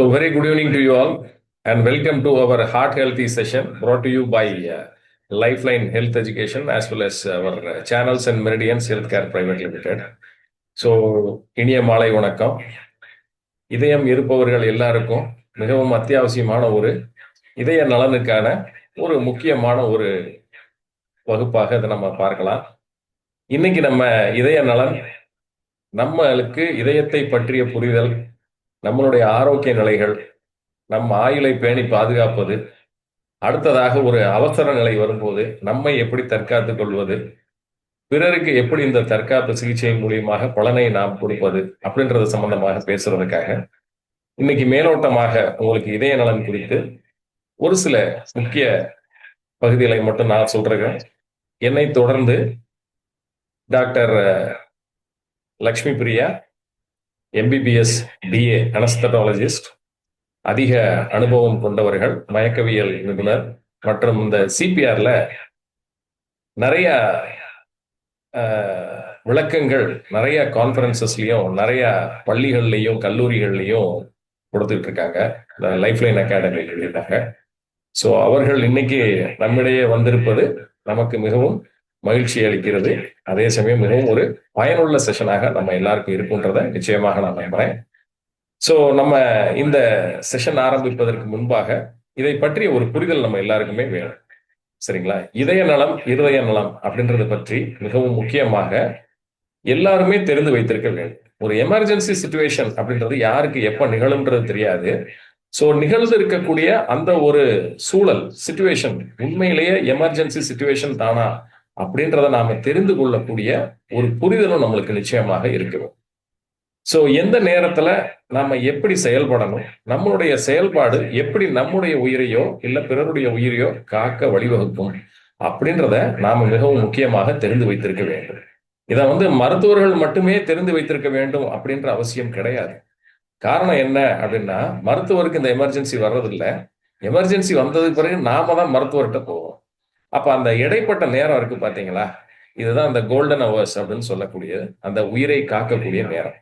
So, very good evening to you all, and welcome to our Heart Healthy session brought to you by Lifeline Health Education as well as our channels and Meridians Healthcare Private Limited. So இனிய மாலை வணக்கம். இதயம் இருப்பவர்கள் எல்லாருக்கும் மிகவும் அத்தியாவசியமான ஒரு இதய நலனுக்கான ஒரு முக்கியமான ஒரு வகுப்பாக இதை நம்ம பார்க்கலாம். இன்னைக்கு நம்ம இதய நலன், நம்மளுக்கு இதயத்தை பற்றிய புரிதல், நம்மளுடைய ஆரோக்கிய நிலைகள், நம் ஆயுளை பேணி பாதுகாப்பது, அடுத்ததாக ஒரு அவசர நிலை வரும்போது நம்மை எப்படி தற்காத்துக் கொள்வது, பிறருக்கு எப்படி இந்த தற்காப்பு சிகிச்சை மூலியமாக பலனை நாம் கொடுப்பது அப்படின்றது சம்பந்தமாக பேசுறதுக்காக இன்னைக்கு மேலோட்டமாக உங்களுக்கு இதய நலன் குறித்து ஒரு சில முக்கிய பகுதிகளை மட்டும் நான் சொல்றேன். என்னை தொடர்ந்து doctor Lakshmi Priya, MBBS DA anaesthesiologist, அதிக அனுபவம் கொண்டவர்கள், மயக்கவியல் நிபுணர் மற்றும் இந்த சிபிஆர்ல நிறைய விளக்கங்கள் நிறைய கான்ஃபரன்சஸ்லயும் நிறைய பள்ளிகள்லையும் கல்லூரிகள்லையும் கொடுத்துட்டு இருக்காங்க. Lifeline academy எழுதிட்டாங்க. ஸோ அவர்கள் இன்னைக்கு நம்மிடையே வந்திருப்பது நமக்கு மிகவும் மகிழ்ச்சி அளிக்கிறது. அதே சமயம் மிகவும் ஒரு பயனுள்ள செஷனாக நம்ம எல்லாருக்கும் இருக்குன்றத நிச்சயமாக நான் நம்புறேன். ஸோ நம்ம இந்த செஷன் ஆரம்பிப்பதற்கு முன்பாக இதை பற்றிய ஒரு புரிதல் நம்ம எல்லாருக்குமே வேணும். சரிங்களா? இதய நலம், இருதய நலம் அப்படின்றத பற்றி மிகவும் முக்கியமாக எல்லாருமே தெரிந்து வைத்திருக்க வேண்டும். ஒரு எமர்ஜென்சி சிச்சுவேஷன் அப்படின்றது யாருக்கு எப்ப நிகழும்ன்றது தெரியாது. ஸோ நிகழ்ந்து இருக்கக்கூடிய அந்த ஒரு சூழல், சிச்சுவேஷன் உண்மையிலேயே எமர்ஜென்சி சிச்சுவேஷன் தானா அப்படின்றத நாம தெரிந்து கொள்ளக்கூடிய ஒரு புரிதலும் நம்மளுக்கு நிச்சயமாக இருக்கணும். ஸோ எந்த நேரத்துல நாம எப்படி செயல்படணும், நம்மளுடைய செயல்பாடு எப்படி நம்முடைய உயிரையோ இல்ல பிறருடைய உயிரையோ காக்க வழிவகுக்கும் அப்படின்றத நாம மிகவும் முக்கியமாக தெரிந்து வைத்திருக்க வேண்டும். இதை மருத்துவர்கள் மட்டுமே தெரிந்து வைத்திருக்க வேண்டும் அப்படின்ற அவசியம் கிடையாது. காரணம் என்ன அப்படின்னா, மருத்துவருக்கு இந்த எமர்ஜென்சி வர்றதில்ல. எமர்ஜென்சி வந்ததுக்கு பிறகு நாம தான் மருத்துவர்கிட்ட போவோம். அப்ப அந்த இடைப்பட்ட நேரம் இருக்கு பாத்தீங்களா, இதுதான் அந்த கோல்டன் ஹவர்ஸ் அப்படின்னு சொல்லக்கூடிய அந்த உயிரை காக்கக்கூடிய நேரம்.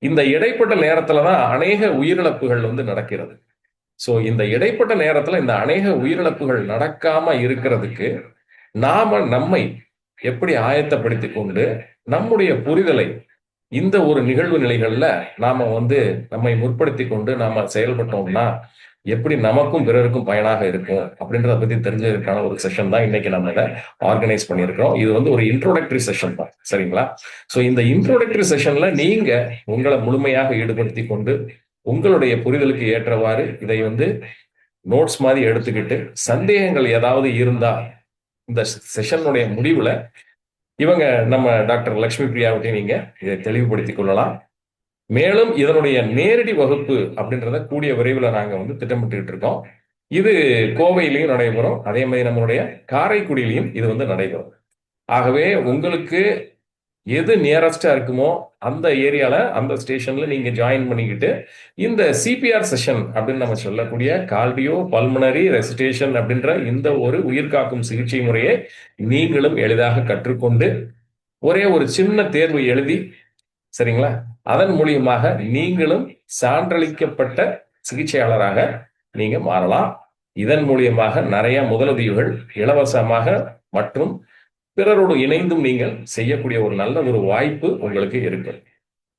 இந்த இடைப்பட்ட நேரத்துலதான் அநேக உயிரிழப்புகள் நடக்கிறது. சோ இந்த இடைப்பட்ட நேரத்துல இந்த அநேக உயிரிழப்புகள் நடக்காம இருக்கிறதுக்கு நாம நம்மை எப்படி ஆயத்தப்படுத்திக் கொண்டு நம்முடைய புரிதலை இந்த ஒரு நிகழ்வு நிலைகள்ல நாம நம்மை முற்படுத்தி கொண்டு நாம செயல்பட்டோம்னா எப்படி நமக்கும் பிறருக்கும் பயனாக இருக்கும் அப்படின்றத பத்தி தெரிஞ்சதுக்கான ஒரு செஷன் தான் இன்னைக்கு நம்ம இதை ஆர்கனைஸ் பண்ணியிருக்கிறோம். இது ஒரு இன்ட்ரோடக்டரி செஷன் தான். சரிங்களா? சோ இந்த இன்ட்ரோடக்டரி செஷன்ல நீங்க உங்களை முழுமையாக ஈடுபடுத்தி கொண்டு உங்களுடைய புரிதலுக்கு ஏற்றவாறு இதை நோட்ஸ் மாதிரி எடுத்துக்கிட்டு சந்தேகங்கள் ஏதாவது இருந்தா இந்த செஷனுடைய முடிவுல இவங்க நம்ம டாக்டர் லக்ஷ்மி பிரியாவிட்ட நீங்க இதை தெளிவுபடுத்திக் கொள்ளலாம். மேலும் இதனுடைய நேரடி வகுப்பு அப்படின்றத கூடிய விரைவில் நாங்க திட்டமிட்டு இருக்கோம். இது கோவையிலையும் நடைபெறும், அதே மாதிரி நம்மளுடைய காரைக்குடியிலையும் இது நடைபெறும். ஆகவே உங்களுக்கு எது நியரஸ்டா இருக்குமோ அந்த ஏரியால அந்த ஸ்டேஷன்ல நீங்க ஜாயின் பண்ணிக்கிட்டு இந்த சிபிஆர் செஷன் அப்படின்னு நம்ம சொல்லக்கூடிய கார்டியோ பல்மனரி ரெசிடேஷன் அப்படின்ற இந்த ஒரு உயிர்காக்கும் சிகிச்சை முறையை நீங்களும் எளிதாக கற்றுக்கொண்டு ஒரே ஒரு சின்ன தேர்வு எழுதி, சரிங்களா, அதன் மூலியமாக நீங்களும் சான்றளிக்கப்பட்ட சிகிச்சையாளராக நீங்க மாறலாம். இதன் மூலியமாக நிறைய முதலுதவிகள் இலவசமாக மற்றும் பிறரோடு இணைந்தும் நீங்கள் செய்யக்கூடிய ஒரு நல்ல ஒரு வாய்ப்பு உங்களுக்கு இருக்கு.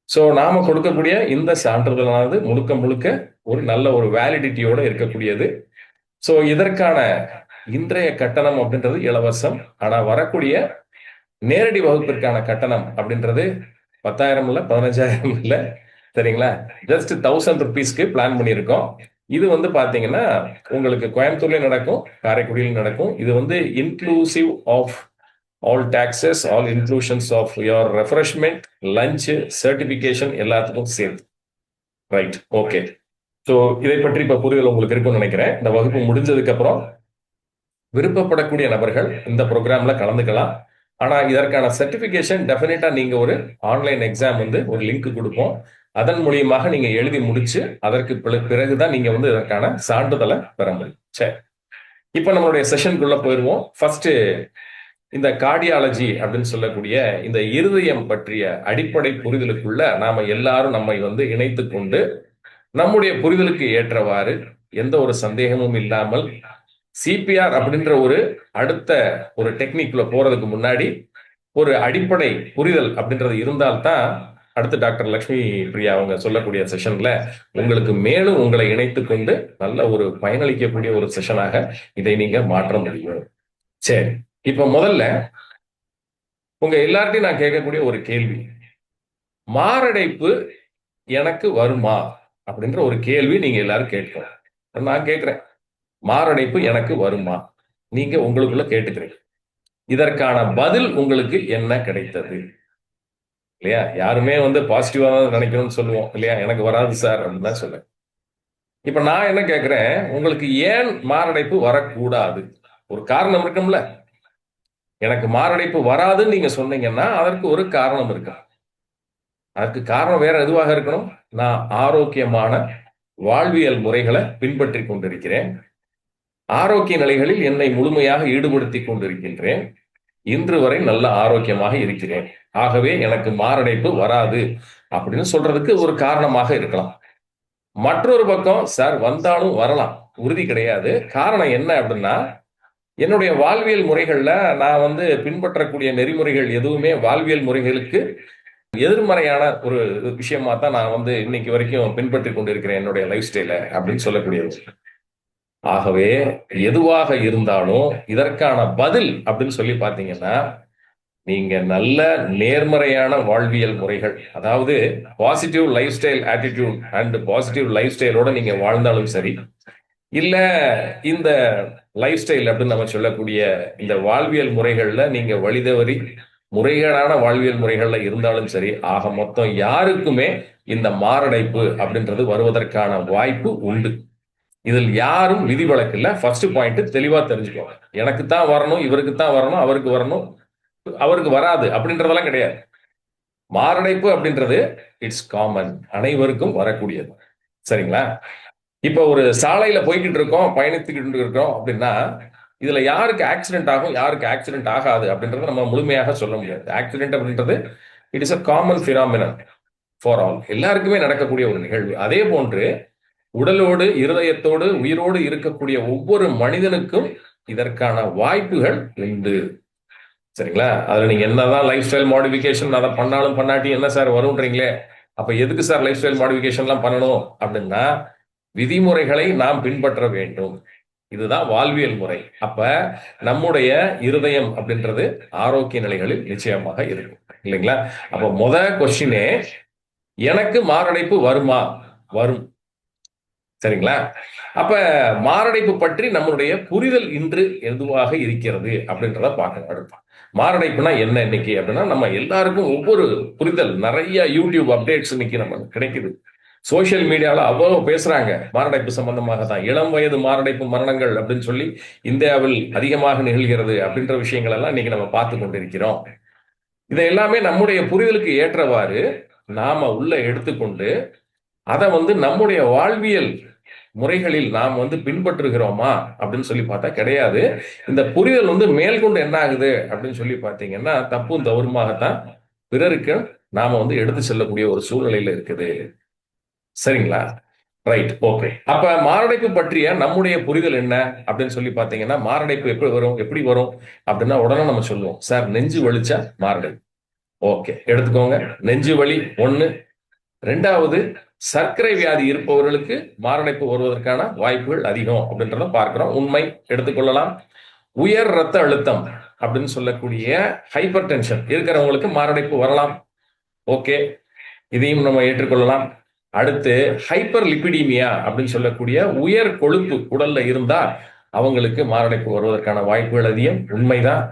சோ நாம கொடுக்கக்கூடிய இந்த சான்றிதழானது முழுக்க முழுக்க ஒரு நல்ல ஒரு வேலிடிட்டியோட இருக்கக்கூடியது. சோ இதற்கான இன்றைய கட்டணம் அப்படின்றது இலவசம். ஆனா வரக்கூடிய நேரடி வகுப்பிற்கான கட்டணம் அப்படின்றது 10,000 இல்ல, 15,000 இல்ல, சரிங்களா, ஜஸ்ட் 1000 rupeesக்கு பிளான் பண்ணியிருக்கோம். இது பாத்தீங்கன்னா உங்களுக்கு கோயம்புத்தூர்லயும் நடக்கும், காரைக்குடியிலும் நடக்கும். இது inclusive of all taxes, all inclusions of your refreshment, lunch, certification எல்லாத்துக்கும் சேர்த்து. Right, okay. ஸோ இதை பற்றி இப்ப புரிதல் உங்களுக்கு இருக்குன்னு நினைக்கிறேன். இந்த வகுப்பு முடிஞ்சதுக்கு அப்புறம் விருப்பப்படக்கூடிய நபர்கள் இந்த ப்ரோக்ராம்ல கலந்துக்கலாம். ஆனா இதற்கான சர்டிபிகேஷன் டெஃபினட்டா நீங்க ஒரு ஆன்லைன் எக்ஸாம் ஒரு லிங்க் கொடுப்போம். அதன் மூலியமாக நீங்க எழுதி முடிச்சு அதற்கு பிறகுதான் நீங்க இதற்கான சான்றிதழை பெற முடியும். சரி, இப்ப நம்மளுடைய செஷனுக்குள்ள போயிருவோம். ஃபர்ஸ்ட் இந்த கார்டியாலஜி அப்படின்னு சொல்லக்கூடிய இந்த இருதயம் பற்றிய அடிப்படை புரிதலுக்குள்ள நாம எல்லாரும் நம்மை இணைத்து கொண்டு நம்முடைய புரிதலுக்கு ஏற்றவாறு எந்த ஒரு சந்தேகமும் இல்லாமல் சிபிஆர் அப்படின்ற ஒரு அடுத்த ஒரு டெக்னிக்ல போறதுக்கு முன்னாடி ஒரு அடிப்படை புரிதல் அப்படின்றது இருந்தால்தான் அடுத்து டாக்டர் லட்சுமி பிரியா அவங்க சொல்லக்கூடிய செஷன்ல உங்களுக்கு மேலும் உங்களை இணைத்துக் கொண்டு நல்ல ஒரு பயனளிக்கக்கூடிய ஒரு செஷனாக இதை நீங்க மாற்ற முடியும். சரி, இப்ப முதல்ல உங்க எல்லார்ட்டையும் நான் கேட்கக்கூடிய ஒரு கேள்வி, மாரடைப்பு எனக்கு வருமா அப்படின்ற ஒரு கேள்வி நீங்க எல்லாரும் கேட்கணும். நான் கேட்கிறேன், மாரடைப்பு எனக்கு வருமா? நீங்க உங்களுக்குள்ள கேட்டுக்கிறீங்க. இதற்கான பதில் உங்களுக்கு என்ன கிடைத்தது? இல்லையா? யாருமே பாசிட்டிவா தான் நினைக்கணும்னு சொல்லுவோம் இல்லையா? எனக்கு வராது சார் அப்படின்னு தான் சொல்லுவேன். இப்ப நான் என்ன கேட்கிறேன், உங்களுக்கு ஏன் மாரடைப்பு வரக்கூடாது? ஒரு காரணம் இருக்கும்ல. எனக்கு மாரடைப்பு வராதுன்னு நீங்க சொன்னீங்கன்னா அதற்கு ஒரு காரணம் இருக்கு. அதுக்கு காரணம் வேற எதுவாக இருக்கணும்? நான் ஆரோக்கியமான வாழ்வியல் முறைகளை பின்பற்றி கொண்டிருக்கிறேன். ஆரோக்கிய நிலைகளில் என்னை முழுமையாக ஈடுபடுத்திக் கொண்டிருக்கின்றேன். இன்று வரை நல்ல ஆரோக்கியமாக இருக்கிறேன். ஆகவே எனக்கு மாரடைப்பு வராது அப்படின்னு சொல்றதுக்கு ஒரு காரணமாக இருக்கலாம். மற்றொரு பக்கம் சார் வந்தாலும் வரலாம், உறுதி கிடையாது. காரணம் என்ன அப்படின்னா, என்னுடைய வாழ்வியல் முறைகள்ல நான் பின்பற்றக்கூடிய நெறிமுறைகள் எதுவுமே வாழ்வியல் முறைகளுக்கு எதிர்மறையான ஒரு விஷயமா தான் நான் இன்னைக்கு வரைக்கும் பின்பற்றி கொண்டிருக்கிறேன் என்னுடைய லைஃப் ஸ்டைல அப்படின்னு சொல்லக்கூடியது. ஆகவே எதுவாக இருந்தாலும் இதற்கான பதில் அப்படின்னு சொல்லி பார்த்தீங்கன்னா, நீங்க நல்ல நேர்மறையான வாழ்வியல் முறைகள், அதாவது positive lifestyle attitude and positive life ஸ்டைலோட நீங்க வாழ்ந்தாலும் சரி, இல்ல இந்த லைஃப் ஸ்டைல் அப்படின்னு நம்ம சொல்லக்கூடிய இந்த வாழ்வியல் முறைகள்ல நீங்க வழிதவறி முறைகேடான வாழ்வியல் முறைகள்ல இருந்தாலும் சரி, ஆக மொத்தம் யாருக்குமே இந்த மாரடைப்பு அப்படின்றது வருவதற்கான வாய்ப்பு உண்டு. இதில் யாரும் விதிவிலக்கு இல்ல. ஃபர்ஸ்ட் பாயிண்ட் தெளிவா தெரிஞ்சுக்கோங்க. எனக்கு தான் வரணும், இவருக்கு தான் வரணும், அவருக்கு வரணும், அவருக்கு வராது அப்படின்றதெல்லாம் கிடையாது. மாரடைப்பு அப்படின்றது இட்ஸ் காமன், அனைவருக்கும் வரக்கூடியது. சரிங்களா? இப்ப ஒரு சாலையில போய்கிட்டு இருக்கோம், பயணித்துக்கிட்டு இருக்கோம் அப்படின்னா, இதுல யாருக்கு ஆக்சிடென்ட் ஆகும், யாருக்கு ஆக்சிடென்ட் ஆகாது அப்படின்றத நம்ம முழுமையாக சொல்ல முடியாது. ஆக்சிடென்ட் அப்படின்றது it is a common phenomenon for all, எல்லாருக்குமே நடக்கக்கூடிய ஒரு நிகழ்வு. அதே போன்று உடலோடு, இருதயத்தோடு, உயிரோடு இருக்கக்கூடிய ஒவ்வொரு மனிதனுக்கும் இதற்கான வாய்ப்புகள் உண்டு. சரிங்களா? அதுல நீங்க என்னதான் லைஃப் ஸ்டைல் மாடிஃபிகேஷன் அதை பண்ணாலும் பண்ணாட்டி என்ன சார் வரும்ன்றீங்களே, அப்ப எதுக்கு சார் லைஃப் ஸ்டைல் மாடிஃபிகேஷன் எல்லாம் பண்ணணும் அப்படின்னா, விதிமுறைகளை நாம் பின்பற்ற வேண்டும். இதுதான் வாழ்வியல் முறை. அப்ப நம்முடைய இருதயம் அப்படின்றது ஆரோக்கிய நிலைகளில் நிச்சயமாக இருக்கும் இல்லைங்களா? அப்ப கொஸ்டினே, எனக்கு மாரடைப்பு வருமா? வரும். சரிங்களா? அப்ப மாரடைப்பு பற்றி நம்மளுடைய புரிதல் இன்று எதுவாக இருக்கிறது அப்படின்றத பார்க்கணும். அடுத்து மாரடைப்புனா என்ன இன்னைக்கு அப்படின்னா, நம்ம எல்லாருக்கும் ஒவ்வொரு புரிதல், நிறைய யூடியூப் அப்டேட்ஸ் இன்னைக்கு நம்ம கிடைக்குது. சோசியல் மீடியால அவ்வளவு பேசுறாங்க மாரடைப்பு சம்பந்தமாக தான். இளம் வயது மாரடைப்பு மரணங்கள் அப்படின்னு சொல்லி இந்தியாவில் அதிகமாக நிகழ்கிறது அப்படின்ற விஷயங்கள் எல்லாம் இன்னைக்கு நம்ம பார்த்து கொண்டிருக்கிறோம். இதை எல்லாமே நம்முடைய புரிதலுக்கு ஏற்றவாறு நாம உள்ள எடுத்துக்கொண்டு அதை நம்முடைய வாழ்வியல் முறைகளில் நாம் பின்பற்றுகிறோமா அப்படின்னு சொல்லி பார்த்தா கிடையாது. இந்த புரிதல் மேல்கொண்டு என்ன ஆகுது அப்படின்னு சொல்லி பார்த்தீங்கன்னா, தப்பும் தவறுமாகத்தான் பிறருக்கு நாம எடுத்து செல்லக்கூடிய ஒரு சூழ்நிலையில இருக்குது. சரிங்களா? Right, okay. அப்ப மாரடைப்பு பற்றிய நம்முடைய புரிதல் என்ன அப்படின்னு சொல்லி பார்த்தீங்கன்னா, மாரடைப்பு எப்படி வரும் அப்படின்னா, உடனே நம்ம சொல்லுவோம், சார் நெஞ்சு வலிச்சா மாரடைப்பு. ஓகே, எடுத்துக்கோங்க. நெஞ்சு வலி ஒண்ணு. ரெண்டாவது, சர்க்கரை வியாதி இருப்பவர்களுக்கு மாரடைப்பு வருவதற்கான வாய்ப்புகள் அதிகம் அப்படின்றத பார்க்கிறோம். உண்மை, எடுத்துக்கொள்ளலாம். உயர் ரத்த அழுத்தம் அப்படின்னு சொல்லக்கூடிய ஹைப்பர் டென்ஷன் இருக்கிறவங்களுக்கு மாரடைப்பு வரலாம். ஓகே, இதையும் நம்ம ஏற்றுக்கொள்ளலாம். அடுத்து ஹைப்பர் லிபிடீமியா அப்படின்னு சொல்லக்கூடிய உயர் கொழுப்பு உடல்ல இருந்தா அவங்களுக்கு மாரடைப்பு வருவதற்கான வாய்ப்புகள் அதிகம். உண்மைதான்.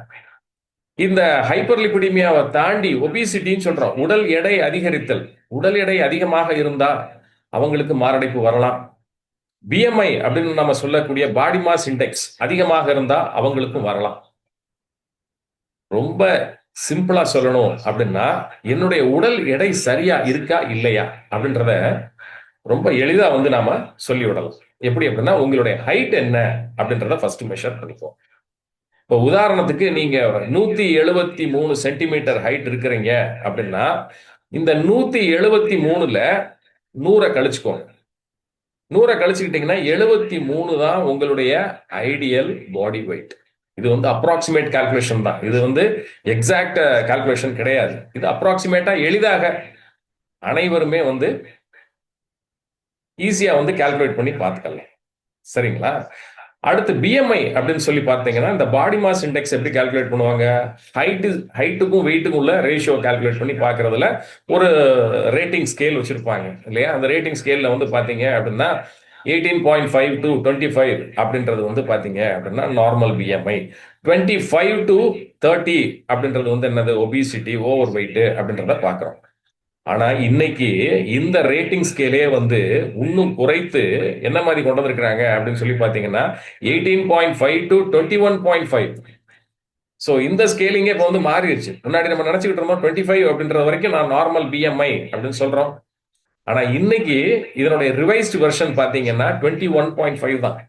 இந்த ஹைப்பர் லிபிடிமியாவை தாண்டி ஒபிசிட்டின்னு சொல்றோம், உடல் எடை அதிகரித்தல், உடல் எடை அதிகமாக இருந்தா அவங்களுக்கு மாரடைப்பு வரலாம். பிஎம்ஐ அப்படின்னு நம்ம சொல்லக்கூடிய பாடி மாஸ் இண்டெக்ஸ் அதிகமாக இருந்தா அவங்களுக்கும் வரலாம். ரொம்ப சிம்பிளா சொல்லணும் அப்படின்னா, என்னுடைய உடல் எடை சரியா இருக்கா இல்லையா அப்படின்றத ரொம்ப எளிதா நாம சொல்லிவிடலாம். எப்படி அப்படின்னா, உங்களுடைய ஹைட் என்ன அப்படின்றத ஃபர்ஸ்ட் மெஷர் பண்ணிப்போம். இப்போ உதாரணத்துக்கு நீங்க 173 சென்டிமீட்டர் ஹைட் இருக்கிறீங்க அப்படின்னா, இந்த 173ல 100 கழிச்சுக்கோங்க. 100 கழிச்சுக்கிட்டீங்கன்னா 73 தான் உங்களுடைய ஐடியல் பாடி வெயிட். இது வந்து அப்ராக்சிமேட் கால்குலேஷன் தான். இது வந்து எக்ஸாக்ட் கால்குலேஷன் கிடையாது. இது அப்ராக்சிமேட்டா எளிதாக அனைவருமே வந்து ஈஸியா வந்து கால்குலேட் பண்ணி பார்த்துக்கலாம். சரிங்களா? அடுத்து பிஎம்ஐ அப்படின்னு சொல்லி பார்த்தீங்கன்னா இந்த பாடி மாஸ் இண்டெக்ஸ் எப்படி கால்குலேட் பண்ணுவாங்க? ஹைட்டுக்கும் வெயிட்டுக்கும் உள்ள ரேஷியோ கால்குலேட் பண்ணி பார்க்கறதுல ஒரு ரேட்டிங் ஸ்கேல் வச்சிருப்பாங்க இல்லையா? அந்த ரேட்டிங் ஸ்கேல்ல வந்து பார்த்தீங்க அப்படின்னா 18.5 to 25 அப்படின்றது வந்து பார்த்தீங்க அப்படின்னா நார்மல் பிஎம்ஐ. 25 to 30 அப்படின்றது வந்து என்னது? ஒபிசிட்டி, ஓவர் வெயிட் அப்படின்றத பார்க்குறோம். ஆனா இன்னைக்கு இந்த ரேட்டிங் ஸ்கேலே வந்து இன்னும் குறைத்து என்ன மாதிரி கொண்டு வந்திருக்கிறாங்க அப்படின்னு சொல்லி பாத்தீங்கன்னா 18.5 to 21.5. ஸோ இந்த ஸ்கேலிங்கே இப்போ வந்து மாறிடுச்சு. முன்னாடி நம்ம நினைச்சுக்கிட்டு இருந்தோம் 25 அப்படின்றது வரைக்கும் நான் நார்மல் பிஎம்ஐ அப்படின்னு சொல்றோம். ஆனா இன்னைக்கு இதனுடைய ரிவைஸ்டு வெர்ஷன் பாத்தீங்கன்னா 21.5 தான்.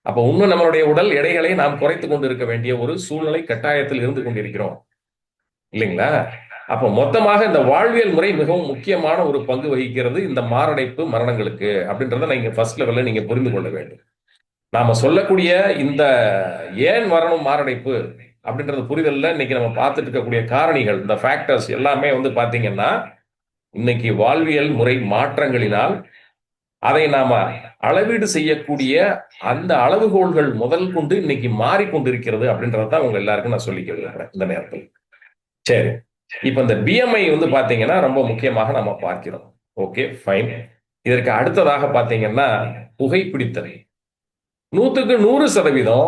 அப்ப இன்னும் நம்மளுடைய உடல் எடைகளை நாம் குறைத்து கொண்டு இருக்க வேண்டிய ஒரு சூழ்நிலை கட்டாயத்தில் இருந்து கொண்டிருக்கிறோம் இல்லைங்களா? அப்போ மொத்தமாக இந்த வாழ்வியல் முறை மிகவும் முக்கியமான ஒரு பங்கு வகிக்கிறது இந்த மாரடைப்பு மரணங்களுக்கு அப்படின்றத நீங்க ஃபர்ஸ்ட் லெவல்ல நீங்க புரிந்து கொள்ள வேண்டும். நாம சொல்லக்கூடிய இந்த ஏன் வரணும் மாரடைப்பு அப்படின்றது புரிதல்ல இன்னைக்கு நம்ம பார்த்துட்டு இருக்கக்கூடிய காரணிகள், இந்த ஃபேக்டர்ஸ் எல்லாமே வந்து பாத்தீங்கன்னா இன்னைக்கு வாழ்வியல் முறை மாற்றங்களினால் அதை நாம அளவீடு செய்யக்கூடிய அந்த அளவுகோல்கள் முதல் கொண்டு இன்னைக்கு மாறிக்கொண்டிருக்கிறது அப்படின்றதான் உங்க எல்லாருக்கும் நான் சொல்லிக்க விரும்புறேன் இந்த நேரத்தில். சரி, இப்ப இந்த பிஎம்ஐ வந்து பாத்தீங்கன்னா ரொம்ப முக்கியமாக நம்ம பார்க்கிறோம். Okay, fine. இதற்கு அடுத்ததாக பாத்தீங்கன்னா புகைப்பிடித்தல். 100க்கு 100%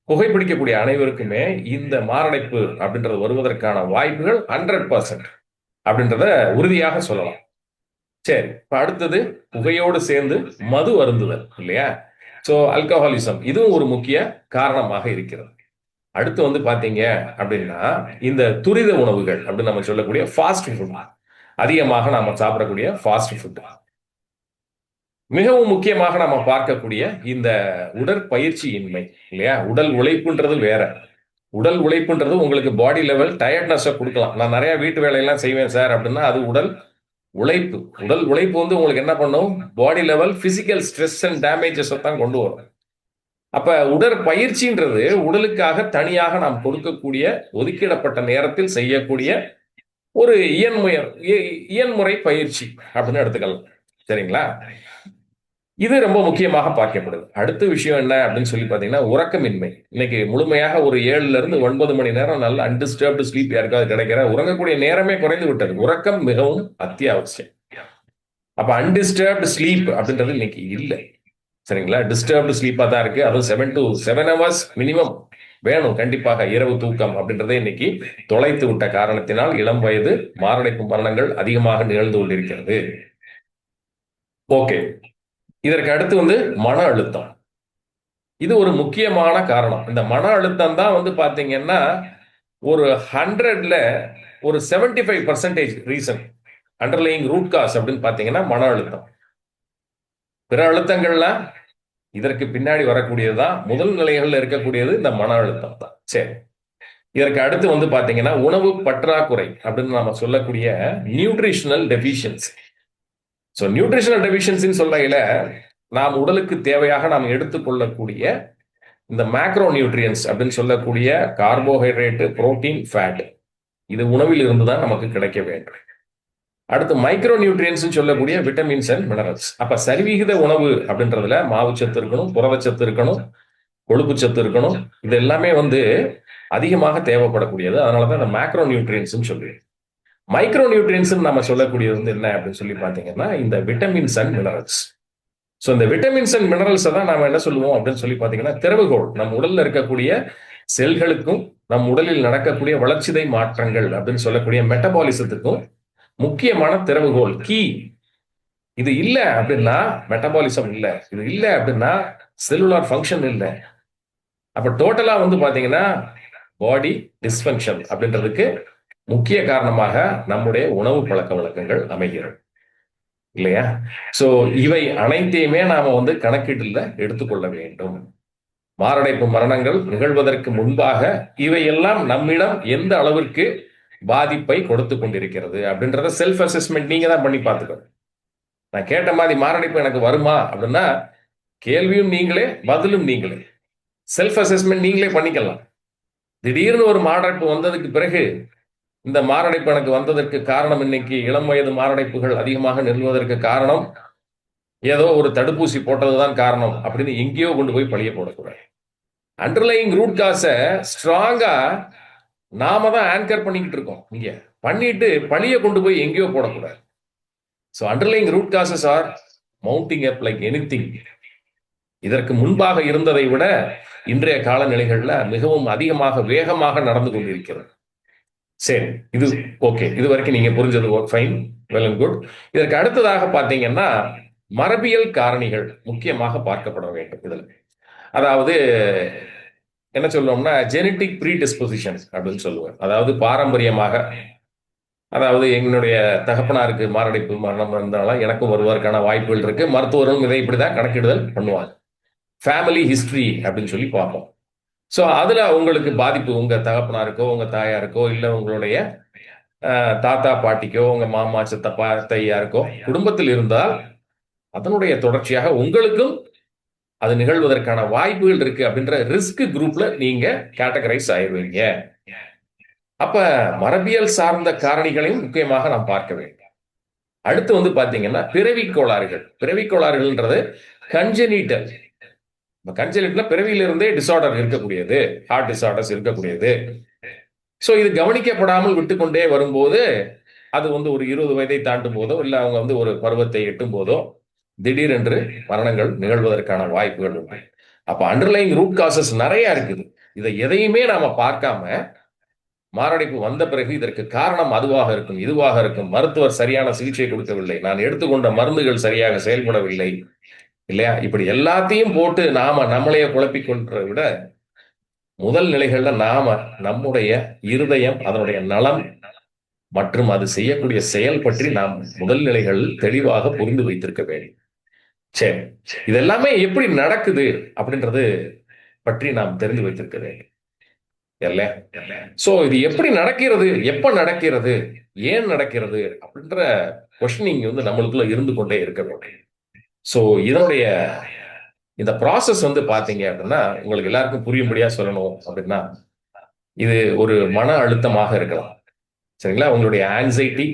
புகைப்பிடிக்கக்கூடிய அனைவருக்குமே இந்த மாரடைப்பு அப்படின்றது வருவதற்கான வாய்ப்புகள் 100% அப்படின்றத உறுதியாக சொல்லலாம். சரி, இப்ப அடுத்தது புகையோடு சேர்ந்து மது அருந்துதல் இல்லையா? சோ அல்கஹாலிசம் இதுவும் ஒரு முக்கிய காரணமாக இருக்கிறது. அடுத்து வந்து பாத்தீங்க அப்படின்னா இந்த துரித உணவுகள் அப்படின்னு நம்ம சொல்லக்கூடிய ஃபாஸ்ட் ஃபுட், அதிகமாக நாம சாப்பிடக்கூடிய ஃபாஸ்ட் ஃபுட், மிகவும் முக்கியமாக நம்ம பார்க்கக்கூடிய இந்த உடற்பயிற்சியின்மை இல்லையா? உடல் உழைப்புன்றது வேற. உடல் உழைப்புன்றது உங்களுக்கு பாடி லெவல் டயர்ட்னஸை கொடுக்கலாம். நான் நிறைய வீட்டு வேலையெல்லாம் செய்வேன் சார் அப்படின்னா அது உடல் உழைப்பு. உடல் உழைப்பு வந்து உங்களுக்கு என்ன பண்ணும்? Body level physical stress and damages தான் கொண்டு வரும். அப்ப உடற்பயிற்சின்றது உடலுக்காக தனியாக நாம் கொடுக்கக்கூடிய ஒதுக்கிடப்பட்ட நேரத்தில் செய்யக்கூடிய ஒரு இயன்முறை பயிற்சி அப்படின்னு எடுத்துக்கலாம். சரிங்களா? இது ரொம்ப முக்கியமாக பார்க்கப்படுது. அடுத்த விஷயம் என்ன அப்படின்னு சொல்லி பாத்தீங்கன்னா உறக்கமின்மை. இன்னைக்கு முழுமையாக ஒரு 7ல இருந்து 9 மணி நேரம் நல்ல அன்டிஸ்டர்ப்டு ஸ்லீப் யாருக்காவது கிடைக்கிற உறங்கக்கூடிய நேரமே குறைந்து விட்டது. உறக்கம் மிகவும் அத்தியாவசியம். அப்ப அன்டிஸ்டர்ப்டு ஸ்லீப் அப்படின்றது இன்னைக்கு இல்லை. சரிங்களா? டிஸ்டர்ப்டு ஸ்லீப்பா தான் இருக்கு. அதுவும் 7 to 7 hours மினிமம் வேணும் கண்டிப்பாக இரவு தூக்கம் அப்படின்றதே இன்னைக்கு தொலைத்து விட்ட காரணத்தினால் இளம் வயது மாரடைப்பு மரணங்கள் அதிகமாக நிகழ்ந்து கொண்டிருக்கிறது. ஓகே, இதற்கு அடுத்து வந்து மன அழுத்தம். இது ஒரு முக்கியமான காரணம். இந்த மன அழுத்தம் தான் வந்து பாத்தீங்கன்னா ஒரு 100ல ஒரு 75% ரீசன் அண்டர்லைங் ரூட் காஸ் அப்படின்னு பாத்தீங்கன்னா மன அழுத்தம். பிற அழுத்தங்கள்லாம் இதற்கு பின்னாடி வரக்கூடியதுதான். முதல் நிலைகள்ல இருக்கக்கூடியது இந்த மன அழுத்தம் தான். சரி, இதற்கு அடுத்து வந்து பாத்தீங்கன்னா உணவு பற்றாக்குறை அப்படின்னு நாம சொல்லக்கூடிய நியூட்ரிஷனல் டெபிஷியன்சி. ஸோ நியூட்ரிஷனல் டெபிஷியன்சின்னு சொல்லையில நாம் உடலுக்கு தேவையாக நாம் எடுத்துக்கொள்ளக்கூடிய இந்த மேக்ரோ நியூட்ரியன்ஸ் அப்படின்னு சொல்லக்கூடிய கார்போஹைட்ரேட்டு, புரோட்டீன், ஃபேட் இது உணவில் இருந்து தான் நமக்கு கிடைக்க வேண்டும். அடுத்து மைக்ரோ நியூட்ரியன்ஸ் சொல்லக்கூடிய விட்டமின்ஸ் அண்ட் மினரல்ஸ். அப்ப சரிவிகித உணவு அப்படின்றதுல மாவுச்சத்து இருக்கணும், புரதச்சத்து இருக்கணும், கொழுப்பு சத்து இருக்கணும். இது எல்லாமே வந்து அதிகமாக தேவைப்படக்கூடியது. அதனாலதான் இந்த மேக்ரோ நியூட்ரியன்ஸ் சொல்லுவேன். மைக்ரோ நியூட்ரியன்ஸ் நம்ம சொல்லக்கூடியது வந்து என்ன அப்படின்னு சொல்லி பாத்தீங்கன்னா இந்த விட்டமின்ஸ் அண்ட் மினரல்ஸ். ஸோ இந்த விட்டமின்ஸ் அண்ட் மினரல்ஸை தான் நாம என்ன சொல்லுவோம் அப்படின்னு சொல்லி பாத்தீங்கன்னா திறவுகோல். நம் உடல்ல இருக்கக்கூடிய செல்களுக்கும் நம் உடலில் நடக்கக்கூடிய வளர்ச்சிதை மாற்றங்கள் அப்படின்னு சொல்லக்கூடிய மெட்டபாலிசத்துக்கும் முக்கியமான திறவுகோல், கீ. இது இல்ல அப்படின்னா மெட்டபாலிசம் இல்ல, இது இல்ல அப்படின்னா செல்லுலார் ஃபங்க்ஷன் இல்லை. அப்ப டோட்டலா வந்து பாத்தீங்கன்னா பாடி டிஸ்ஃபங்க்ஷன் அப்படின்றதுக்கு முக்கிய காரணமாக நம்முடைய உணவு பழக்க வழக்கங்கள் அமைகிறது இல்லையா? சோ இவை அனைத்தையுமே நாம வந்து கணக்கீட்டுல எடுத்துக்கொள்ள வேண்டும். மாரடைப்பு மரணங்கள் நிகழ்வதற்கு முன்பாக இவையெல்லாம் நம்மிடம் எந்த அளவிற்கு பாதிப்பை கொடுத்து கொண்டிருக்கிறது அப்படின்றத செல்ஃப் அசஸ்மெண்ட் நீங்க தான் பண்ணி பார்த்துக்கணும். நான் கேட்ட மாதிரி மாரடைப்பு எனக்கு வருமா அப்படின்னா, கேள்வியும் நீங்களே, பதிலும் நீங்களே. செல்ஃப் அசஸ்மெண்ட் நீங்களே பண்ணிக்கலாம். திடீர்னு ஒரு மாரடைப்பு வந்ததுக்கு பிறகு, இந்த மாரடைப்பு எனக்கு வந்ததற்கு காரணம் இன்னைக்கு இளம் வயது மாரடைப்புகள் அதிகமாக நிகழ்வதற்கு காரணம், ஏதோ ஒரு தடுப்பூசி போட்டதுதான் காரணம் அப்படின்னு எங்கேயோ கொண்டு போய் பழிய போடக்கூடாது. அண்டர்லைங் ரூட் காஸ ஸ்ட்ராங்கா நாம தான் ஆங்கர் பண்ணிக்கிட்டு இருக்கோம். இங்க பண்ணிட்டு பழிய கொண்டு போய் எங்கேயோ போடக்கூடாது. So underlying root causes are mounting up like anything. இதற்கு முன்பாக இருந்ததை விட இன்றைய காலநிலைகள்ல மிகவும் அதிகமாக வேகமாக நடந்து கொண்டிருக்கிறது. சரி, இது ஓகே. இது வரைக்கும் நீங்க புரிஞ்சது ஃபைன், வெல் அண்ட் குட். இதற்கு அடுத்ததாக பார்த்தீங்கன்னா மரபியல் காரணிகள் முக்கியமாக பார்க்கப்பட வேண்டும். இதில் அதாவது என்ன சொல்லுவோம்னா ஜெனட்டிக் ப்ரீடிஸ்பொசிஷன் அப்படின்னு சொல்லுவேன். அதாவது பாரம்பரியமாக, அதாவது எங்களுடைய தகப்பனாருக்கு மாரடைப்பு மரணம் இருந்தாலும் எனக்கும் வருவதற்கான வாய்ப்புகள் இருக்கு. மருத்துவர்களும் இதை இப்படிதான் கணக்கிடுதல் பண்ணுவாங்க. ஃபேமிலி ஹிஸ்டரி அப்படின்னு சொல்லி பார்ப்போம். ஸோ அதுல உங்களுக்கு பாதிப்பு உங்க தகப்பனாருக்கோ உங்க தாயாருக்கோ இல்லை உங்களுடைய தாத்தா பாட்டிக்கோ உங்க மாமா சித்தப்பா தையாருக்கோ குடும்பத்தில் இருந்தால் அதனுடைய தொடர்ச்சியாக உங்களுக்கும் அது நிகழ்வதற்கான வாய்ப்புகள் இருக்கு அப்படின்ற ரிஸ்க் குரூப்ல நீங்க கேட்டகரைஸ் ஆயிடுவீங்க. அப்ப மரபியல் சார்ந்த காரணிகளையும் முக்கியமாக நாம் பார்க்க வேண்டும். அடுத்து வந்து பாத்தீங்கன்னா பிறவி கோளாறுகள். பிறவி கோளாறுகள்ன்றது கன்ஜெனிட்டல். கன்ஜெனிட்டல் பிறவியிலிருந்தே டிசார்டர் இருக்கக்கூடியது, ஹார்ட் டிசார்டர்ஸ் இருக்கக்கூடியது. ஸோ இது கவனிக்கப்படாமல் விட்டுக்கொண்டே வரும்போது அது வந்து ஒரு 20 வயதை தாண்டும் போதோ இல்லை அவங்க வந்து ஒரு பருவத்தை எட்டும் போதோ திடீரென்று மரணங்கள் நிகழ்வதற்கான வாய்ப்புகள் உண்டு. அப்ப அண்டர்லைங் ரூட் காசஸ் நிறைய இருக்குது. இதை எதையுமே நாம பார்க்காம மாரடைப்பு வந்த பிறகு இதற்கு காரணம் அதுவாக இருக்கும், இதுவாக இருக்கும், மருத்துவர் சரியான சிகிச்சை கொடுக்கவில்லை, நான் எடுத்துக்கொண்ட மருந்துகள் சரியாக செயல்படவில்லை இல்லையா, இப்படி எல்லாத்தையும் போட்டு நாம நம்மளையே குழப்பிக் கொள்றதை விட முதல் நிலைகள்ல நாம நம்முடைய இருதயம், அதனுடைய நலம் மற்றும் அது செய்யக்கூடிய செயல் பற்றி நாம் முதல் நிலைகள் தெளிவாக புரிந்து வைத்திருக்க வேண்டும். சரி, இதெல்லாமே எப்படி நடக்குது அப்படின்றது பற்றி நாம் தெரிந்து வைத்திருக்க வேண்டும். சோ இது எப்படி நடக்கிறது, எப்ப நடக்கிறது, ஏன் நடக்கிறது அப்படின்ற கொஸ்டினிங் வந்து நம்மளுக்குள்ள இருந்து கொண்டே இருக்க வேண்டும். சோ இதனுடைய இந்த ப்ராசஸ் வந்து பாத்தீங்க அப்படின்னா உங்களுக்கு எல்லாருக்கும் புரியும்படியா சொல்லணும் அப்படின்னா இது ஒரு மன அழுத்தமாக இருக்கலாம். சரிங்களா, உங்களுடைய ஆன்சைட்டி,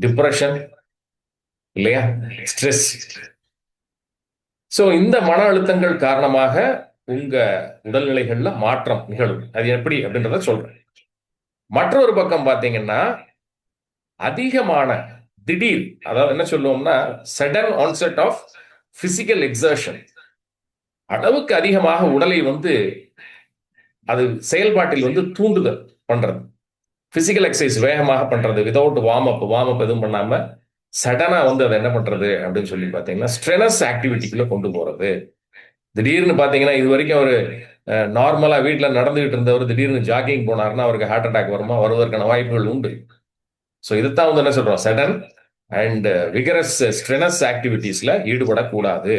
டிப்ரெஷன் இல்லையா, ஸ்ட்ரெஸ். சோ இந்த மன அழுத்தங்கள் காரணமாக உங்க உடல்நிலைகள்ல மாற்றம் நிகழும். அது எப்படி அப்படின்றத சொல்றேன். மற்றொரு பக்கம் பாத்தீங்கன்னா அதிகமான திடீர், அதாவது என்ன சொல்லுவோம்னா sudden onset of physical exertion. அளவுக்கு அதிகமாக உடலை வந்து அது செயல்பாட்டில் வந்து தூண்டுதல் பண்றது, பிசிக்கல் எக்ஸசைஸ் வேகமாக பண்றது விதவுட் வார்ம் அப் எதுவும் பண்ணாம சடனா வந்து அதை என்ன பண்றது அப்படின்னு சொல்லி பாத்தீங்கன்னா ஸ்ட்ரெனஸ் ஆக்டிவிட்டிக்குள்ள கொண்டு போறது. திடீர்னு பாத்தீங்கன்னா இது வரைக்கும் ஒரு நார்மலா வீட்டுல நடந்துகிட்டு இருந்தவர் திடீர்னு ஜாகிங் போனாருன்னா அவருக்கு ஹார்ட் அட்டாக் வருமா, வருவதற்கான வாய்ப்புகள் உண்டு. ஸோ இதைத்தான் வந்து என்ன சொல்றோம், சடன் அண்ட் விகரஸ் ஸ்ட்ரெனஸ் ஆக்டிவிட்டிஸ்ல ஈடுபடக்கூடாது.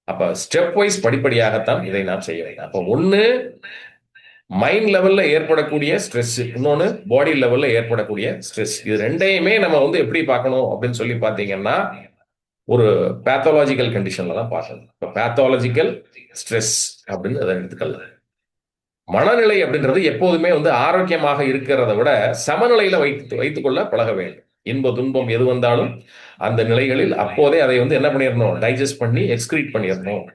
அப்ப ஸ்டெப் வைஸ் படிப்படியாகத்தான் இதை நாம் செய்ய வேண்டும். அப்ப ஒண்ணு மைண்ட் லெவல்ல ஏற்படக்கூடிய ஸ்ட்ரெஸ், இன்னொன்னு பாடி லெவல்ல ஏற்படக்கூடிய ஸ்ட்ரெஸ். இது ரெண்டையுமே நம்ம வந்து எப்படி பார்க்கணும் அப்படின்னு சொல்லி பாத்தீங்கன்னா ஒரு பேத்தாலஜிக்கல் கண்டிஷன்ல தான் பார்க்கணும். இப்போ பேத்தாலஜிக்கல் ஸ்ட்ரெஸ் அப்படின்னு அதை எடுத்துக்கலாம். மனநிலை அப்படின்றது எப்போதுமே வந்து ஆரோக்கியமாக இருக்கிறத விட சமநிலையில வைத்துக் கொள்ள பழக வேண்டும். இன்ப துன்பம் எது வந்தாலும் அந்த நிலைகளில் அப்போதே அதை வந்து என்ன பண்ணிடணும், டைஜஸ்ட் பண்ணி எக்ஸ்கிரீட் பண்ணிடணும்.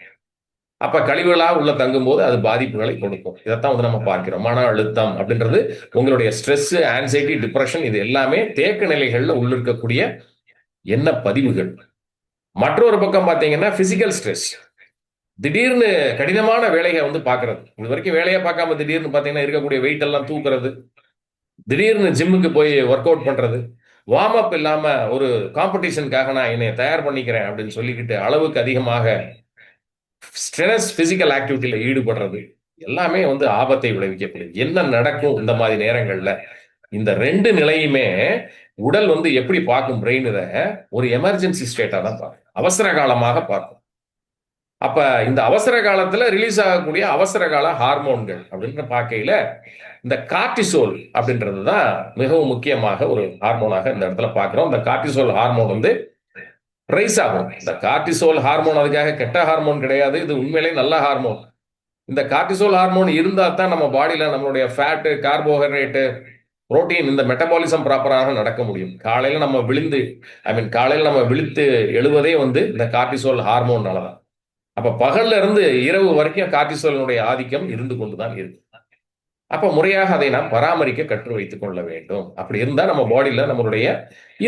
அப்ப கழிவுகளா உள்ள தங்கும் போது அது பாதிப்புகளை கொடுக்கும். இதைத்தான் வந்து நம்ம பார்க்கிறோம். மன அழுத்தம் அப்படின்றது உங்களுடைய ஸ்ட்ரெஸ், ஆன்சைட்டி, டிப்ரெஷன் இது எல்லாமே தேக்க நிலைகள்ல உள்ளிருக்கக்கூடிய என்ன பதிவுகள். மற்றொரு பக்கம் பாத்தீங்கன்னா பிசிக்கல் ஸ்ட்ரெஸ், திடீர்னு கடினமான வேலையை வந்து பாக்குறது. இது வரைக்கும் வேலையை பார்க்காம திடீர்னு பாத்தீங்கன்னா இருக்கக்கூடிய வெயிட் எல்லாம் தூக்குறது, திடீர்னு ஜிம்முக்கு போய் ஒர்க் அவுட் பண்றது, வார்ம் அப் இல்லாம ஒரு காம்படிஷனுக்காக நான் என்னை தயார் பண்ணிக்கிறேன் அப்படின்னு சொல்லிக்கிட்டு அளவுக்கு அதிகமாக ஸ்ட்ரெஸ் பிசிக்கல் ஆக்டிவிட்டியில ஈடுபடுறது எல்லாமே வந்து ஆபத்தை விளைவிக்கப்படுது. என்ன நடக்கும் இந்த மாதிரி நேரங்கள்ல, இந்த ரெண்டு நிலையுமே உடல் வந்து எப்படி பார்க்கும், பிரெயின் இதை ஒரு எமர்ஜென்சி ஸ்டேட்டா தான் பார்க்கும், அவசர காலமாக பார்க்கும். அப்ப இந்த அவசர காலத்துல ரிலீஸ் ஆகக்கூடிய அவசர கால ஹார்மோன்கள் அப்படின்ற பார்க்கையில இந்த கார்டிசோல் அப்படின்றது தான் மிகவும் முக்கியமாக ஒரு ஹார்மோனாக இந்த இடத்துல பார்க்கிறோம். இந்த கார்டிசோல் ஹார்மோன் வந்து ரைஸ் ஆகும். இந்த கார்டிசோல் ஹார்மோன் அதுக்காக கெட்ட ஹார்மோன் கிடையாது, இது உண்மையிலே நல்ல ஹார்மோன். இந்த கார்டிசோல் ஹார்மோன் இருந்தா தான் நம்ம பாடியில நம்மளுடைய ஃபேட்டு, கார்போஹைட்ரேட்டு, புரோட்டீன் இந்த மெட்டபாலிசம் ப்ராப்பராக நடக்க முடியும். காலையில நம்ம விழுந்து காலையில நம்ம விழித்து எழுவதே வந்து இந்த கார்டிசோல் ஹார்மோன்னால தான். அப்ப பகல்ல இருந்து இரவு வரைக்கும் கார்டிசோலினுடைய ஆதிக்கம் இருந்து கொண்டுதான் இருக்கு. அப்ப முறையாக அதை நாம் பராமரிக்க கற்று வைத்துக் கொள்ள வேண்டும். அப்படி இருந்தா நம்ம பாடியில நம்மளுடைய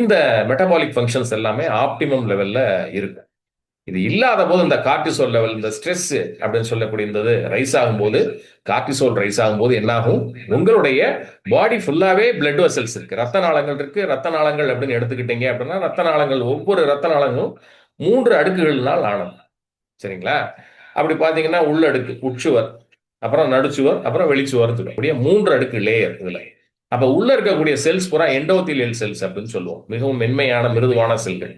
இந்த மெட்டபாலிக் ஃபங்க்ஷன்ஸ் எல்லாமே ஆப்டிமம் லெவல்ல இருக்கும். இது இல்லாத போது இந்த கார்டிசோல் லெவல், இந்த ஸ்ட்ரெஸ் அப்படின்னு சொல்லக்கூடிய இந்த ரைஸ் ஆகும்போது, கார்டிசோல் ரைஸ் ஆகும்போது என்னாகும், உங்களுடைய பாடி ஃபுல்லாவே பிளட் வெசல்ஸ் இருக்கு, ரத்த நாளங்கள் இருக்கு. ரத்த நாளங்கள் அப்படின்னு எடுத்துக்கிட்டீங்க அப்படின்னா, ரத்த நாளங்கள் ஒவ்வொரு ரத்த நாளங்களும் 3 அடுக்குகளினால் ஆனது. சரிங்களா? அப்படி பார்த்தீங்கன்னா உள்ளடுக்கு, உட்சுவர், அப்புறம் நடுச்சுவர், அப்புறம் வெளிச்சுவர், அப்படியே 3 அடுக்கு லேயர் இதுல. அப்ப உள்ள இருக்கக்கூடிய செல்ஸ் பூரா எண்டோத்தீலியல் செல்ஸ் அப்படின்னு சொல்லுவோம். மிகவும் மென்மையான மிருதுவான செல்கள்.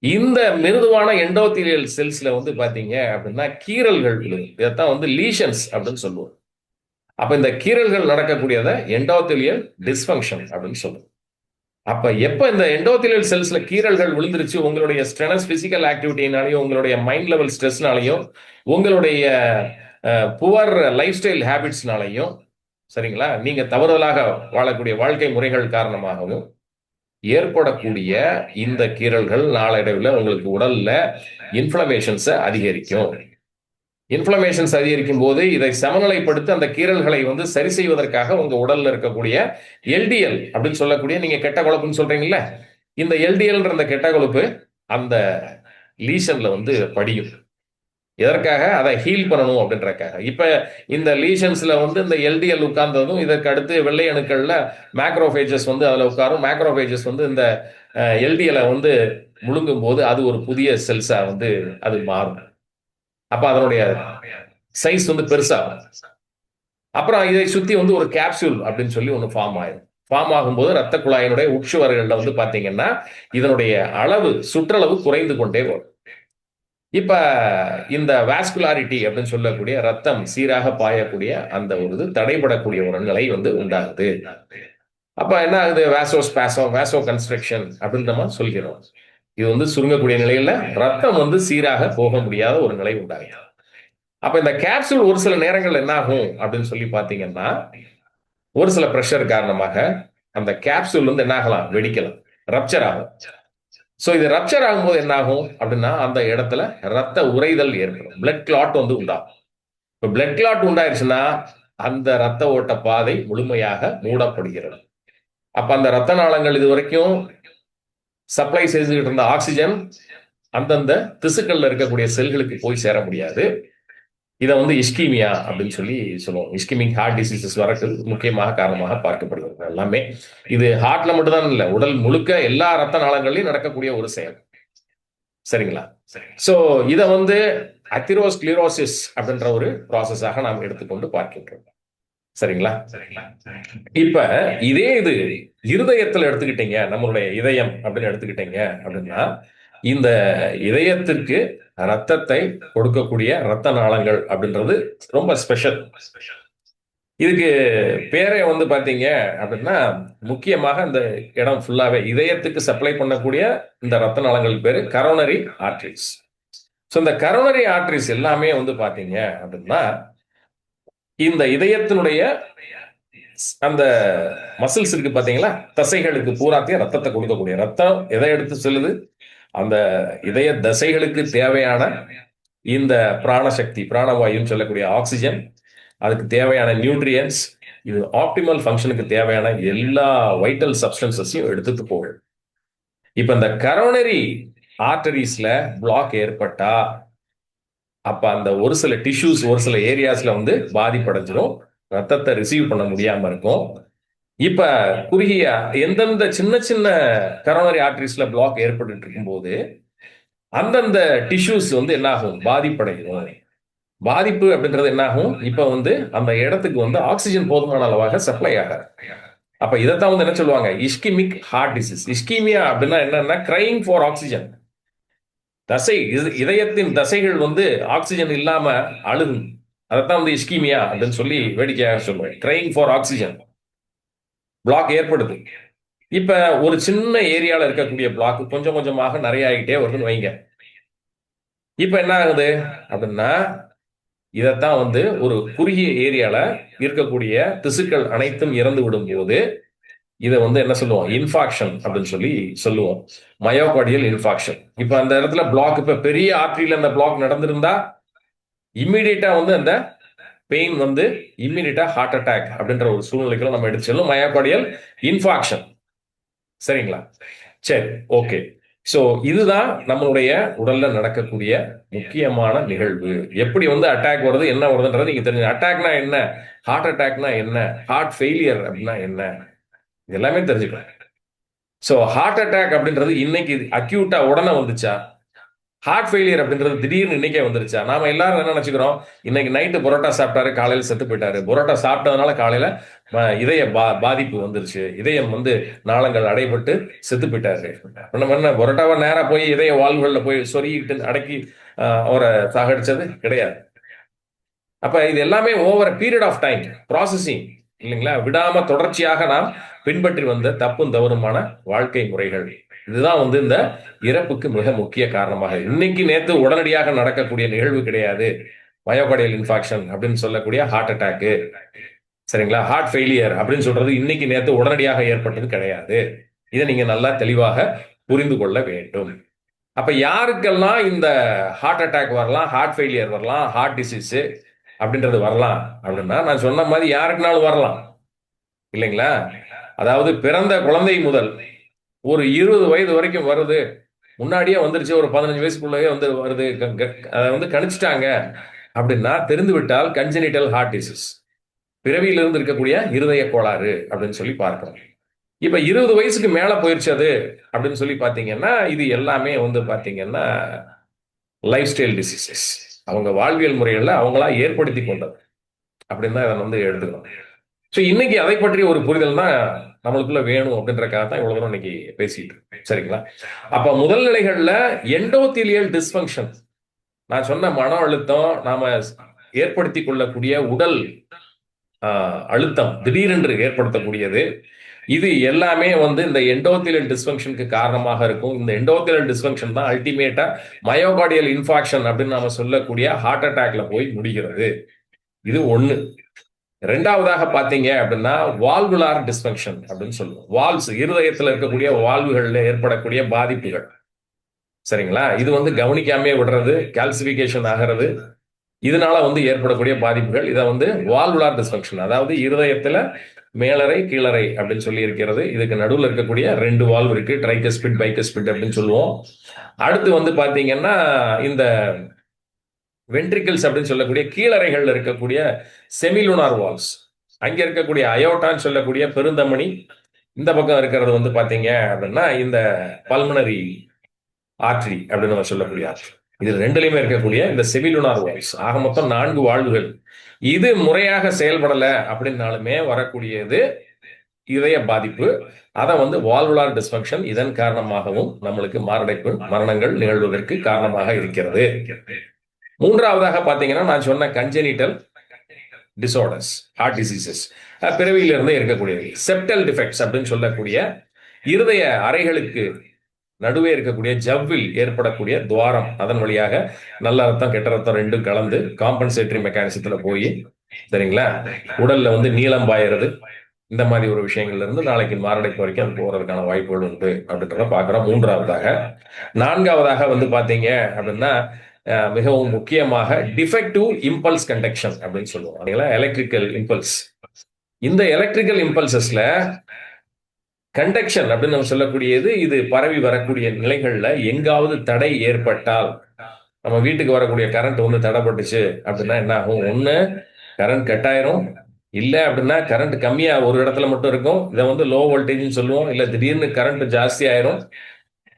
இந்த மிருதுவான எண்டோத்தீலியல் செல்ஸ்ல வந்து பாத்தீங்க அப்படின்னா கீறல்கள் விழுது. இதைத்தான் வந்து லீஷன்ஸ் அப்படின்னு சொல்லுவோம். அப்ப இந்த கீறல்கள் நடக்கக்கூடியதை எண்டோத்தீலியல் டிஸ்ஃபங்க்ஷன் அப்படின்னு சொல்லுவோம். அப்ப எப்ப இந்த எண்டோத்தீலியல் செல்ஸ்ல கீறல்கள் விழுந்துருச்சு, உங்களுடைய ஸ்ட்ரெஸ் பிசிக்கல் ஆக்டிவிட்டினாலையும், உங்களுடைய மைண்ட் லெவல் ஸ்ட்ரெஸ்னாலையும், உங்களுடைய புவர் லைஃப் ஸ்டைல் ஹேபிட்ஸ்னாலையும், சரிங்களா, நீங்க தவறுதலாக வாழக்கூடிய வாழ்க்கை முறைகள் காரணமாகவும் ஏற்படக்கூடிய இந்த கீறல்கள் நாளடைவில் உங்களுக்கு உடல்ல இன்ஃப்ளமேஷன்ஸை அதிகரிக்கும். இன்ஃப்ளமேஷன்ஸ் அதிகரிக்கும் போது இதை சமநிலைப்படுத்தி அந்த கீறல்களை வந்து சரி செய்வதற்காக உங்க உடல்ல இருக்கக்கூடிய எல்டிஎல் அப்படின்னு சொல்லக்கூடிய, நீங்க கெட்ட கொழுப்புன்னு சொல்றீங்கல்ல, இந்த எல்டிஎல்ன்ற அந்த கெட்ட கொழுப்பு அந்த லீஷன்ல வந்து படியும். எதற்காக? அதை ஹீல் பண்ணணும் அப்படின்றக்காக. இப்ப இந்த லீஷன்ஸ்ல வந்து இந்த எல்டிஎல் உட்கார்ந்ததும், இதற்கு அடுத்து வெள்ளை அணுக்கள்ல மேக்ரோபேஜஸ் வந்து அதுல உட்காரும். மேக்ரோபேஜஸ் வந்து இந்த எல்டிஎலை வந்து முழுங்கும் போது அது ஒரு புதிய செல்ஸா வந்து அது மாறும். அப்ப அதனுடைய சைஸ் வந்து பெருசாகும். அப்புறம் இதை சுத்தி வந்து ஒரு கேப்சூல் அப்படின்னு சொல்லி ஒன்று ஃபார்ம் ஆயிடும். ஃபார்ம் ஆகும்போது ரத்த குழாயினுடைய உட்சுவர்கள்ல வந்து பாத்தீங்கன்னா இதனுடைய அளவு, சுற்றளவு குறைந்து கொண்டே வரும். இப்ப இந்த வாஸ்குலாரிட்டி அப்படின்னு சொல்லக்கூடிய ரத்தம் சீராக பாயக்கூடிய அந்த ஒரு தடைபடக்கூடிய ஒரு நிலை வந்து உண்டாகுது. அப்ப என்ன ஆகுது? வாசோஸ்பாசம், வாசோ கன்ஸ்ட்ரக்ஷன் அப்படின்னு நம்ம சொல்கிறோம். இது வந்து சுருங்கக்கூடிய நிலையில ரத்தம் வந்து சீராக போக முடியாத ஒரு நிலை உண்டாகுது. அப்ப இந்த கேப்சூல் ஒரு சில நேரங்கள் என்ன ஆகும் அப்படின்னு சொல்லி பாத்தீங்கன்னா, ஒரு சில பிரஷர் காரணமாக அந்த கேப்சூல் வந்து என்ன ஆகலாம்? வெடிக்கலாம், ரப்சர் ஆகும். சோ இது ரப்சர் ஆகும்போது என்ன ஆகும் அப்படின்னா, அந்த இடத்துல ரத்த உறைதல் ஏற்படும். பிளட் கிளாட் வந்து உண்டாகும். இப்ப பிளட் கிளாட் உண்டாயிருச்சுன்னா அந்த ரத்த ஓட்ட பாதை முழுமையாக மூடப்படுகிறது. அப்ப அந்த ரத்த நாளங்கள் இது வரைக்கும் சப்ளை செய்துகிட்டு இருந்த ஆக்சிஜன் அந்தந்த திசுக்கள்ல இருக்கக்கூடிய செல்களுக்கு போய் சேர முடியாது. இதை வந்து இஸ்கீமியா அப்படின்னு சொல்லி சொல்லுவோம். இஸ்கிமிக் ஹார்ட் டிசீசஸ் வரக்கு முக்கியமாக காரணமாக பார்க்கப்படுகிறது. எல்லாமே இது ஹார்ட்ல மட்டும் தான் இல்லை, உடல் முழுக்க எல்லா ரத்த நாளங்களையும் நடக்கக்கூடிய ஒரு செயல். சரிங்களா? சோ இதை வந்து அத்திரோஸ்க்ளிரோசிஸ் அப்படின்ற ஒரு ப்ராசஸாக நாம் எடுத்துக்கொண்டு பார்க்கின்றோம். சரிங்களா? இப்ப இதே இது இருதயத்துல எடுத்துக்கிட்டீங்க, நம்மளுடைய இதயம் அப்படின்னு எடுத்துக்கிட்டீங்க அப்படின்னா, இந்த இதயத்திற்கு ரத்தத்தை கொடுக்கக்கூடிய ரத்த நாளங்கள் அப்படின்றது ரொம்ப ஸ்பெஷல். இதுக்கு பேரே வந்து பாத்தீங்க அப்படின்னா, முக்கியமாக இந்த இடம் ஃபுல்லாவே இதயத்துக்கு சப்ளை பண்ணக்கூடிய இந்த ரத்த நாளங்கள் பேரு கரோனரி ஆர்டரிஸ். ஸோ இந்த கரோனரி ஆர்டரிஸ் எல்லாமே வந்து பாத்தீங்க அப்படின்னா, இந்த இதயத்தினுடைய அந்த மசில்ஸ் இருக்கு பாத்தீங்களா, தசைகளுக்கு பூராத்தையும் ரத்தத்தை கொடுக்கக்கூடிய, ரத்தம் எதை எடுத்து செல்லுது? அந்த இதய தசைகளுக்கு தேவையான இந்த பிராணசக்தி, பிராணவாயுன்னு சொல்லக்கூடிய ஆக்சிஜன், அதுக்கு தேவையான நியூட்ரியன்ஸ், இது ஆப்டிமல் ஃபங்க்ஷனுக்கு தேவையான எல்லா வைட்டல் சப்ஸ்டன்சஸையும் எடுத்துட்டு போகும். இப்ப இந்த கரோனரி ஆர்டரிஸ்ல பிளாக் ஏற்பட்டா, அப்ப அந்த ஒரு சில டிஷ்யூஸ், ஒரு சில ஏரியாஸ்ல வந்து பாதிப்படைஞ்சிடும், ரத்தத்தை ரிசீவ் பண்ண முடியாம இருக்கும். இப்ப குறுகிய எந்தெந்த சின்ன சின்ன கரோனரி ஆர்டரிஸ்ல பிளாக் ஏற்பட்டு இருக்கும்போது அந்தந்த டிஷ்யூஸ் வந்து என்ன ஆகும்? பாதிப்படையும். பாதிப்பு அப்படின்றது என்ன ஆகும்? இப்ப வந்து அந்த இடத்துக்கு வந்து ஆக்சிஜன் போதுமான அளவாக சப்ளை ஆகாது. அப்ப இதைத்தான் வந்து என்ன சொல்லுவாங்க? Ischemic heart disease. இஸ்கீமியா அப்படின்னா என்னன்னா, கிரைங் ஃபார் ஆக்சிஜன். தசை, இதயத்தின் தசைகள் வந்து ஆக்சிஜன் இல்லாம அழுகும். அதைத்தான் வந்து இஸ்கீமியா அப்படின்னு சொல்லி வேடிக்கையாக சொல்லுவேன். Crying for oxygen. பிளாக் ஏற்படுது. இப்ப ஒரு சின்ன ஏரியால இருக்கக்கூடிய பிளாக் கொஞ்சம் கொஞ்சமாக நிறைய ஆகிட்டே வருதுன்னு வைங்க. இப்ப என்ன ஆகுது அப்படின்னா, இதைத்தான் வந்து ஒரு குறுகிய ஏரியால இருக்கக்கூடிய திசுக்கள் அனைத்தும் இறந்து விடும்போது இதை வந்து என்ன சொல்லுவோம், இன்ஃபாக்ஷன் அப்படின்னு சொல்லி சொல்லுவோம். Myocardial infarction. இப்ப அந்த இடத்துல பிளாக், இப்ப பெரிய ஆர்டரியில அந்த பிளாக் நடந்திருந்தா இம்மிடியேட்டா வந்து அந்த பெயின் வந்து இம்மிடியேட்டா ஹார்ட் அட்டாக் அப்படின்ற ஒரு சூழ்நிலைக்குள்ள நம்ம எடுத்து செல்லும். Myocardial infarction. சரிங்களா? சரி, ஓகே. சோ இதுதான் நம்மளுடைய உடல்ல நடக்கக்கூடிய முக்கியமான நிகழ்வு. எப்படி வந்து அட்டாக் வருது, என்ன வருதுன்றது நீங்க தெரிஞ்சு. அட்டாக்னா என்ன, ஹார்ட் அட்டாக்னா என்ன, ஹார்ட் ஃபெயிலியர் அப்படின்னா என்ன, இது எல்லாமே தெரிஞ்சுக்கலாம். சோ ஹார்ட் அட்டாக் அப்படின்றது இன்னைக்கு அக்யூட்டா உடனே வந்துச்சா, ஹார்ட் ஃபெயிலியர் அப்படின்றது திடீர்னு இன்னைக்கே வந்துருச்சா? நாம எல்லாரும் என்ன நினைச்சுக்கிறோம், இன்னைக்கு நைட்டு பரோட்டா சாப்பிட்டாரு, காலையில செத்து போயிட்டாரு. பரோட்டா சாப்பிட்டதுனால காலையில இதய பாதிப்பு வந்துருச்சு, இதயம் வந்து நாளங்கள் அடைபட்டு செத்து போயிட்டாரு. நம்ம என்ன பரோட்டாவை நேரா போய் இதய வால்வுகள்ல போய் சொருகிட்டு அடக்கி அவரை சாகடிச்சது கிடையாது. அப்ப இது எல்லாமே over period of time processing இல்லைங்களா? விடாம தொடர்ச்சியாக நாம் பின்பற்றி வந்த தப்பும் தவறுமான வாழ்க்கை முறைகள். இதுதான் வந்து இந்த இறப்புக்கு மிக முக்கிய காரணமாக. இன்னைக்கு நேத்து உடனடியாக நடக்கக்கூடிய நிகழ்வு கிடையாது. மயோகார்டியல் இன்ஃபாக்ஷன் அப்படின்னு சொல்லக்கூடிய ஹார்ட் அட்டாக்கு. சரிங்களா? ஹார்ட் ஃபெயிலியர் அப்படின்னு சொல்றது இன்னைக்கு நேத்து உடனடியாக ஏற்பட்டது கிடையாது. இதை நீங்க நல்லா தெளிவாக புரிந்து கொள்ள வேண்டும். அப்ப யாருக்கெல்லாம் இந்த ஹார்ட் அட்டாக் வரலாம், ஹார்ட் ஃபெயிலியர் வரலாம், ஹார்ட் டிசீஸ் அப்படின்றது வரலாம் அப்படின்னா, நான் சொன்ன மாதிரி யாருக்குனாலும் வரலாம் இல்லைங்களா? அதாவது பிறந்த குழந்தை முதல் ஒரு 20 வயது வரைக்கும் வருது, முன்னாடியே வந்துருச்சு, ஒரு 15 வயசுக்குள்ளேயே வந்து வருது, அதை வந்து கணிச்சிட்டாங்க அப்படின்னா தெரிந்து விட்டால் கன்ஜெனிட்டல் ஹார்ட் டிசீஸ், பிறவியிலிருந்து இருக்கக்கூடிய இருதய கோளாறு அப்படின்னு சொல்லி பார்க்கிறோம். இப்ப 20 வயசுக்கு மேல போயிருச்சு அது அப்படின்னு சொல்லி பாத்தீங்கன்னா, இது எல்லாமே வந்து பாத்தீங்கன்னா லைஃப் ஸ்டைல் டிசீசஸ். அவங்க வாழ்வியல் முறைகள்ல அவங்களா ஏற்படுத்தி கொண்டது அப்படின்னு தான் இதை வந்து எடுத்துக்கணும். ஸோ இன்னைக்கு அதை பற்றிய ஒரு புரிதல் தான் நம்மளுக்குள்ள வேணும் அப்படின்றக்காக தான் இவ்வளவு தூரம் இன்னைக்கு பேசிட்டு இருக்கோம். சரிங்களா? அப்ப முதல் நிலைகள்ல எண்டோதீலியல் டிஸ்பங்க்ஷன், நான் சொன்ன மன அழுத்தம், நாம ஏற்படுத்தி கொள்ளக்கூடிய உடல் அழுத்தம் திடீரென்று ஏற்படுத்தக்கூடியது, இது எல்லாமே வந்து இந்த எண்டோதீலியல் டிஸ்பங்க்ஷனுக்கு காரணமாக இருக்கும். இந்த எண்டோதீலியல் டிஸ்பங்க்ஷன் தான் அல்டிமேட்டா மயோகார்டியல் இன்ஃபாக்ஷன் அப்படின்னு நாம சொல்லக்கூடிய ஹார்ட் அட்டாக்ல போய் முடிகிறது. இது ஒண்ணு. ரெண்டாவதாக பாத்தீங்க அப்படின்னா வால்வுலார் டிஸ்பங்க்ஷன் அப்படின்னு சொல்லுவோம். வால்வ்ஸ், இருதயத்தில் இருக்கக்கூடிய வால்வுகள்ல ஏற்படக்கூடிய பாதிப்புகள். சரிங்களா? இது வந்து கவனிக்காமே விடுறது, கால்சிபிகேஷன் ஆகிறது, இதனால வந்து ஏற்படக்கூடிய பாதிப்புகள். இதை வந்து வால்வுலார் டிஸ்பங்க்ஷன், அதாவது இருதயத்துல மேலறை கீழறை அப்படின்னு சொல்லி இருக்கிறது. இதுக்கு நடுவில் இருக்கக்கூடிய 2 வால்வு இருக்கு, ட்ரைகஸ்பிட் பைகஸ்பிட் அப்படின்னு சொல்லுவோம். அடுத்து வந்து பாத்தீங்கன்னா இந்த வென்ட்ரிகிள்ஸ் அப்படின்னு சொல்லக்கூடிய கீழறைகள்ல இருக்கக்கூடிய செமிலுனார் வால்வ்ஸ், அங்க இருக்கக்கூடிய அயோட்டான்னு சொல்லக்கூடிய பெருந்தமனி, இந்த பக்கம் இருக்கிறது வந்து பாத்தீங்க அப்படின்னா இந்த பல்மனரி ஆர்டரி அப்படின்னு நம்ம சொல்லக்கூடிய ஆர்டரி. இது ரெண்டுலயுமே இருக்கக்கூடிய இந்த செமிலுனார் வால்வ்ஸ், ஆக மொத்தம் 4 வால்வுகள். இது முறையாக செயல்படல அப்படின்னாலுமே வரக்கூடியது இதய பாதிப்பு. அதை வந்து வால்வுலார் டிஸ்பங்க்ஷன், இதன் காரணமாகவும் நம்மளுக்கு மாரடைப்பு மரணங்கள் நிகழ்வதற்கு காரணமாக இருக்கிறது. மூன்றாவதாக பாத்தீங்கன்னா நான் சொன்ன கன்ஜெனிட்டல் டிசார்டர்ஸ், ஹார்ட் டிசீசஸ், பிறவியிலிருந்து இருக்கக்கூடியது. செப்டல் டிஃபெக்ட்ஸ் அப்படின்னு சொல்லக்கூடிய இருதய அறைகளுக்கு நடுவே இருக்கக்கூடிய ஜவ்வில் ஏற்படக்கூடிய துவாரம், அதன் வழியாக நல்ல ரத்தம் கெட்ட ரத்தம் ரெண்டும் கலந்து காம்பன்சேட்டரி மெக்கானிசத்துல போய், சரிங்களா, உடல்ல வந்து நீளம் பாயறது, இந்த மாதிரி ஒரு விஷயங்கள்ல இருந்து நாளைக்கு மாரடைப்பு வரைக்கும் அது போறதுக்கான வாய்ப்புகள் உண்டு அப்படின்றத பாக்குறோம். மூன்றாவதாக. நான்காவதாக வந்து பாத்தீங்க அப்படின்னா மிகவும் முக்கியமாக டிஃபெக்டிவ் இம்பல்ஸ் கண்டக்ஷன் அப்படின்னு சொல்லுவோம். Electrical impulse. இந்த எலக்ட்ரிக்கல் இம்பல்சஸ்ல கண்டக்ஷன் அப்படின்னு நம்ம சொல்லக்கூடியது, இது பரவி வரக்கூடிய நிலைகள்ல எங்காவது தடை ஏற்பட்டால், நம்ம வீட்டுக்கு வரக்கூடிய கரண்ட் வந்து தடைப்பட்டுச்சு அப்படின்னா என்ன ஆகும்? ஒண்ணு கரண்ட் கட் ஆயிரும், இல்ல அப்படின்னா கரண்ட் கம்மியா ஒரு இடத்துல மட்டும் இருக்கும், இதை வந்து லோ வோல்டேஜ்னு சொல்லுவோம். இல்ல திடீர்னு கரண்ட் ஜாஸ்தி ஆயிரும்.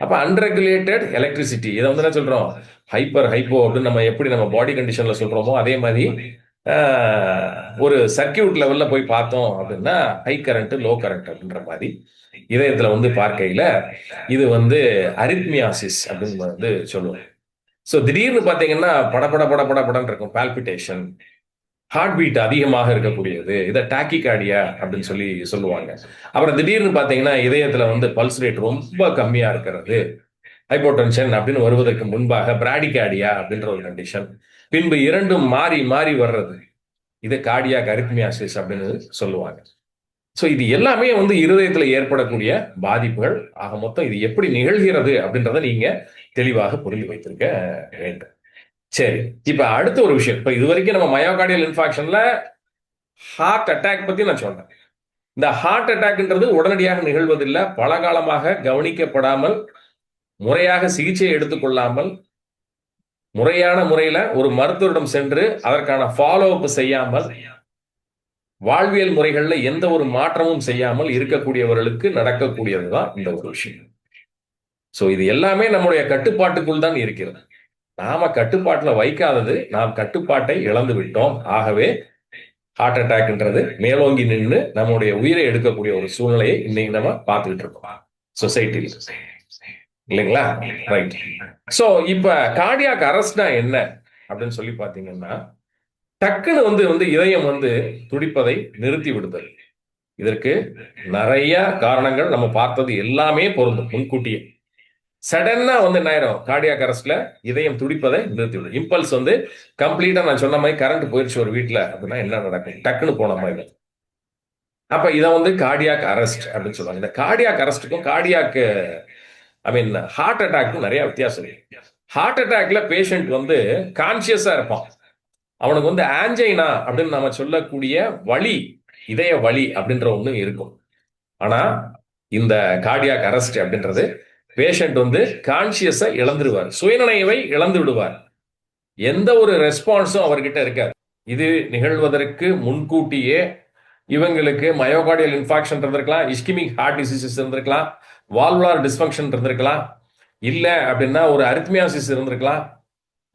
அப்ப அன்ரெகுலேட்டட் எலக்ட்ரிசிட்டி, இதை வந்து என்ன சொல்றோம், ஹைப்பர் ஹைப்போ அப்படின்னு நம்ம எப்படி நம்ம பாடி கண்டிஷன்ல சொல்றோமோ அதே மாதிரி ஒரு சர்க்கியூட் லெவல்ல போய் பார்த்தோம் அப்படின்னா ஹை கரண்ட் லோ கரண்ட் அப்படின்ற மாதிரி இதயத்துல வந்து பார்க்கையில இது வந்து அரித்மியாசிஸ் அப்படின்னு வந்து சொல்லுவோம். ஸோ திடீர்னு பார்த்தீங்கன்னா படபட படபட படன்னு இருக்கும், பால்பிட்டேஷன், ஹார்ட் பீட் அதிகமாக இருக்கக்கூடியது, இதை டாக்கிகார்டியா அப்படின்னு சொல்லி சொல்லுவாங்க. அப்புறம் திடீர்னு பார்த்தீங்கன்னா இதயத்துல வந்து பல்ஸ் ரேட் ரொம்ப கம்மியா இருக்கிறது, ஹைப்போடென்ஷன் அப்படின்னு வருவதற்கு முன்பாக பிராடிகார்டியா அப்படின்ற ஒரு கண்டிஷன். பின்பு இரண்டும் மாறி மாறி வர்றது, இது கார்டியாக் அரித்மியாசிஸ் அப்படின்னு சொல்லுவாங்க. ஸோ இது எல்லாமே வந்து இருதயத்துல ஏற்படக்கூடிய பாதிப்புகள். ஆக மொத்தம் இது எப்படி நிகழ்கிறது அப்படின்றத நீங்க தெளிவாக புரிந்து வைத்திருக்க வேண்டும். சரி, இப்ப அடுத்த ஒரு விஷயம். இப்ப இது வரைக்கும் நம்ம மயோகார்டியல் இன்ஃபாக்ஷன்ல ஹார்ட் அட்டாக் பத்தி நான் சொன்னேன். இந்த ஹார்ட் அட்டாக்ன்றது உடனடியாக நிகழ்வதில்லை. பல காலமாக கவனிக்கப்படாமல், முறையாக சிகிச்சை எடுத்துக்கொள்ளாமல், முறையான முறையில ஒரு மருத்துவரிடம் சென்று அதற்கான ஃபாலோ அப் செய்யாமல், வாழ்வியல் முறைகள்ல எந்த ஒரு மாற்றமும் செய்யாமல் இருக்கக்கூடியவர்களுக்கு நடக்கக்கூடியதுதான் இந்த ஒரு விஷயம். சோ இது எல்லாமே நம்முடைய கட்டுப்பாட்டுக்குள் தான் இருக்கிறது. நாம கட்டுப்பாட்டுல வைக்காதது, நாம் கட்டுப்பாட்டை இழந்து விட்டோம். ஆகவே ஹார்ட் அட்டாக்ன்றது மேலோங்கி நின்று நம்முடைய உயிரை எடுக்கக்கூடிய ஒரு சூழ்நிலையை இன்னைக்கு நம்ம பார்த்துக்கிட்டு இருக்கோம் சொசைட்டில, இல்லைங்களா? ரைட். சோ இப்ப கார்டியாக் அரெஸ்ட்னா என்ன அப்படின்னு சொல்லி பாத்தீங்கன்னா, டக்குன்னு வந்து வந்து இதயம் வந்து துடிப்பதை நிறுத்தி விடுதல். இதற்கு நிறைய காரணங்கள் நம்ம பார்த்தது எல்லாமே பொருந்தும் முன்கூட்டியே. சடனா வந்து என்ன ஆயிரும், கார்டியாக் அரெஸ்ட்ல இதயம் துடிப்பதை நிறுத்திவிடும். இம்பல்ஸ் வந்து கம்ப்ளீட்டா நான் சொன்ன மாதிரி கரண்ட் போயிருச்சு ஒரு வீட்டுல அப்படின்னா என்ன நடக்கும், டக்குன்னு போன மாதிரி. அப்ப இதை வந்து கார்டியாக் அரெஸ்ட் அப்படின்னு சொல்லுவாங்க. இந்த கார்டியாக் அரெஸ்ட்டுக்கும் கார்டியாக் ஹார்ட் அட்டாக்கும் நிறைய வித்தியாசம் இருக்கு. ஹார்ட் அட்டாக்ல பேஷண்ட் வந்து கான்சியஸா இருப்பான். அவனுக்கு வந்து ஆஞ்சைனா அப்படின்னு நம்ம சொல்லக்கூடிய வலி, இதய வலி அப்படின்ற ஒண்ணு இருக்கும். ஆனா இந்த கார்டியாக் அரெஸ்ட் அப்படின்றது பேஷண்ட் வந்து கான்சியஸை இழந்துருவார், சுயநினைவை இழந்து விடுவார். எந்த ஒரு ரெஸ்பான்ஸும் அவர்கிட்ட இருக்காது. இது நிகழ்வதற்கு முன்கூட்டியே இவங்களுக்கு மயோகார்டியல் இன்ஃபாக்ஷன் இருந்திருக்கலாம், இஸ்கிமிக் ஹார்ட் டிசீசஸ் இருந்திருக்கலாம், வால்வுலார் டிஸ்ஃபங்க்ஷன் இருந்திருக்கலாம், இல்ல அப்படின்னா ஒரு அரித்மியாசிஸ் இருந்திருக்கலாம்,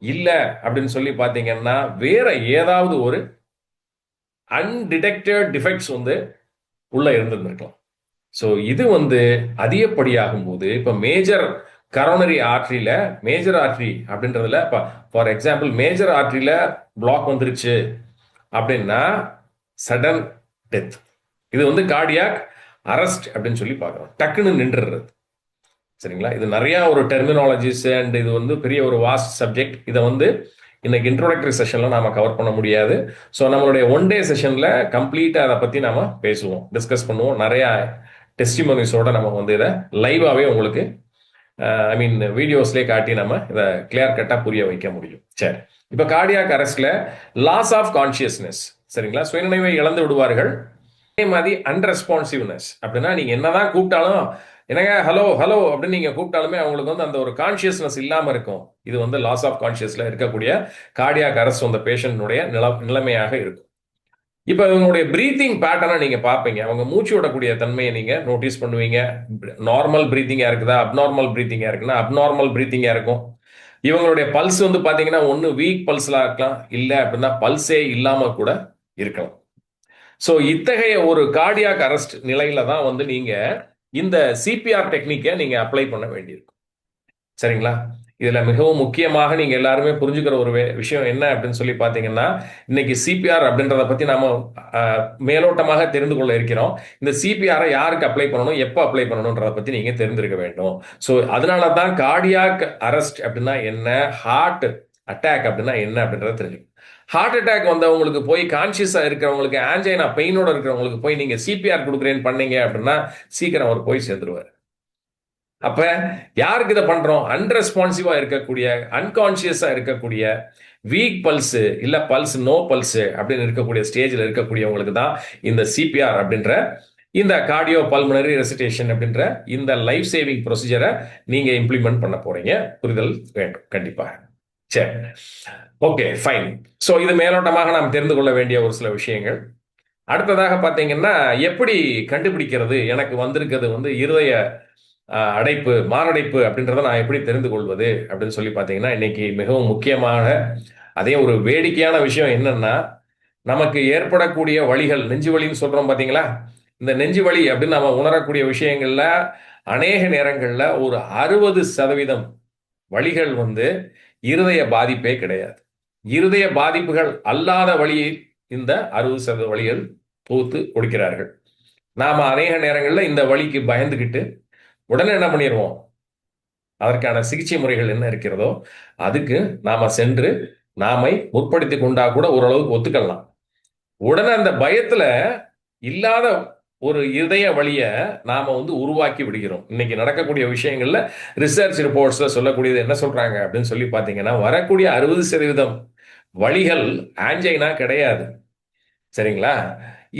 இல்ல அப்படின்னு சொல்லி பாத்தீங்கன்னா வேற ஏதாவது ஒரு அன்டிடெக்டட் டிஃபெக்ட்ஸ் வந்து உள்ள இருந்திருந்திருக்கலாம். ஸோ இது வந்து அதிகப்படியாகும் போது இப்போ மேஜர் கரோனரி ஆர்ட்ரியில, மேஜர் ஆர்ட்ரி அப்படின்றதுல இப்போ ஃபார் எக்ஸாம்பிள் மேஜர் ஆர்ட்ரியில பிளாக் வந்துருச்சு அப்படின்னா சடன் டெத். இது வந்து கார்டியாக் அரெஸ்ட் அப்படின்னு சொல்லி பார்க்குறோம். டக்குன்னு நின்றுறது. சரிங்களா? இது நிறைய ஒரு டெர்மினாலஜிஸ் அண்ட் இது வந்து பெரிய ஒரு வாஸ்ட் சப்ஜெக்ட். இதை வந்து இன்னைக்கு இன்ட்ரோடக்டரி செஷன்ல நாம கவர் பண்ண முடியாது. ஸோ நம்மளுடைய ஒன் டே செஷன்ல கம்ப்ளீட்டா அதை பத்தி நாம பேசுவோம், டிஸ்கஸ் பண்ணுவோம். நிறைய டெஸ்டிமோனிஸோட நம்ம வந்து இதை லைவாவே உங்களுக்கு வீடியோஸ்லேயே காட்டி நம்ம இதை கிளியர் கட்டா புரிய வைக்க முடியும். சரி, இப்ப கார்டியாக் அரெஸ்ட்ல லாஸ் ஆஃப் கான்சியஸ்னஸ், சரிங்களா, சுயநினைவை இழந்து விடுவார்கள். அதே மாதிரி அன்ரெஸ்பான்சிவ்னஸ் அப்படின்னா நீங்க என்னதான் கூப்பிட்டாலும், என்னங்க ஹலோ ஹலோ அப்படின்னு நீங்க கூப்பிட்டாலுமே அவங்களுக்கு வந்து அந்த ஒரு கான்சியஸ்னஸ் இல்லாம இருக்கும். இது வந்து லாஸ் ஆஃப் கான்சியஸ்ல இருக்கக்கூடிய கார்டியாக் அரெஸ்ட் அந்த பேஷண்ட்டுடைய நிலைமையாக இருக்கும். இப்ப இவங்களுடைய பிரீத்திங் பேட்டர்னை நீங்க பார்ப்பீங்க. அவங்க மூச்சு விடக்கூடிய தன்மையை நீங்க நோட்டீஸ் பண்ணுவீங்க. நார்மல் பிரீத்திங்கா இருக்குதா, அப்நார்மல் பிரீத்திங்கா இருக்குன்னா அப்நார்மல் பிரீத்திங்கா இருக்கும். இவங்களுடைய பல்ஸ் வந்து பாத்தீங்கன்னா ஒன்னு வீக் பல்ஸ்லா இருக்கலாம், இல்ல அப்படின்னா பல்ஸே இல்லாம கூட இருக்கலாம். சோ இத்தகைய ஒரு கார்டியாக் அரெஸ்ட் நிலையில தான் வந்து நீங்க இந்த சிபிஆர் டெக்னிக்கை நீங்க அப்ளை பண்ண வேண்டியிருக்கும். சரிங்களா? இதுல மிகவும் முக்கியமாக நீங்க எல்லாருமே புரிஞ்சுக்கிற ஒரு விஷயம் என்ன அப்படின்னு சொல்லி பாத்தீங்கன்னா, இன்னைக்கு சிபிஆர் அப்படின்றத பத்தி நாம மேலோட்டமாக தெரிந்து கொள்ள இருக்கிறோம். இந்த சிபிஆரை யாருக்கு அப்ளை பண்ணணும், எப்போ அப்ளை பண்ணணும்ன்றத பத்தி நீங்க தெரிஞ்சிருக்க வேண்டும். ஸோ அதனாலதான் கார்டியாக் அரெஸ்ட் அப்படின்னா என்ன, ஹார்ட் அட்டாக் அப்படின்னா என்ன அப்படின்றத தெரிஞ்சுக்கணும். ஹார்ட் அட்டாக் வந்தவங்களுக்கு போய் கான்சியஸா இருக்கிறவங்களுக்கு, ஆஞ்சைனா பெயினோட இருக்கிறவங்களுக்கு போய் நீங்க சிபிஆர் கொடுக்குறேன்னு பண்ணீங்க அப்படின்னா சீக்கிரம் அவர் போய் சேர்ந்துருவார். அப்ப யாருக்கு இதை பண்றோம், அன்ரெஸ்பான்சிவா இருக்கக்கூடிய, அன்கான்சியஸா இருக்கக்கூடிய, வீக் பல்ஸ் இல்ல பல்ஸ் நோ பல்ஸ் அப்படின்னு இருக்கக்கூடிய ஸ்டேஜில் இருக்கக்கூடியவங்களுக்கு தான் இந்த சிபிஆர் அப்படின்ற இந்த கார்டியோ பல்மனரி ரெசிடேஷன் அப்படின்ற இந்த லைஃப் சேவிங் ப்ரொசீஜரை நீங்க இம்ப்ளிமெண்ட் பண்ண போறீங்க. புரிதல் வேண்டும் கண்டிப்பாக. சரி, ஓகே, ஃபைன். ஸோ இது மேலோட்டமாக நாம் தெரிந்து கொள்ள வேண்டிய ஒரு சில விஷயங்கள். அடுத்ததாக பார்த்தீங்கன்னா, எப்படி கண்டுபிடிக்கிறது எனக்கு வந்திருக்கிறது வந்து இருதய அடைப்பு, மாரடைப்பு அப்படின்றத நான் எப்படி தெரிந்து கொள்வது அப்படின்னு சொல்லி பார்த்தீங்கன்னா, இன்னைக்கு மிகவும் முக்கியமான அதே ஒரு வேடிக்கையான விஷயம் என்னன்னா, நமக்கு ஏற்படக்கூடிய வலிகள், நெஞ்சு வலின்னு சொல்றோம் பார்த்தீங்களா? இந்த நெஞ்சு வலி அப்படின்னு நம்ம உணரக்கூடிய விஷயங்கள்ல அநேக நேரங்கள்ல ஒரு 60% வலிகள் வந்து இருதய பாதிப்பே கிடையாது. இருதய பாதிப்புகள் அல்லாத வலியை இந்த 60% வழிகள் தொகுத்து கொடுக்கிறார்கள். நாம அநேக நேரங்களில் இந்த வழிக்கு பயந்துகிட்டு உடனே என்ன பண்ணிடுவோம், அதற்கான சிகிச்சை முறைகள் என்ன இருக்கிறதோ அதுக்கு நாம சென்று நாமை முற்படுத்தி கொண்டா கூட ஓரளவுக்கு ஒத்துக்கலாம். உடனே அந்த பயத்துல இல்லாத ஒரு இதய வழிய நாம உருவாக்கி விடுகிறோம். இன்னைக்கு நடக்கக்கூடிய விஷயங்கள்ல ரிசர்ச் ரிப்போர்ட்ஸ்ல சொல்லக்கூடியது என்ன சொல்றாங்க அப்படின்னு சொல்லி பாத்தீங்கன்னா, வரக்கூடிய 60% வழிகள் ஆஞ்சைனா கிடையாது. சரிங்களா?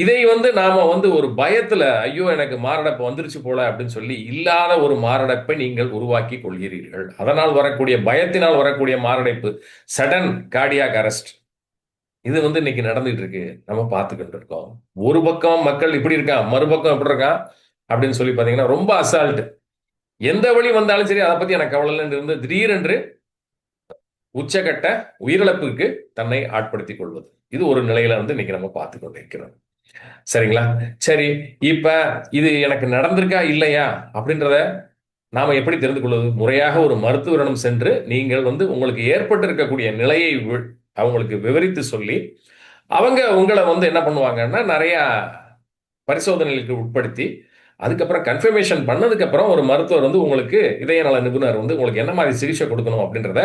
இதை நாம ஒரு பயத்துல ஐயோ எனக்கு மாரடைப்பு வந்துருச்சு போல அப்படின்னு சொல்லி இல்லாத ஒரு மாரடைப்பை நீங்கள் உருவாக்கி கொள்கிறீர்கள். அதனால் வரக்கூடிய பயத்தினால் வரக்கூடிய மாரடைப்பு சடன் கார்டியாக் அரெஸ்ட் இது இன்னைக்கு நடந்துட்டு இருக்கு. நம்ம பார்த்துக்கிட்டு இருக்கோம். ஒரு பக்கம் மக்கள் இப்படி இருக்கான், மறுபக்கம் எப்படி இருக்கான் அப்படின்னு சொல்லி பாத்தீங்கன்னா ரொம்ப அசால்ட். எந்த வழி வந்தாலும் சரி அதை பத்தி எனக்கு கவலை இல்லைன்னு இருந்து திடீரென்று உச்சகட்ட உயிரிழப்புக்கு தன்னை ஆட்படுத்திக் கொள்வது. இது ஒரு நிலையில இன்னைக்கு நம்ம பார்த்து கொண்டிருக்கிறோம். சரிங்களா? சரி, இப்ப இது எனக்கு நடந்திருக்கா இல்லையா அப்படின்றத நாம எப்படி தெரிந்து கொள்வது? முறையாக ஒரு மருத்துவரிடம் சென்று நீங்கள் உங்களுக்கு ஏற்பட்டு இருக்கக்கூடிய நிலையை அவங்களுக்கு விவரித்து சொல்லி அவங்க உங்களை என்ன பண்ணுவாங்கன்னா நிறைய பரிசோதனைகளுக்கு உட்படுத்தி அதுக்கப்புறம் கன்ஃபர்மேஷன் பண்ணதுக்கு அப்புறம் ஒரு மருத்துவர் உங்களுக்கு இதய நல நிபுணர் உங்களுக்கு என்ன மாதிரி சிகிச்சை கொடுக்கணும் அப்படின்றத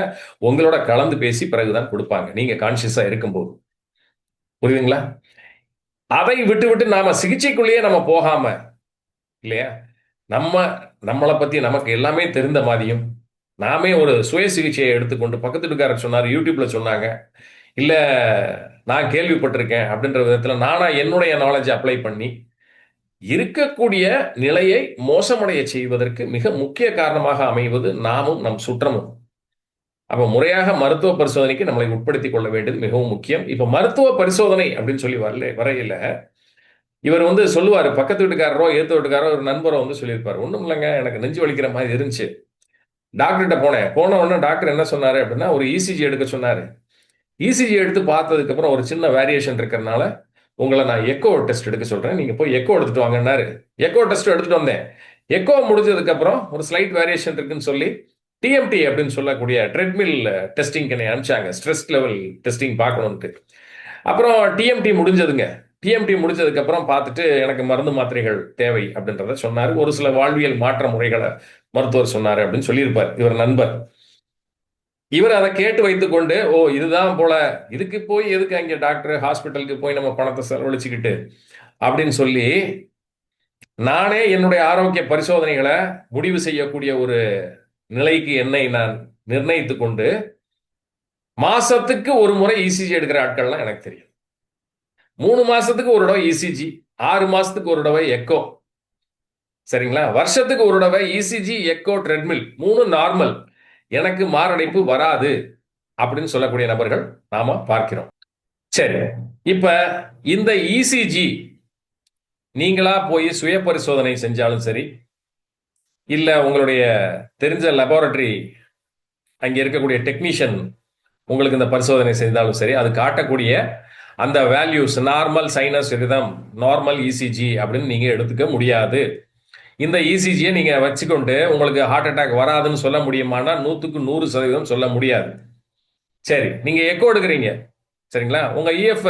உங்களோட கலந்து பேசி பிறகுதான் கொடுப்பாங்க, நீங்க கான்சியஸா இருக்கும்போது. புரியுதுங்களா? அதை விட்டு விட்டு நாம சிகிச்சைக்குள்ளேயே நம்ம போகாம இல்லையா, நம்மளை பத்தி நமக்கு எல்லாமே தெரிந்த மாதிரியும் நாமே ஒரு சுய சிகிச்சையை எடுத்துக்கொண்டு பக்கத்து வீட்டுக்காரர் சொன்னார், யூடியூப்ல சொன்னாங்க, இல்ல நான் கேள்விப்பட்டிருக்கேன் அப்படின்ற விதத்துல நானா என்னுடைய நாலேஜ் அப்ளை பண்ணி இருக்கக்கூடிய நிலையை மோசமடைய செய்வதற்கு மிக முக்கிய காரணமாக அமைவது நாமும் நம் சுற்றமும். அப்ப முறையாக மருத்துவ பரிசோதனைக்கு நம்மளை உட்படுத்திக் கொள்ள வேண்டியது மிகவும் முக்கியம். இப்ப மருத்துவ பரிசோதனை அப்படின்னு சொல்லி வரையில இவர் சொல்லுவாரு, பக்கத்து வீட்டுக்காரரோ ஏத்து வீட்டுக்காரோ ஒரு நண்பரோ சொல்லியிருப்பாரு, ஒண்ணும் இல்லைங்க எனக்கு நெஞ்சு வலிக்கிற மாதிரி இருந்துச்சு, டாக்டர்கிட்ட போன உடனே டாக்டர் என்ன சொன்னாரு அப்படின்னா ஒரு இசிஜி எடுக்க சொன்னாரு. இசிஜி எடுத்து பார்த்ததுக்கு அப்புறம் ஒரு சின்ன வேரியேஷன் இருக்கிறதுனால உங்களை நான் எக்கோ டெஸ்ட் எடுக்க சொல்றேன், நீங்க போய் எக்கோ எடுத்துட்டு வாங்கன்னாரு. எக்கோ டெஸ்ட் எடுத்துட்டு வந்தேன். எக்கோ முடிஞ்சதுக்கு அப்புறம் ஒரு ஸ்லைட் வேரியேஷன் இருக்குன்னு சொல்லி டிஎம்டி அப்படின்னு சொல்லக்கூடிய ட்ரெட்மில் டெஸ்டிங் என்னை அனுப்பிச்சாங்க, ஸ்ட்ரெஸ் லெவல் டெஸ்டிங் பார்க்கணும்ட்டு. அப்புறம் டிஎம்டி முடிஞ்சதுங்க. டிஎம்டி முடிஞ்சதுக்கு அப்புறம் பார்த்துட்டு எனக்கு மருந்து மாத்திரைகள் தேவை அப்படின்றத சொன்னார். ஒரு சில வாழ்வியல் மாற்ற முறைகளை மருத்துவர் சொன்னாரு அப்படின்னு சொல்லியிருப்பார் இவர் நண்பர். இவர் அதை கேட்டு வைத்துக் கொண்டு ஓ இதுதான் போல, இதுக்கு போய் எதுக்கு அங்கே டாக்டர் ஹாஸ்பிட்டலுக்கு போய் நம்ம பணத்தை செலவழிச்சுக்கிட்டு அப்படின்னு சொல்லி நானே என்னுடைய ஆரோக்கிய பரிசோதனைகளை முடிவு செய்யக்கூடிய ஒரு நிலைக்கு என்னை நான் நிர்ணயித்துக் கொண்டு மாசத்துக்கு ஒரு முறை இசிஜி எடுக்கிற ஆட்கள்லாம் எனக்கு தெரியும். 3 மாசத்துக்கு ஒரு தடவை இசிஜி, 6 மாசத்துக்கு ஒரு தடவை எக்கோ. சரிங்களா? வருஷத்துக்கு ஒரு தடவை இசிஜி, எக்கோ, ட்ரெட்மில் 3 நார்மல், எனக்கு மாரடைப்பு வராது அப்படின்னு சொல்லக்கூடிய நபர்கள் நாம பார்க்கிறோம். சரி, இப்ப இந்த இசிஜி நீங்களா போய் சுய பரிசோதனை செஞ்சாலும் சரி, இல்ல உங்களுடைய தெரிஞ்ச லெபார்டரி அங்க இருக்கக்கூடிய டெக்னீஷியன் உங்களுக்கு இந்த பரிசோதனை செய்தாலும் சரி, அது காட்டக்கூடிய அந்த values normal sinus rhythm, normal ECG அப்படின்னு நீங்க எடுத்துக்க முடியாது. இந்த இசிஜியை நீங்க வச்சுக்கொண்டு உங்களுக்கு ஹார்ட் அட்டாக் வராதுன்னு சொல்ல முடியுமானா 100க்கு 100% சொல்ல முடியாது. சரி, நீங்க எக்கோ எடுக்கிறீங்க, சரிங்களா? உங்க இஎஃப்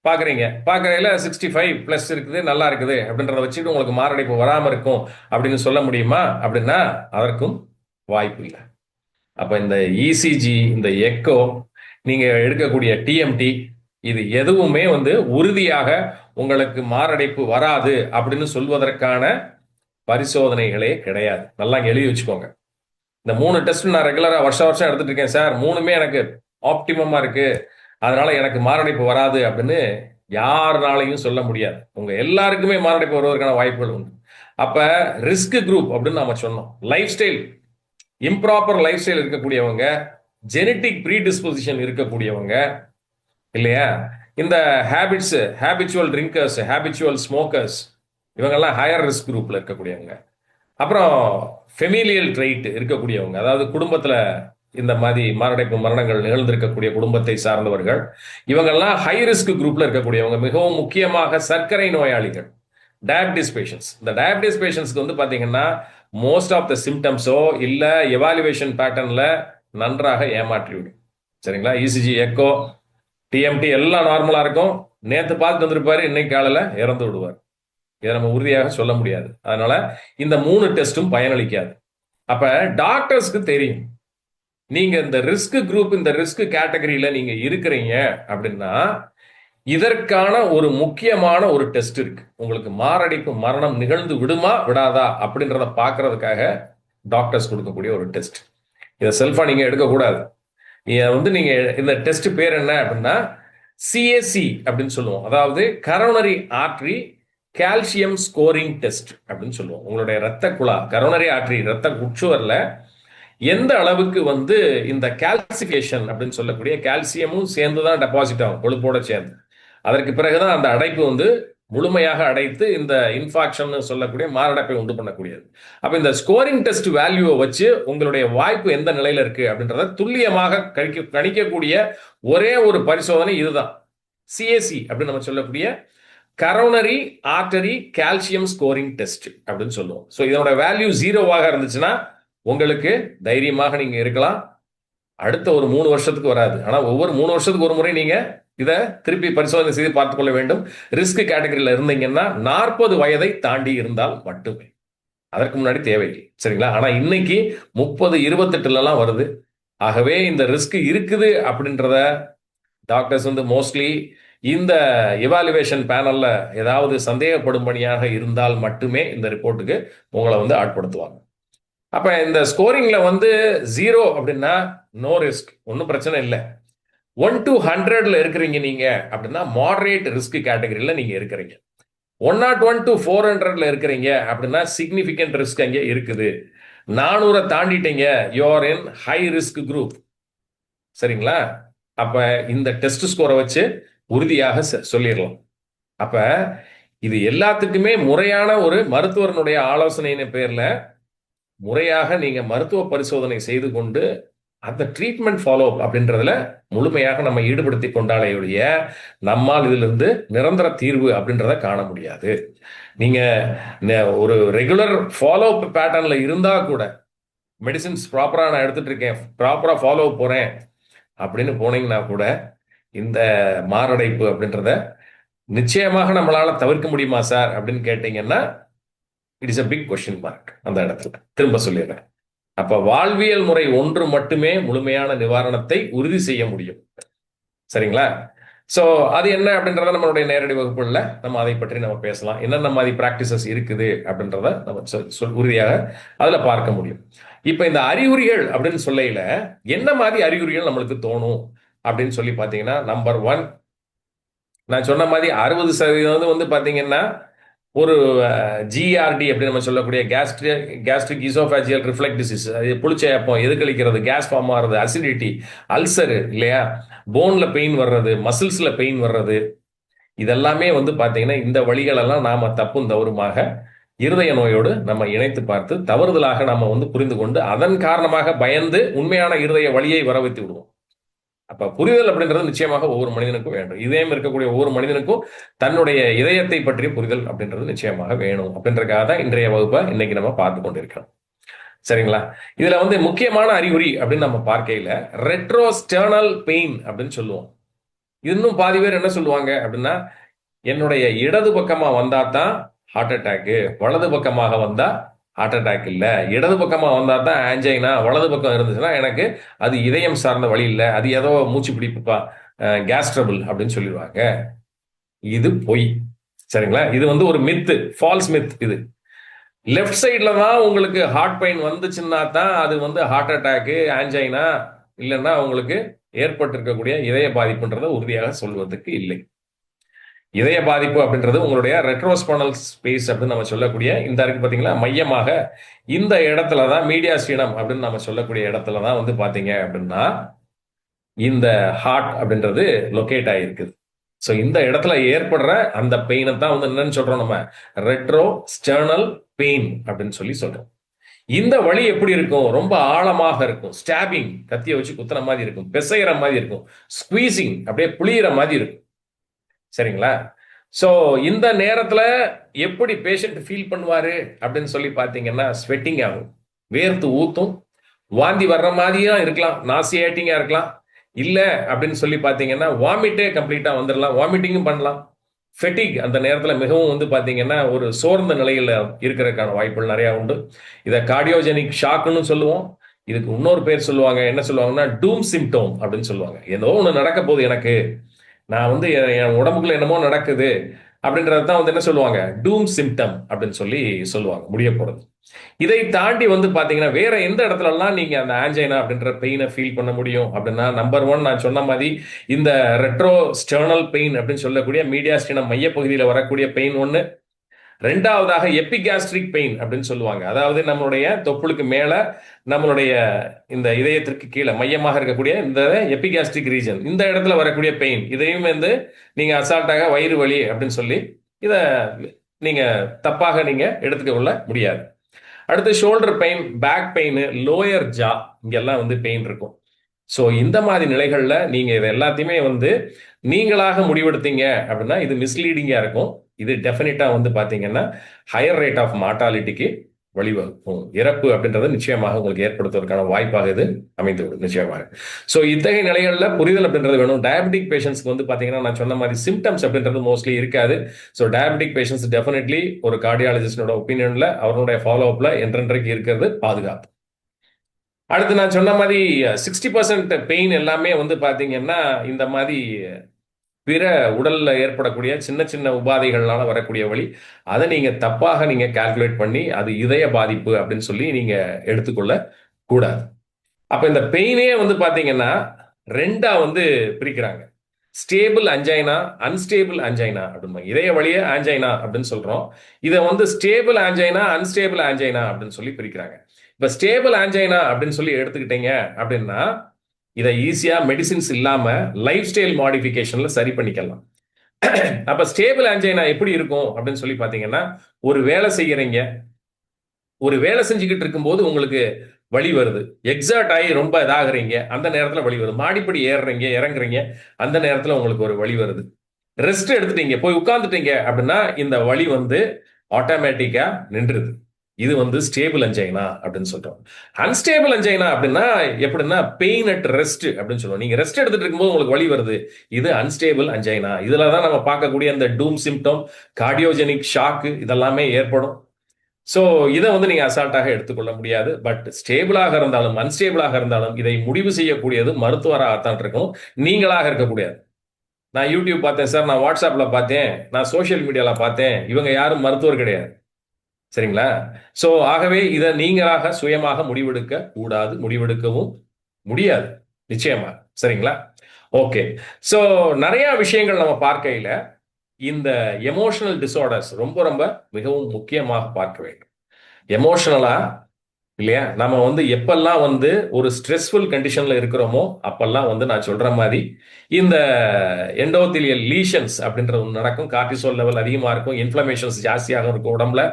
பாக்குறீங்க, பாக்குறதுல 65+ இருக்குது, நல்லா இருக்குது அப்படின்றத வச்சுட்டு உங்களுக்கு மாரடைப்பு வராம இருக்கும் அப்படின்னு சொல்ல முடியுமா அப்படின்னா அதற்கும் வாய்ப்பு இல்லை. அப்ப இந்த இசிஜி, இந்த எக்கோ, நீங்க எடுக்கக்கூடிய டிஎம்டி, இது எதுவுமே உறுதியாக உங்களுக்கு மாரடைப்பு வராது அப்படின்னு சொல்வதற்கான பரிசோதனைகளே கிடையாது. நல்லா எழுதி வச்சுக்கோங்க. இந்த 3 டெஸ்ட் நான் ரெகுலரா வருஷம் எடுத்துட்டு இருக்கேன் சார், 3மே எனக்கு ஆப்டிமமா இருக்கு, அதனால எனக்கு மாரடைப்பு வராது அப்படின்னு யாருனாலையும் சொல்ல முடியாது. உங்க எல்லாருக்குமே மாரடைப்பு வருவதற்கான வாய்ப்புகள் உண்டு. அப்ப ரிஸ்க் குரூப் அப்படின்னு நாம சொன்னோம். Life style, improper life style இருக்கக்கூடியவங்க, ஜெனட்டிக் ப்ரீடிஸ்போசிஷன் இருக்கக்கூடியவங்க இல்லையா, இந்த ஹேபிச்சுவல் ட்ரிங்கர்ஸ், ஹேபிச்சுவல் ஸ்மோக்கர்ஸ், இவங்கெல்லாம் ஹையர் ரிஸ்க் குரூப்ல இருக்கக்கூடியவங்க. அப்புறம் ஃபெமிலியல் ட்ரைட் இருக்கக்கூடியவங்க, அதாவது குடும்பத்துல இந்த மாதிரி மாரடைப்பு மரணங்கள் நிகழ்ந்திருக்கக்கூடிய குடும்பத்தை சார்ந்தவர்கள், இவங்கெல்லாம் ஹை ரிஸ்க் குரூப்ல இருக்கக்கூடியவங்க. மிகவும் முக்கியமாக சர்க்கரை நோயாளிகள், டயபிட்டிஸ் பேஷன்ஸ். இந்த டயபிட்டிஸ் பேஷன்ஸ்க்கு பாத்தீங்கன்னா மோஸ்ட் ஆஃப் த சிம்டம்ஸோ இல்ல எவாலுவேஷன் பேட்டர்ன்ல நன்றாக ஏமாற்றிவிடும். சரிங்களா? இசிஜி, எக்கோ, டிஎம்டி எல்லாம் நார்மலா இருக்கும். நேத்து பார்த்துட்டு வந்திருப்பாரு, இன்னைக்கு காலையில இறந்து விடுவார். இதை நம்ம உறுதியாக சொல்ல முடியாது. அதனால இந்த 3 டெஸ்டும் பயனளிக்காது. அப்ப டாக்டர்ஸ்க்கு தெரியும், நீங்க இந்த ரிஸ்க் குரூப், இந்த ரிஸ்க் கேட்டகரியில நீங்க இருக்கிறீங்க அப்படின்னா இதற்கான ஒரு முக்கியமான ஒரு டெஸ்ட் இருக்கு. உங்களுக்கு மாரடைப்பு மரணம் நிகழ்ந்து விடுமா விடாதா அப்படின்றத பார்க்கறதுக்காக டாக்டர்ஸ் கொடுக்கக்கூடிய ஒரு டெஸ்ட். இதை செல்ஃபா நீங்க எடுக்கக்கூடாது. நீங்க இந்த டெஸ்ட் பேர் என்ன அப்படின்னா சிஏசி அப்படின்னு சொல்லுவோம். அதாவது coronary artery calcium scoring test அப்படின்னு சொல்லுவோம். உங்களுடைய ரத்த குழா, கரோனரி ஆர்டரி, ரத்த உட்சுவர்ல எந்த அளவுக்கு இந்த கால்சிஃபிகேஷன் அப்படின்னு சொல்லக்கூடிய கால்சியமும் சேர்ந்து தான் டெபாசிட் ஆகும், கொழுப்போட சேர்ந்து. அதற்கு பிறகுதான் அந்த அடைப்பு முழுமையாக அடைத்து இந்த இன்ஃபாக்ஷன் சொல்லக்கூடிய மாரடைப்பை உண்டு பண்ணக்கூடியது. அப்ப இந்த ஸ்கோரிங் டெஸ்ட் வேல்யூவை வச்சு உங்களுடைய வாய்ப்பு எந்த நிலையில இருக்கு அப்படின்றத துல்லியமாக கணிக்கக்கூடிய ஒரே ஒரு பரிசோதனை இதுதான், சிஏசி அப்படின்னு நம்ம சொல்லக்கூடிய coronary artery calcium scoring test அப்படின்னு சொல்லுவோம். ஸோ இதோட வேல்யூ 0வாக இருந்துச்சுன்னா உங்களுக்கு தைரியமாக நீங்க இருக்கலாம். அடுத்த ஒரு 3 வருஷத்துக்கு வராது. ஆனா ஒவ்வொரு 3 வருஷத்துக்கு ஒரு முறை நீங்க இதை திருப்பி பரிசோதனை செய்து பார்த்துக் கொள்ள வேண்டும். ரிஸ்க் கேட்டகரியில் இருந்தீங்கன்னா 40 வயதை தாண்டி இருந்தால் மட்டுமே, அதற்கு முன்னாடி தேவையில்லை. சரிங்களா? ஆனா இன்னைக்கு 30, 28 வருது. ஆகவே இந்த ரிஸ்க் இருக்குது அப்படின்றத டாக்டர்ஸ் மோஸ்ட்லி இந்த எவாலுவேஷன் பேனல்ல ஏதாவது சந்தேகப்படும்படியாக இருந்தால் மட்டுமே இந்த ரிப்போர்ட்டுக்கு உங்களை ஆட்படுத்துவாங்க. அப்ப இந்த ஸ்கோரிங்ல 0 அப்படின்னா நோ ரிஸ்க், ஒன்றும் பிரச்சனை இல்லை. 1 to 100ல இருக்கிறீங்க நீங்க அப்படின்னா மாடரேட் ரிஸ்க் கேட்டகரியில நீங்க இருக்கிறீங்க. 101 to 400ல இருக்கிறீங்க அப்படின்னா சிக்னிபிகன்ட் ரிஸ்க் அங்கே இருக்குது. 400 தாண்டிட்டீங்க, you are in high risk group. சரிங்களா? அப்ப இந்த டெஸ்ட் ஸ்கோரை வச்சு உறுதியாக சொல்லிடலாம். அப்ப இது எல்லாத்துக்குமே முறையான ஒரு மருத்துவரனுடைய ஆலோசனையின் பேர்ல முறையாக நீங்க மருத்துவ பரிசோதனை செய்து கொண்டு அந்த ட்ரீட்மெண்ட் ஃபாலோ அப்படின்றதுல முழுமையாக நம்ம ஈடுபடுத்தி கொண்டாலே ஒழிய நம்மால் இதிலிருந்து நிரந்தர தீர்வு அப்படின்றத காண முடியாது. நீங்க ஒரு ரெகுலர் ஃபாலோ அப் பேட்டர்ன்ல இருந்தா கூட, மெடிசின்ஸ் ப்ராப்பரா நான் எடுத்துட்டு இருக்கேன், ப்ராப்பரா ஃபாலோ போறேன் அப்படின்னு போனீங்கன்னா கூட இந்த மாரடைப்பு அப்படின்றத நிச்சயமாக நம்மளால தவிர்க்க முடியுமா சார் அப்படின்னு கேட்டீங்கன்னா it is a big question mark. அந்த இடத்துல திரும்ப சொல்லிடுறேன். அப்ப வாழ்வியல் முறை ஒன்று மட்டுமே முழுமையான நிவாரணத்தை உறுதி செய்ய முடியும். சரிங்களா? சோ அது என்ன அப்படின்றத நம்மளுடைய நேரடி வகுப்புல நம்ம அதை பற்றி நம்ம பேசலாம். என்னென்ன மாதிரி பிராக்டிசஸ் இருக்குது அப்படின்றத நம்ம உறுதியாக அதுல பார்க்க முடியும். இப்ப இந்த அறிகுறிகள் அப்படின்னு சொல்லையில என்ன மாதிரி அறிகுறிகள் நம்மளுக்கு தோணும் அப்படின்னு சொல்லி பாத்தீங்கன்னா, நம்பர் 1, நான் சொன்ன மாதிரி 60% பாத்தீங்கன்னா ஒரு ஜிஆர்டி அப்படின்னு நம்ம சொல்லக்கூடிய கேஸ்ட்ரிக் இசோஃபேஜியல் ரிஃப்ளெக்ஸ் டிசீஸ், புளிச்சயப்பம், எதுக்களிக்கிறது, கேஸ் ஃபார்ம் ஆகிறது, அசிடிட்டி, அல்சர் இல்லையா, போன்ல பெயின் வர்றது, மசில்ஸ்ல பெயின் வர்றது, இதெல்லாமே பாத்தீங்கன்னா இந்த வழிகள் எல்லாம் நாம தப்பும் தவறுமாக இருதய நோயோடு நம்ம இணைத்து பார்த்து தவறுதலாக நாம புரிந்து கொண்டு அதன் காரணமாக பயந்து உண்மையான இருதய வழியை வர வைத்து விடுவோம். அப்ப புரிதல் அப்படின்றது நிச்சயமாக ஒவ்வொரு மனிதனுக்கும் வேண்டும். இதயம் இருக்கக்கூடிய ஒவ்வொரு மனிதனுக்கும் தன்னுடைய இதயத்தை பற்றிய புரிதல் அப்படின்றது நிச்சயமாக வேணும். அப்படின்றதுக்காக தான் இன்றைய வகுப்பை இன்னைக்கு நம்ம பார்த்து கொண்டிருக்கிறோம். சரிங்களா? இதுல முக்கியமான அறிகுறி அப்படின்னு நம்ம பார்க்கையில ரெட்ரோஸ்டர்னல் பெயின் அப்படின்னு சொல்லுவோம். இன்னும் பாதி பேர் என்ன சொல்லுவாங்க அப்படின்னா, என்னுடைய இடது பக்கமா வந்தா தான் ஹார்ட் அட்டாக்கு, வலது பக்கமாக வந்தா ஹார்ட் அட்டாக் இல்ல, இடது பக்கமா வந்தா தான் ஆன்ஜைனா, வலது பக்கம் இருந்துச்சுன்னா எனக்கு அது இதயம் சார்ந்த வழி இல்லை, அது ஏதோ மூச்சு பிடிப்புப்பா, கேஸ் ட்ரபிள் அப்படின்னு சொல்லிடுவாங்க. இது பொய். சரிங்களா? இது ஒரு மித்து, ஃபால்ஸ் மித். இது லெஃப்ட் சைட்ல தான் உங்களுக்கு ஹார்ட் பெயின் வந்துச்சுன்னா தான் அது ஹார்ட் அட்டாக்கு, ஆன்ஜைனா, இல்லைன்னா உங்களுக்கு ஏற்பட்டிருக்கக்கூடிய இதய பாதிப்புன்றதை உறுதியாக சொல்வதற்கு இல்லை. இதய பாதிப்பு அப்படின்றது உங்களுடைய ரெட்ரோஸ்போனல் ஸ்பேஸ் அப்படின்னு நம்ம சொல்லக்கூடிய இந்த இருக்கு பாத்தீங்களா, மையமாக இந்த இடத்துலதான் மீடியாஸ்டீனம் அப்படின்னு நம்ம சொல்லக்கூடிய இடத்துலதான் பாத்தீங்க அப்படின்னா இந்த ஹார்ட் அப்படின்றது லொகேட் ஆகிருக்குது. ஸோ இந்த இடத்துல ஏற்படுற அந்த பெயினை தான் என்னன்னு சொல்றோம், நம்ம ரெட்ரோஸ்டர்னல் பெயின் அப்படின்னு சொல்றோம். இந்த வலி எப்படி இருக்கும்? ரொம்ப ஆழமாக இருக்கும், ஸ்டாபிங், கத்தியை வச்சு குத்துற மாதிரி இருக்கும், பிசைகிற மாதிரி இருக்கும், ஸ்குவீசிங், அப்படியே புளியிற மாதிரி இருக்கும். சரிங்களா? சோ இந்த நேரத்துல எப்படி பேஷண்ட் ஃபீல் பண்ணுவாரு அப்படின்னு சொல்லி பாத்தீங்கன்னா, ஸ்வெட்டிங் ஆகும், வேர்த்து ஊத்தும், வாந்தி வர்ற மாதிரியும் இருக்கலாம், நாசியேட்டிங்கா இருக்கலாம், இல்ல அப்படின்னு சொல்லி பாத்தீங்கன்னா வாமிட்டே கம்ப்ளீட்டா வந்துடலாம், வாமிட்டிங்கும் பண்ணலாம். ஃபெட்டிக் அந்த நேரத்துல மிகவும் வந்து பாத்தீங்கன்னா ஒரு சோர்ந்த நிலையில இருக்கிறதுக்கான வாய்ப்புகள் நிறைய உண்டு. இதை கார்டியோஜெனிக் ஷாக்னு சொல்லுவோம். இதுக்கு இன்னொரு பேர் சொல்லுவாங்க, என்ன சொல்லுவாங்கன்னா டூம் சிம்டோம் அப்படின்னு சொல்லுவாங்க. ஏதோ ஒண்ணு நடக்க போகுது எனக்கு, நான் வந்து என் உடம்புக்குள்ள என்னமோ நடக்குது அப்படின்றது தான் வந்து என்ன சொல்லுவாங்க, டூம் சிம்டம் அப்படின்னு சொல்லி சொல்லுவாங்க, முடிய போறது. இதை தாண்டி வந்து பாத்தீங்கன்னா வேற எந்த இடத்துல எல்லாம் நீங்க அந்த ஆன்ஜைனா அப்படின்ற பெயினை ஃபீல் பண்ண முடியும் அப்படின்னா, நம்பர் ஒன் நான் சொன்ன மாதிரி இந்த ரெட்ரோ ஸ்டர்னல் பெயின் அப்படின்னு சொல்லக்கூடிய மீடியாஸ்டினம் மையப்பகுதியில் வரக்கூடிய பெயின் ஒண்ணு. ரெண்டாவதாக எபிகாஸ்ட்ரிக் பெயின் அப்படின்னு சொல்லுவாங்க. அதாவது நம்மளுடைய தொப்புளுக்கு மேல நம்மளுடைய இந்த இதயத்திற்கு கீழே மையமாக இருக்கக்கூடிய இந்த எபிகாஸ்ட்ரிக் ரீஜன், இந்த இடத்துல வரக்கூடிய பெயின், இதையும் வந்து நீங்க அசால்ட்டாக வயிறு வலி அப்படின்னு சொல்லி இத நீங்க தப்பாக நீங்க எடுத்துக்க கொள்ள முடியாது. அடுத்து shoulder pain, back pain, lower jaw, இங்கெல்லாம் வந்து பெயின் இருக்கும். ஸோ இந்த மாதிரி நிலைகள்ல நீங்க இதை எல்லாத்தையுமே வந்து நீங்களாக முடிவெடுத்தீங்க அப்படின்னா இது மிஸ்லீடிங்கா இருக்கும். இது டெஃபினட்டா வந்து பாத்தீங்கன்னா ஹையர் ரேட் ஆஃப் மார்டாலிட்டிக்கு வழிவகுக்கும். இறப்பு அப்படின்றது நிச்சயமாக உங்களுக்கு ஏற்படுத்துவதற்கான வாய்ப்பாக இது அமைந்துவிடும் நிச்சயமாக. ஸோ இத்தகைய நிலைகள்ல புரிதல் அப்படின்றது வேணும். டயபெட்டிக் பேஷன்ஸ்க்கு வந்து பாத்தீங்கன்னா நான் சொன்ன மாதிரி சிம்டம்ஸ் அப்படின்றது மோஸ்ட்லி இருக்காது. ஸோ டயபெட்டிக் பேஷன்ஸ் டெஃபினெட்லி ஒரு கார்டியாலஜிஸ்டோட ஒப்பீனியன்ல அவருடைய ஃபாலோ அப்ல என்றென்றைக்கு இருக்கிறது பாதுகாப்பு. அடுத்து நான் சொன்ன மாதிரி 60% பெயின் எல்லாமே வந்து பாத்தீங்கன்னா இந்த மாதிரி பிற உடல்ல ஏற்படக்கூடிய சின்ன சின்ன உபாதைகள்னால வரக்கூடிய வழி. அதை நீங்க தப்பாக நீங்க கால்குலேட் பண்ணி அது இதய பாதிப்பு அப்படின்னு சொல்லி நீங்க எடுத்துக்கொள்ள கூடாது. அப்ப இந்த பெயினே வந்து பாத்தீங்கன்னா ரெண்டா வந்து பிரிக்கிறாங்க. ஸ்டேபிள் அஞ்சைனா, அன்ஸ்டேபிள் அஞ்சைனா அப்படின்னு. இதய வழியே ஆஞ்சைனா அப்படின்னு சொல்றோம். இதை வந்து ஸ்டேபிள் ஆஞ்சைனா, அன்ஸ்டேபிள் ஆஞ்சைனா அப்படின்னு சொல்லி பிரிக்கிறாங்க. இப்ப ஸ்டேபிள் ஆஞ்சைனா அப்படின்னு சொல்லி எடுத்துக்கிட்டீங்க அப்படின்னா இதை ஈஸியா மெடிசின்ஸ் இல்லாம லைஃப் ஸ்டைல் மாடிஃபிகேஷன்ல சரி பண்ணிக்கலாம். அப்ப ஸ்டேபிள் ஆஞ்சைனா எப்படி இருக்கும் அப்படின்னு சொல்லி பாத்தீங்கன்னா, ஒரு வேலை செய்யறீங்க, ஒரு வேலை செஞ்சுக்கிட்டு இருக்கும்போது உங்களுக்கு வலி வருது, எக்ஸர்ட் ஆகி ரொம்ப இதாகிறீங்க, அந்த நேரத்துல வலி வருது. மாடிப்படி ஏறுறீங்க, இறங்குறீங்க, அந்த நேரத்துல உங்களுக்கு ஒரு வலி வருது. ரெஸ்ட் எடுத்துட்டீங்க, போய் உட்கார்ந்துட்டீங்க அப்படின்னா இந்த வலி வந்து ஆட்டோமேட்டிக்கா நின்றுது. இது வந்து ஸ்டேபிள் அஞ்சைனா அப்படின்னு சொல்றோம். அன்ஸ்டேபிள் அஞ்சைனா அப்படின்னா எப்படின்னா பெயின் அட் ரெஸ்ட் அப்படின்னு சொல்லுவோம். நீங்க ரெஸ்ட் எடுத்துட்டு இருக்கும்போது உங்களுக்கு வலி வருது, இது அன்ஸ்டேபிள் அஞ்சைனா. இதுல தான் நம்ம பார்க்கக்கூடிய அந்த டூம் சிம்டம், கார்டியோஜெனிக் ஷாக் இதெல்லாமே ஏற்படும். ஸோ இதை வந்து நீங்க அசால்ட்டாக எடுத்துக்கொள்ள முடியாது. பட் ஸ்டேபிளாக இருந்தாலும் அன்ஸ்டேபிளாக இருந்தாலும் இதை முடிவு செய்யக்கூடியது மருத்துவராகத்தான் இருக்கணும், நீங்களாக இருக்கக்கூடாது. நான் யூடியூப் பார்த்தேன் சார், நான் வாட்ஸ்அப்ல பார்த்தேன், நான் சோசியல் மீடியால பார்த்தேன், இவங்க யாரும் மருத்துவர் கிடையாது. சரிங்களா? சோ ஆகவே இதை நீங்களாக சுயமாக முடிவெடுக்க கூடாது, முடிவெடுக்கவும் முடியாது நிச்சயமா. சரிங்களா? ஓகே. சோ நிறைய விஷயங்கள் நம்ம பார்க்கையில இந்த எமோஷனல் டிசார்டர்ஸ் ரொம்ப ரொம்ப மிகவும் முக்கியமாக பார்க்க வேண்டும். எமோஷனலா இல்லையா, நம்ம வந்து எப்பெல்லாம் வந்து ஒரு ஸ்ட்ரெஸ்ஃபுல் கண்டிஷன்ல இருக்கிறோமோ அப்பெல்லாம் வந்து நான் சொல்ற மாதிரி இந்த எண்டோத்திலியல் லீஷன்ஸ் அப்படின்றது ஒன்று நடக்கும். கார்டிசோல் லெவல் அதிகமா இருக்கும், இன்ஃப்ளமேஷன்ஸ் ஜாஸ்தியாக இருக்கும் உடம்புல.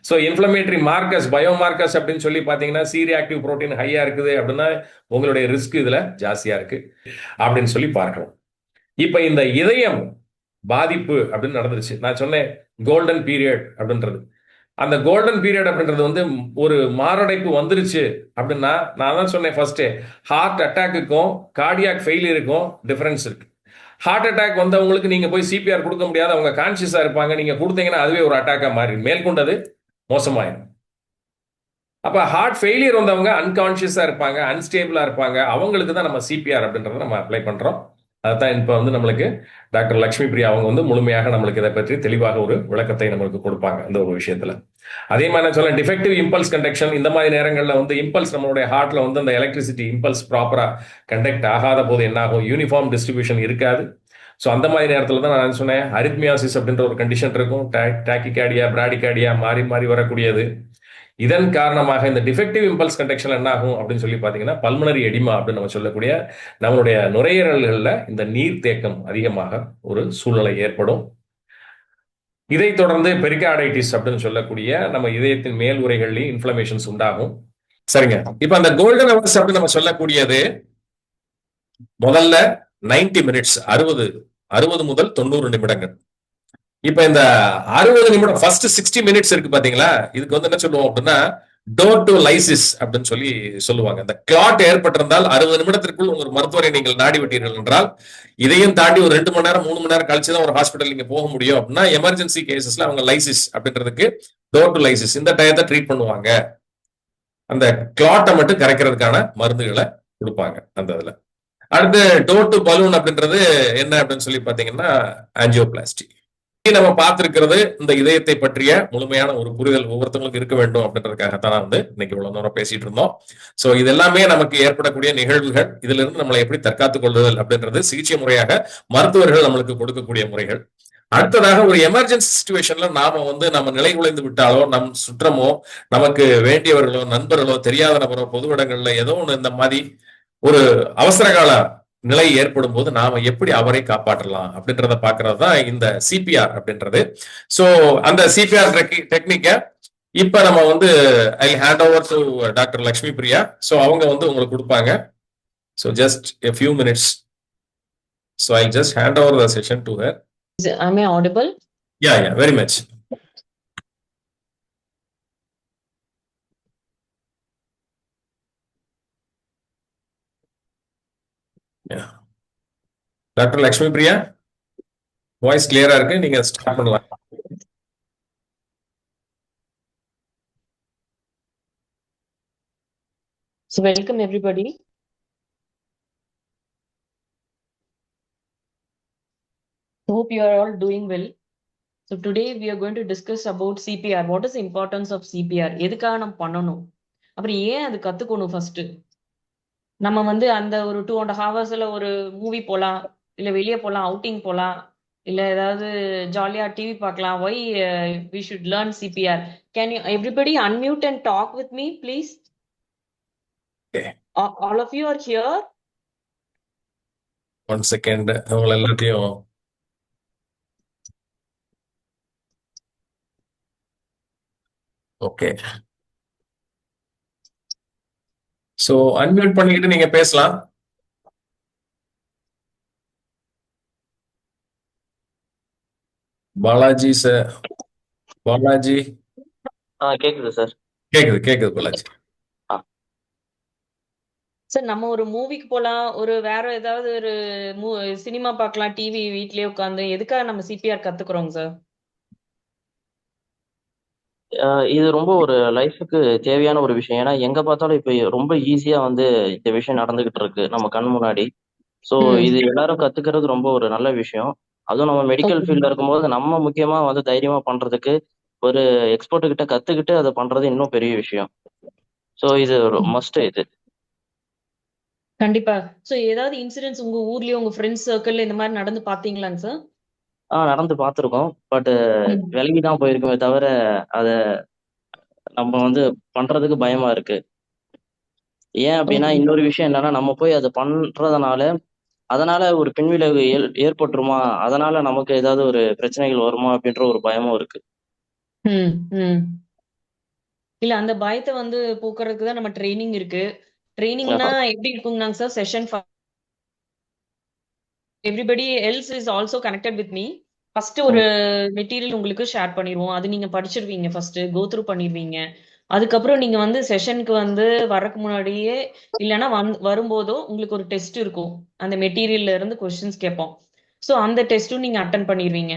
ஸோ இன்ஃப்ளமேட்டரி மார்க்கர்ஸ், பயோமார்க்கர்ஸ் அப்படின்னு சொல்லி பார்த்தீங்கன்னா சி ரியாக்டிவ் புரோட்டீன் ஹையா இருக்குது அப்படின்னா உங்களுடைய ரிஸ்க் இதுல ஜாஸ்தியா இருக்கு அப்படின்னு சொல்லி பார்க்கலாம். இப்ப இந்த இதயம் பாதிப்பு அப்படின்னு நடந்துருச்சு, நான் சொன்னேன் கோல்டன் பீரியட் அப்படின்றது. அந்த கோல்டன் பீரியட் அப்படின்றது வந்து ஒரு மாரடைப்பு வந்துருச்சு அப்படின்னா, நான் தான் சொன்னேன் ஃபர்ஸ்ட், ஹார்ட் அட்டாக்குக்கும் கார்டியாக் ஃபெயிலியருக்கும் டிஃபரன்ஸ் இருக்கு. ஹார்ட் அட்டாக் வந்தவங்களுக்கு நீங்க போய் சிபிஆர் கொடுக்க முடியாது, அவங்க கான்சியஸா இருப்பாங்க. நீங்க கொடுத்தீங்கன்னா அதுவே ஒரு அட்டாக்கா மாறி மேற்கொண்டது மோசமாயிடும். அப்ப ஹார்ட் ஃபெயிலியர் வந்தவங்க அன்கான்சியஸா இருப்பாங்க, அன்ஸ்டேபிளா இருப்பாங்க. அவங்களுக்கு தான் நம்ம சிபிஆர் அப்படின்றத நம்ம அப்ளை பண்றோம். அதுதான் இப்ப வந்து நம்மளுக்கு டாக்டர் லட்சுமி பிரியா அவங்க வந்து முழுமையாக நம்மளுக்கு இதை பற்றி தெளிவாக ஒரு விளக்கத்தை நம்மளுக்கு கொடுப்பாங்க இந்த ஒரு விஷயத்துல. அதே மாதிரி நான் சொல்ல டிஃபெக்டிவ் இம்பல்ஸ் கண்டக்ஷன், இந்த மாதிரி நேரங்கள்ல வந்து இம்பல்ஸ் நம்மளுடைய ஹார்ட்ல வந்து அந்த எலக்ட்ரிசிட்டி இம்பல்ஸ் ப்ராப்பரா கண்டக்ட் ஆகாத போது என்ன ஆகும், யூனிஃபார்ம் டிஸ்ட்ரிபியூஷன் இருக்காது. ஸோ அந்த மாதிரி நேரத்தில் தான் நான் சொன்னேன் அரித்மியாசிஸ் அப்படின்ற ஒரு கண்டிஷன் இருக்கும். டாக்கிகார்டியா, பிராடிகார்டியா மாறி மாறி வரக்கூடியது. இதன் காரணமாக இந்த டிஃபெக்டிவ் இம்பல்ஸ் கண்டக்ஷன் என்ன ஆகும் அப்படின்னு சொல்லி பாத்தீங்கன்னா பல்மனரி எடிமா அப்படின்னு நம்ம சொல்லக்கூடிய நம்மளுடைய நுரையீரல்கள்ல இந்த நீர் தேக்கம் அதிகமாக ஒரு சூழ்நிலை ஏற்படும். இதை தொடர்ந்து பெரிகார்டைட்டிஸ் அப்படின்னு சொல்லக்கூடிய நம்ம இதயத்தின் மேல் உறைகள்லயும் இன்ஃப்ளமேஷன்ஸ் உண்டாகும். சரிங்க. இப்ப அந்த கோல்டன் ஹவர்ஸ் அப்படின்னு நம்ம சொல்லக்கூடியது முதல்ல 90 மினிட்ஸ், 60 முதல் 90 நிமிடங்கள். இப்ப இந்த 60 நிமிடம் ஃபர்ஸ்ட் 60 மினிட்ஸ் இருக்கு பாத்தீங்களா, இதுக்கு வந்து என்ன சொல்லுவோம் அப்படின்னா டோர் டு லைசிஸ் அப்படின்னு சொல்லி சொல்லுவாங்க. இந்த கிளாட் ஏற்பட்டிருந்தால் 60 நிமிடத்திற்குள் ஒரு மருத்துவரை நீங்கள் நாடி விட்டீர்கள் என்றால், இதையும் தாண்டி ஒரு 2 மணி நேரம் 3 மணி நேரம் கழிச்சு தான் ஒரு ஹாஸ்பிட்டல் நீங்க போக முடியும் அப்படின்னா, எமர்ஜென்சி கேசஸ்ல அவங்க லைசிஸ் அப்படின்றதுக்கு டோர் டு லைசிஸ் இந்த டயத்தை ட்ரீட் பண்ணுவாங்க. அந்த கிளாட்டை மட்டும் கரைக்கிறதுக்கான மருந்துகளை கொடுப்பாங்க அந்த இதுல. அடுத்து டோர் டு பலூன் அப்படின்றது என்ன அப்படின்னு சொல்லி பாத்தீங்கன்னா ஆஞ்சியோபிளாஸ்டி. நம்ம பார்த்திருக்கிறது இந்த இதயத்தை பற்றிய முழுமையான ஒரு புரிதல் ஒவ்வொருத்தவங்களுக்கு இருக்க வேண்டும் அப்படின்றதுக்காகத்தான் வந்து இன்னைக்கு இவ்வளவு நேரம் பேசிட்டு இருந்தோம். சோ இது எல்லாமே நமக்கு ஏற்படக்கூடிய நிகழ்வுகள், இதுல இருந்து நம்மளை எப்படி தற்காத்துக் கொள்ளுதல் அப்படின்றது சிகிச்சை முறையாக மருத்துவர்கள் நம்மளுக்கு கொடுக்கக்கூடிய முறைகள். அடுத்ததாக ஒரு எமர்ஜென்சி சுச்சுவேஷன்ல நாம வந்து நம்ம நிலை குலைந்து விட்டாலோ, நம் சுற்றமோ, நமக்கு வேண்டியவர்களோ, நண்பர்களோ, தெரியாத நபரோ, பொது இடங்கள்ல ஏதோ ஒண்ணு இந்த மாதிரி ஒரு அவசர கால நிலை ஏற்படும் போது நாம எப்படி அவரை காப்பாற்றலாம் அப்படின்றத பாக்குறது தான் இந்த சிபிஆர் அப்படின்றது. சோ அந்த சிபிஆர் டெக்னிக்க இப்ப நம்ம வந்து ஐ hand over to doctor Lakshmi Priya. So அவங்க வந்து உங்களுக்கு கொடுப்பாங்க. So just a few minutes. So I'll just hand over the session to her. Am I audible? Yeah, very much. Yeah. Doctor Lakshmi Priya, voice கிளியரா இருக்கு, நீங்க ஸ்டார்ட் பண்ணலாம். So welcome everybody. Hope you are all doing well. So today we are going to discuss about CPR. What is the importance of CPR? எதுக்காக நம்ம பண்ணணும், அப்புறம் ஏன் அது கத்துக்கணும் ஃபர்ஸ்ட். நம்ம வந்து அந்த ஒரு 2.5 hours ஒரு மூவி போலாம், இல்ல வெளியே போலாம், அவுட்டிங் போலாம், இல்ல ஏதாவது ஜாலியா டிவி பார்க்கலாம். Why we should learn CPR? Can you everybody unmute and talk with me please? Okay. All of you are here. One second. உங்களை எல்லாத்தையும் ஓகே. சோ அன்மியூட் பண்ணிக்கிட்டு நீங்க பேசலாம். பாலாஜி சார், பாலாஜி கேக்குது சார். கேக்குது பாலாஜி. சார் நம்ம ஒரு மூவிக்கு போலாம், ஒரு வேற ஏதாவது ஒரு சினிமா பார்க்கலாம், டிவி வீட்லயே உட்காந்து. எதுக்காக நம்ம சிபிஆர் கத்துக்கிறோங்க சார்? இது ரொம்ப ஒரு லைஃபுக்கு தேவையான ஒரு விஷயம். ஏன்னா எங்க பார்த்தாலும் இப்ப ரொம்ப ஈஸியா வந்து இந்த விஷயம் நடந்துகிட்டு இருக்கு நம்ம கண் முன்னாடி. ஸோ இது எல்லாரும் கத்துக்கிறது ரொம்ப ஒரு நல்ல விஷயம். அதுவும் நம்ம மெடிக்கல் ஃபீல்ட்ல இருக்கும்போது நம்ம முக்கியமா வந்து தைரியமா பண்றதுக்கு ஒரு எக்ஸ்பர்ட் கிட்ட கத்துக்கிட்டு அதை பண்றது இன்னும் பெரிய விஷயம். ஸோ இது மஸ்ட் இது. கண்டிப்பா. சோ ஏதாவது இன்சிடென்ட்ஸ் உங்க ஊர்லயே உங்க ஃப்ரெண்ட்ஸ் சர்க்கிள்ல இந்த மாதிரி நடந்து பாத்தீங்களாங்க சார்? நடந்து பார்த்துருக்கோம். பட் விலகி தான் போயிருக்கோமே தவிர அதை நம்ம வந்து பண்றதுக்கு பயமா இருக்கு. ஏன் அப்படின்னா இன்னொரு விஷயம் என்னன்னா, நம்ம போய் அதை பண்றதுனால அதனால ஒரு பின்விளைவு ஏற்பட்டுருமா, அதனால நமக்கு ஏதாவது ஒரு பிரச்சனைகள் வருமா அப்படின்ற ஒரு பயமும் இருக்கு. இல்ல அந்த பயத்தை வந்து போக்குறதுக்கு தான் நம்ம ட்ரைனிங் இருக்கு. ட்ரைனிங்னா எப்படி இருக்குங்கனாங்க sir? Session everybody else is also connected with me. First ஒரு மெட்டீரியல் உங்களுக்கு ஷேர் பண்ணிடுவோம், அது நீங்க படிச்சிருவீங்க, ஃபர்ஸ்ட் கோ த்ரூ பண்ணிடுவீங்க. அதுக்கப்புறம் நீங்க வந்து செஷனுக்கு வந்து வரக்கு முன்னாடியே இல்லைன்னா வரும்போதோ உங்களுக்கு ஒரு டெஸ்ட் இருக்கும், அந்த மெட்டீரியல்ல இருந்து கொஸ்டின்ஸ் கேட்போம். ஸோ அந்த டெஸ்ட்டும் நீங்க அட்டன் பண்ணிடுவீங்க.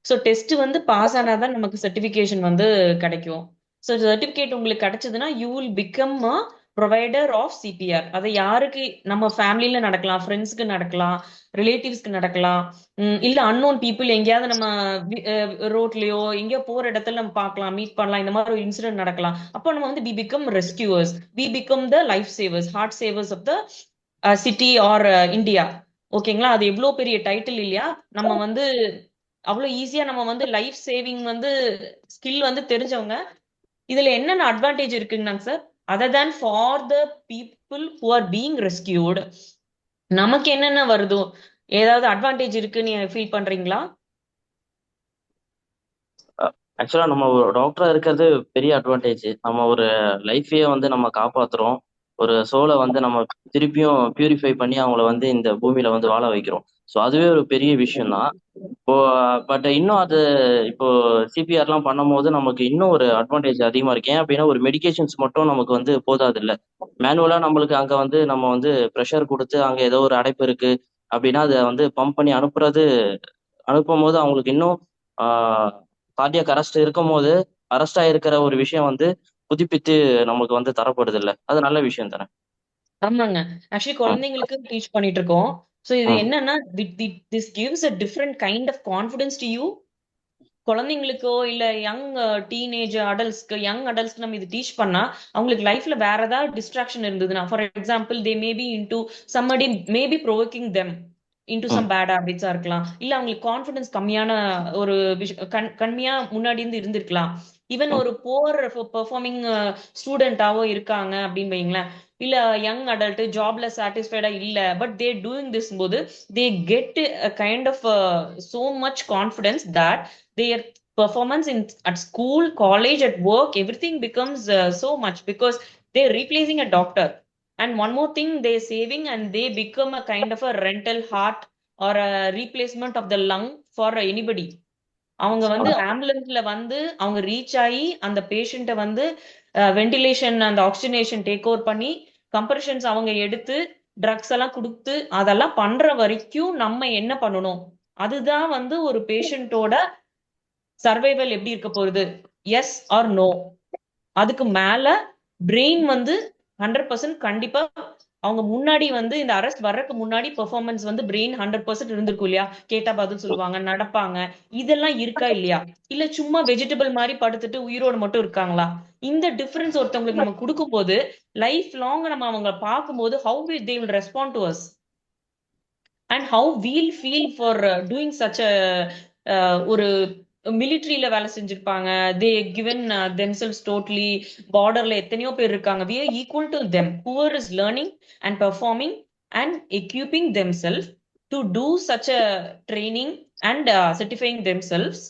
ஸோ டெஸ்ட் வந்து பாஸ் ஆனாதான் நமக்கு சர்டிஃபிகேஷன் வந்து கிடைக்கும். ஸோ சர்டிஃபிகேட் உங்களுக்கு கிடைச்சதுன்னா you will become a provider of CPR. அதை யாருக்கு, நம்ம ஃபேமிலியில நடக்கலாம், ஃப்ரெண்ட்ஸ்க்கு நடக்கலாம், ரிலேட்டிவ்ஸ்க்கு நடக்கலாம், இல்ல அன்னோன் பீப்புள் எங்கேயாவது நம்ம ரோட்லயோ எங்கேயோ போற இடத்துல நம்ம பார்க்கலாம், மீட் பண்ணலாம், இந்த மாதிரி ஒரு இன்சிடென்ட் நடக்கலாம். அப்போ நம்ம வந்து we become rescuers, we become the life savers, heart savers of the city or India. ஓகேங்களா? அது எவ்வளவு பெரிய டைட்டில் இல்லையா? நம்ம வந்து அவ்வளவு ஈஸியா நம்ம வந்து லைஃப் சேவிங் வந்து ஸ்கில் வந்து தெரிஞ்சவங்க. இதுல என்னென்ன அட்வான்டேஜ் இருக்குங்கன்னாங்க sir, other than for the people who are being rescued நமக்கு என்னென்ன வருதோ ஏதாவது அட்வான்டேஜ் இருக்குன்னு ஃபீல் பண்றீங்களா? ஆக்சுவலா நம்ம ஒரு டாக்டரா இருக்கிறது பெரிய அட்வான்டேஜ். நம்ம ஒரு லைஃபையே வந்து நம்ம காப்பாத்துறோம். ஒரு சோலை வந்து நம்ம திருப்பியும் பியூரிஃபை பண்ணி அவங்கள வந்து இந்த பூமியில வந்து வாழ வைக்கிறோம். ஸோ அதுவே ஒரு பெரிய விஷயம் தான். இப்போ பட் இன்னும் அது இப்போ சிபிஆர்லாம் பண்ணும்போது நமக்கு இன்னும் ஒரு அட்வான்டேஜ் அதிகமா இருக்கு. ஏன் அப்படின்னா ஒரு மெடிகேஷன்ஸ் மட்டும் நமக்கு வந்து போதாது இல்ல. மேனுவலா நம்மளுக்கு அங்க வந்து நம்ம வந்து ப்ரெஷர் கொடுத்து அங்க ஏதோ ஒரு அடைப்பு இருக்கு அப்படின்னா அதை வந்து பம்ப் பண்ணி அனுப்பும்போது அவங்களுக்கு இன்னும் கார்டியாக் அரெஸ்ட் இருக்கும் போது அரெஸ்ட் ஆயிருக்கிற ஒரு விஷயம் வந்து புதுப்பித்து நமக்கு வந்து தரப்படுது இல்ல. அது நல்ல விஷயம் தானே. ஆமாங்க. ஆக்சுவலி ம், குழந்தைங்களுக்கு டீச் பண்ணிட்டு இருக்கோம். சோ இது ம், என்னன்னா, this gives a different kind of confidence to you. குழந்தைங்களுக்கோ இல்ல யங் டீனேஜ் அடல்ட்ஸ்க்கு யங் அடல்ட்ஸ்க்கு நம்ம இது டீச் பண்ணா அவங்களுக்கு லைஃப்ல வேற ஏதாவது டிஸ்ட்ராக்ஷன் இருந்ததுன்னா, for example they maybe into somebody maybe provoking them into hmm, some bad ஹேபிட்ஸா இருக்கலாம். இல்ல அவங்களுக்கு கான்ஃபிடன்ஸ் கம்மியான ஒரு கம்மியா முன்னாடி இருந்து இருந்திருக்கலாம். ஈவன் ம், ஒரு புவர் பெர்ஃபார்மிங் ஸ்டூடெண்டாவோ இருக்காங்க அப்படின்னு வைங்களேன். இல்ல யங் அடல்ட் ஜாப்ல சாட்டிஸ்ஃபைடா இல்ல, பட் தே டூயிங் திஸ் போது they get kind of so much confidence that their performance in at school, college, at work, everything becomes so much because they're replacing a doctor. And one more thing, they're saving and they become a kind of a rental heart or a replacement of the lung for anybody. அவங்க வந்து ம், ஆம்புலன்ஸ்ல வந்து அவங்க reach ஆகி அந்த பேஷண்ட்டை வந்து ventilation அந்த ஆக்சிஜனேஷன் டேக் ஓவர் பண்ணி கம்ப்ரெஷன்ஸ் அவங்க எடுத்து ட்ரக்ஸ் எல்லாம் கொடுத்து அதெல்லாம் பண்ற வரைக்கும் நம்ம என்ன பண்ணணும்? அதுதான் வந்து ஒரு பேஷண்டோட சர்வைவல் எப்படி இருக்க போகுது? Yes or no. அதுக்கு மேல பிரெயின் வந்து 100% கண்டிப்பா அவங்க முன்னாடி வந்து இந்த அரெஸ்ட் வர்றதுக்கு முன்னாடி பெர்ஃபார்மன்ஸ் வந்து பிரெயின் 100% இருந்திருக்கும் இல்லையா? கேட்டா பதில் சொல்லுவாங்க, நடப்பாங்க. இதெல்லாம் இருக்கா இல்லையா? இல்ல சும்மா வெஜிடபிள் மாதிரி படுத்துட்டு உயிரோடு மட்டும் இருக்காங்களா? இந்த டிஃபரன்ஸ் ஒருத்தவங்களுக்கு நம்ம கொடுக்கும்போது லைஃப் லாங் நம்ம அவங்க பார்க்கும்போது how they will respond to us and how we'll feel for doing such a ஒரு மிலிட்ரியில வேலை செஞ்சிருப்பாங்க. தே கிவன் தெம்செல்ஸ் டோட்டலி பார்டர்ல எத்தனையோ பேர் இருக்காங்க. We are equal to them whoever is learning and performing and equipping themself to do such a training and certifying themselves.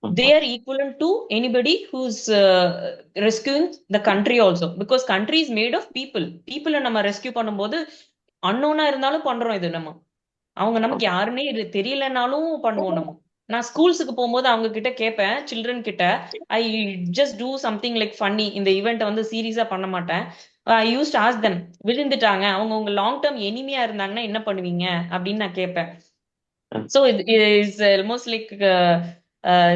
They hmm, are equivalent to anybody who's rescuing the country also, because country is made of people. People நம்ம rescue பண்ணும்போது அன்னோனா இருந்தாலும் பண்றோம். இது நம்ம அவங்க நமக்கு யாருன்னே தெரியலனாலும் பண்ணுவோம் நம்ம. நான் ஸ்கூல்ஸுக்கு போகும்போது அவங்க கிட்ட கேட்பேன், சில்ட்ரன் கிட்ட. I just do something like funny. இந்த ஈவெண்ட் வந்து சீரியஸா பண்ண மாட்டேன். ஐ யூஸ்ட் ஆஸ்க் தெம், விழுந்துட்டாங்க, அவங்க உங்க லாங் டேர்ம் எனிமியா இருந்தாங்கன்னா என்ன பண்ணுவீங்க அப்படின்னு நான் கேட்பேன். ம். ஸோ இது இஸ் ஆல்மோஸ்ட் லைக்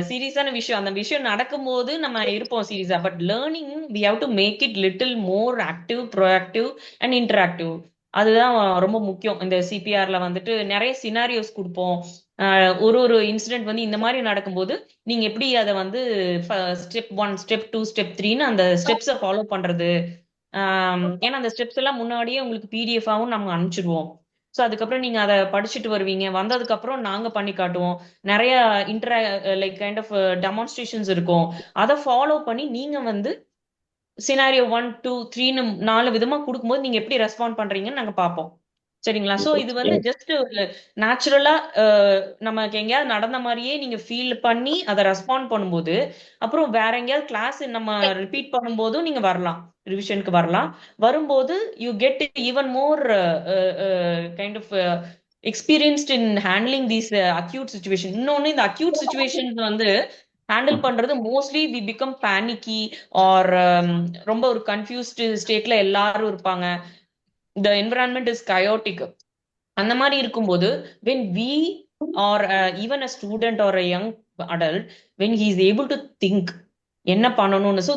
சீரியஸான விஷயம். அந்த விஷயம் நடக்கும்போது நம்ம இருப்போம் சீரியஸா. But learning we have to make it little more active, proactive and interactive. அதுதான் ரொம்ப முக்கியம். இந்த சிபிஆர்ல வந்துட்டு நிறைய சினாரியோஸ் கொடுப்போம். ஒரு ஒரு இன்சிடென்ட் வந்து இந்த மாதிரி நடக்கும்போது நீங்க எப்படி அதை வந்து ஸ்டெப் 1, ஸ்டெப் 2, ஸ்டெப் 3ன்னு அந்த ஸ்டெப்ஸை ஃபாலோ பண்றது. ஏன்னா அந்த ஸ்டெப்ஸ் எல்லாம் முன்னாடியே உங்களுக்கு பிடிஎஃபாவும் நம்ம அனுப்பிச்சிடுவோம். ஸோ அதுக்கப்புறம் நீங்க அதை படிச்சுட்டு வருவீங்க. வந்ததுக்கு அப்புறம் நாங்க பண்ணி காட்டுவோம். நிறைய இன்டரா லைக் கைண்ட் ஆஃப் டெமான்ஸ்ட்ரேஷன்ஸ் இருக்கும். அதை ஃபாலோ பண்ணி நீங்க வந்து சினாரியோ 1, 2, 3ன்னு 4 விதமா கொடுக்கும்போது நீங்க எப்படி ரெஸ்பாண்ட் பண்றீங்கன்னு நாங்க பார்ப்போம். சரிங்களா? சோ இது வந்து ஜஸ்ட் நேச்சுரலா நமக்கு எங்கேயாவது நடந்த மாதிரியே நீங்க ஃபீல் பண்ணி அதை ரெஸ்பாண்ட் பண்ணும்போது, அப்புறம் வேற எங்கேயாவது கிளாஸ் நம்ம ரிப்பீட் பண்ணும்போதும் நீங்க வரலாம். ரிவிஷனுக்கு வரலாம். வரும்போது you get even more kind of experienced in handling these acute situation. இன்னொன்னு, இந்த அக்யூட் சுச்சுவேஷன்ஸ் வந்து ஹேண்டில் பண்றது mostly we become panicky or ரொம்ப ஒரு கன்ஃபியூஸ்டு ஸ்டேட்ல எல்லாரும் இருப்பாங்க. the environment is chaotic. அந்த மாதிரி இருக்கும்போது when we or even a student or a young adult, when he is able to think என்ன பண்ணணும்னு, ஸோ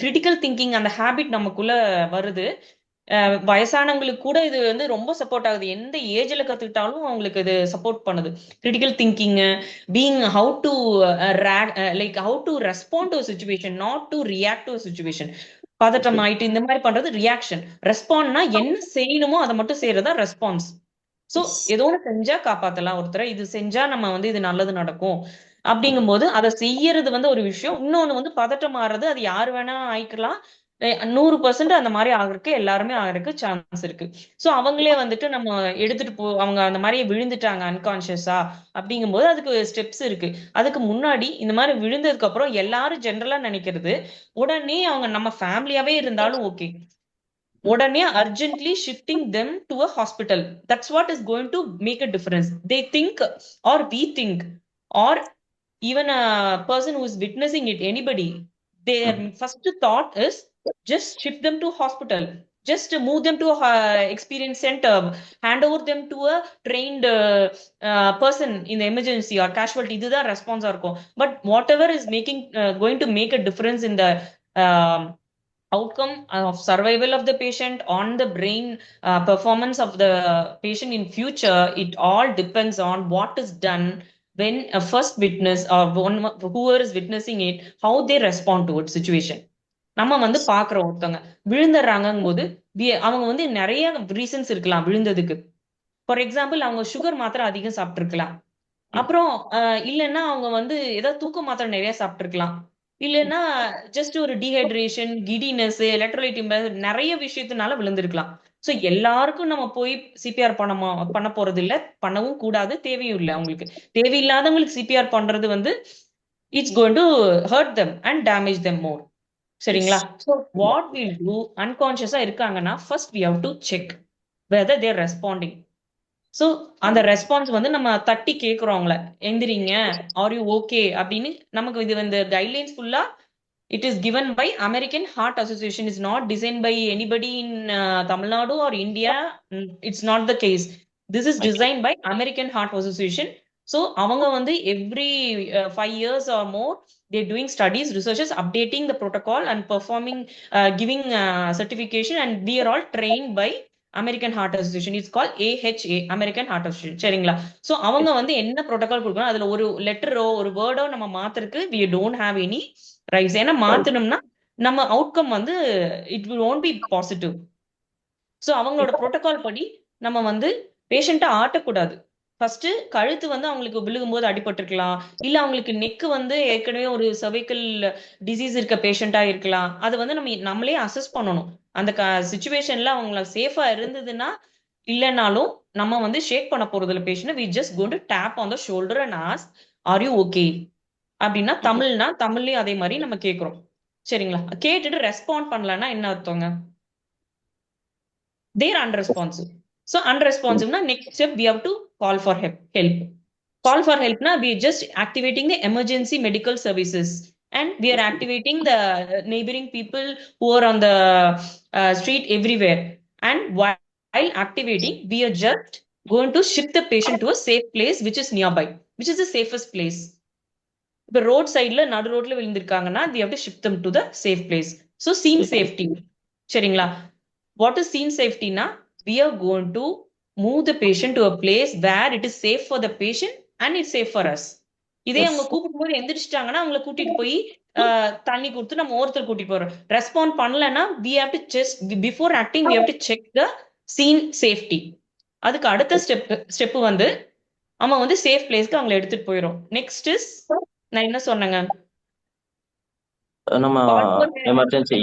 கிரிட்டிக்கல் திங்கிங் அந்த ஹேபிட் நமக்குள்ள வருது. வயசானவங்களுக்கு கூட இது வந்து ரொம்ப சப்போர்ட் ஆகுது. எந்த ஏஜ்ல கத்துக்கிட்டாலும் அவங்களுக்கு இது சப்போர்ட் பண்ணுது. Critical thinking, being how to like how to respond to situation, not to react to situation. பதட்டம் ஆயிட்டு இந்த மாதிரி பண்றது ரியாக்ஷன். ரெஸ்பாண்ட்னா என்ன செய்யணுமோ அதை மட்டும் செய்யறதா ரெஸ்பான்ஸ். சோ ஏதோ ஒண்ணு செஞ்சா காப்பாத்தலாம் ஒருத்தரை, இது செஞ்சா நம்ம வந்து இது நல்லது நடக்கும் அப்படிங்கும்போது அதை செய்யறது வந்து ஒரு விஷயம். இன்னொன்னு வந்து பதட்டம் ஆறுறது, அது யாரு வேணா ஆயிக்கலாம். 100% அந்த மாதிரி ஆகுறதுக்கு எல்லாருமே ஆகுறதுக்கு சான்ஸ் இருக்கு. சோ அவங்களே வந்துட்டு நம்ம எடுத்துட்டு அவங்க அந்த மாதிரி விழுந்துட்டாங்க அன்கான்சியஸா அப்படிங்கும்போது அதுக்கு ஸ்டெப்ஸ் இருக்கு. அதுக்கு முன்னாடி இந்த மாதிரி விழுந்ததுக்கு அப்புறம் எல்லாரும் ஜென்ரலா நினைக்கிறது, உடனே அவங்க நம்ம ஃபேமிலியாவே இருந்தாலும் ஓகே, உடனே urgently shifting them to a hospital. That's what is going to make a difference. They think, or we think, or even a person who is witnessing it, anybody, their first thought is just shift them to hospital, just move them to a experience center, hand over them to a trained person in the emergency or casualty. இதுதான் ரெஸ்பான்ஸா இருக்கும். But whatever is going to make a difference in the um, outcome of survival of the patient, on the brain performance of the patient in future, it all depends on what is done when a first witness or whoever is witnessing it, how they respond towards situation. நம்ம வந்து பாக்குறோம் ஒருத்தவங்க விழுந்துடுறாங்கும் போது அவங்க வந்து நிறைய reasons இருக்கலாம் விழுந்ததுக்கு. For example அவங்க சுகர் மாத்திரை அதிகம் சாப்பிட்டுருக்கலாம், அப்புறம் இல்லைன்னா அவங்க வந்து ஏதாவது தூக்க மாத்திரை நிறைய சாப்பிட்டுருக்கலாம், இல்லைன்னா ஜஸ்ட் ஒரு டீஹைட்ரேஷன், கிடினஸ், எலக்ட்ரோலைட் இம்பேலன்ஸ், நிறைய விஷயத்தினால விழுந்திருக்கலாம். ஸோ எல்லாருக்கும் நம்ம போய் சிபிஆர் பண்ண போறது இல்ல, பண்ணவும் கூடாது, தேவையும் இல்லை. அவங்களுக்கு தேவையில்லாதவங்களுக்கு சிபிஆர் பண்றது வந்து it's going to hurt them and damage them more. சரிங்களா? ஸோ வாட் வில் டூ, அன்கான்சியஸா இருக்காங்கன்னா first we have to check whether they're responding. So அந்த ரெஸ்பான்ஸ் வந்து நம்ம தட்டி கேட்குறோம் அவங்கள, எந்திரிங்க, ஆர் யூ ஓகே அப்படின்னு. நமக்கு இது வந்து கைட்லைன்ஸ் ஃபுல்லா it is given by American Heart Association. Is not designed by anybody in Tamil Nadu or India. It's not the case. This is designed by American Heart Association. So அவங்க வந்து every 5 years or more they're doing studies, researches, updating the protocol and performing, giving certification, and we are all trained by American Heart Association. It's called AHA, American Heart Association. சரிங்களா? So அவங்க வந்து என்ன protocol கொடுக்கணும், அதுல ஒரு லெட்டரோ ஒரு வேர்டோ நம்ம மாத்துறதுக்கு we don't have any rights. ஏன்னா மாத்தணும்னா நம்ம அவுட்கம் வந்து it won't be positive. So அவங்களோட ப்ரோட்டோகால் படி நம்ம வந்து பேஷண்ட்டை ஆட்டக்கூடாது. ஃபர்ஸ்ட் கழுத்து வந்து அவங்களுக்கு விழுகும்போது அடிபட்டிருக்கலாம், இல்ல அவங்களுக்கு நெக்கு வந்து ஏற்கனவே ஒரு cervical டிசீஸ் இருக்க பேஷண்டா இருக்கலாம். அது வந்து நம்மளே அசஸ் பண்ணணும். அந்த சுச்சுவேஷன்ல அவங்கள சேஃபா இருந்ததுன்னா, இல்லைனாலும் நம்ம வந்து ஷேக் பண்ண போறது இல்லை patient. We just going to tap on the shoulder and ask are you okay அப்படின்னா, தமிழ்லயும் அதே மாதிரி நம்ம கேட்கிறோம். சரிங்களா? கேட்டுட்டு ரெஸ்பாண்ட் பண்ணலன்னா என்ன அர்த்தங்க? They're unresponsive. ஸோ அன்ரெஸ்பான்சிவ்னா next step we have to call for help. Call for ஹெல்ப்னா we just activating the emergency medical services and we are activating the neighboring people who are on the street everywhere. And while activating, we are just going to shift the patient to a safe place which is nearby, which is the safest place. இப்போ road சைட்ல நடு ரோட்ல விழுந்திருக்காங்கன்னா we have to shift them to the safe place. So scene safety. சரிங்களா? What is scene safety na? We are going to move the patient to a place where it is safe for the patient and it's safe for us. இதே அவங்க கூப்பிடும் போது எந்திரிச்சிட்டாங்கன்னா அவங்களை கூட்டிட்டு போய் தண்ணி கொடுத்து நம்ம ஒருத்தர் கூட்டிட்டு போறோம். ரெஸ்பாண்ட் பண்ணலன்னா we have to just before acting we have to check the scene safety. அதுக்கு அடுத்த ஸ்டெப் வந்து அவன் வந்து சேஃப் பிளேஸ்க்கு அவங்களை எடுத்துட்டு போயிடும். நெக்ஸ்ட் இஸ் நான் என்ன சொன்னேங்க, நம்ம emergency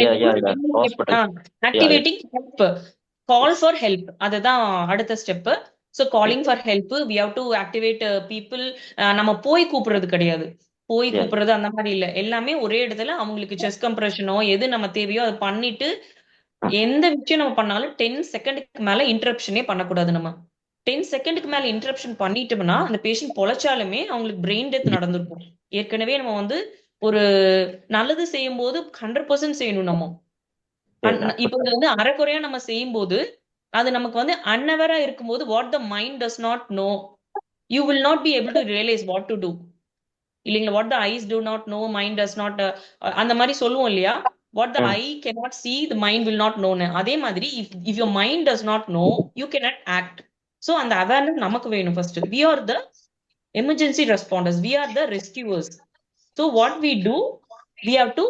activating help, call for help, அதுதான் அடுத்த step. So calling for help we have to activate people. நம்ம போய் கூப்பிடுறது கிடையாது, போய் கூப்பிடுறது அந்த மாதிரி இல்லை. எல்லாமே ஒரே இடத்துல அவங்களுக்கு செஸ்ட் கம்ப்ரெஷனோ எது நம்ம தேவையோ அதை பண்ணிட்டு, எந்த விஷயம் நம்ம பண்ணாலும் 10 செகண்டுக்கு மேல இன்டரப்ஷனே பண்ணக்கூடாது. நம்ம 10 செகண்டுக்கு மேல இன்டரப்ஷன் பண்ணிட்டோம்னா அந்த பேஷண்ட் பொழைச்சாலுமே அவங்களுக்கு பிரெயின் டெத் நடந்திருக்கும். ஏற்கனவே நம்ம வந்து ஒரு நல்லது செய்யும் போது 100% செய்யணும். நம்ம இப்போ வந்து அரைக்குறையா நம்ம செய்யும் போது அது நமக்கு வந்து அன்அவேரா இருக்கும்போது what the mind does not know, you will not be able to realise what to do. இல்லைங்களா? What the eyes do not know, mind does not, அந்த மாதிரி சொல்லுவோம் இல்லையா? What the eye cannot see, the mind will not know. அதே மாதிரி if your mind does not know, you cannot act. So அந்த awareness நமக்கு வேணும். First we are the emergency responders, we are the rescuers. So what we do, we have to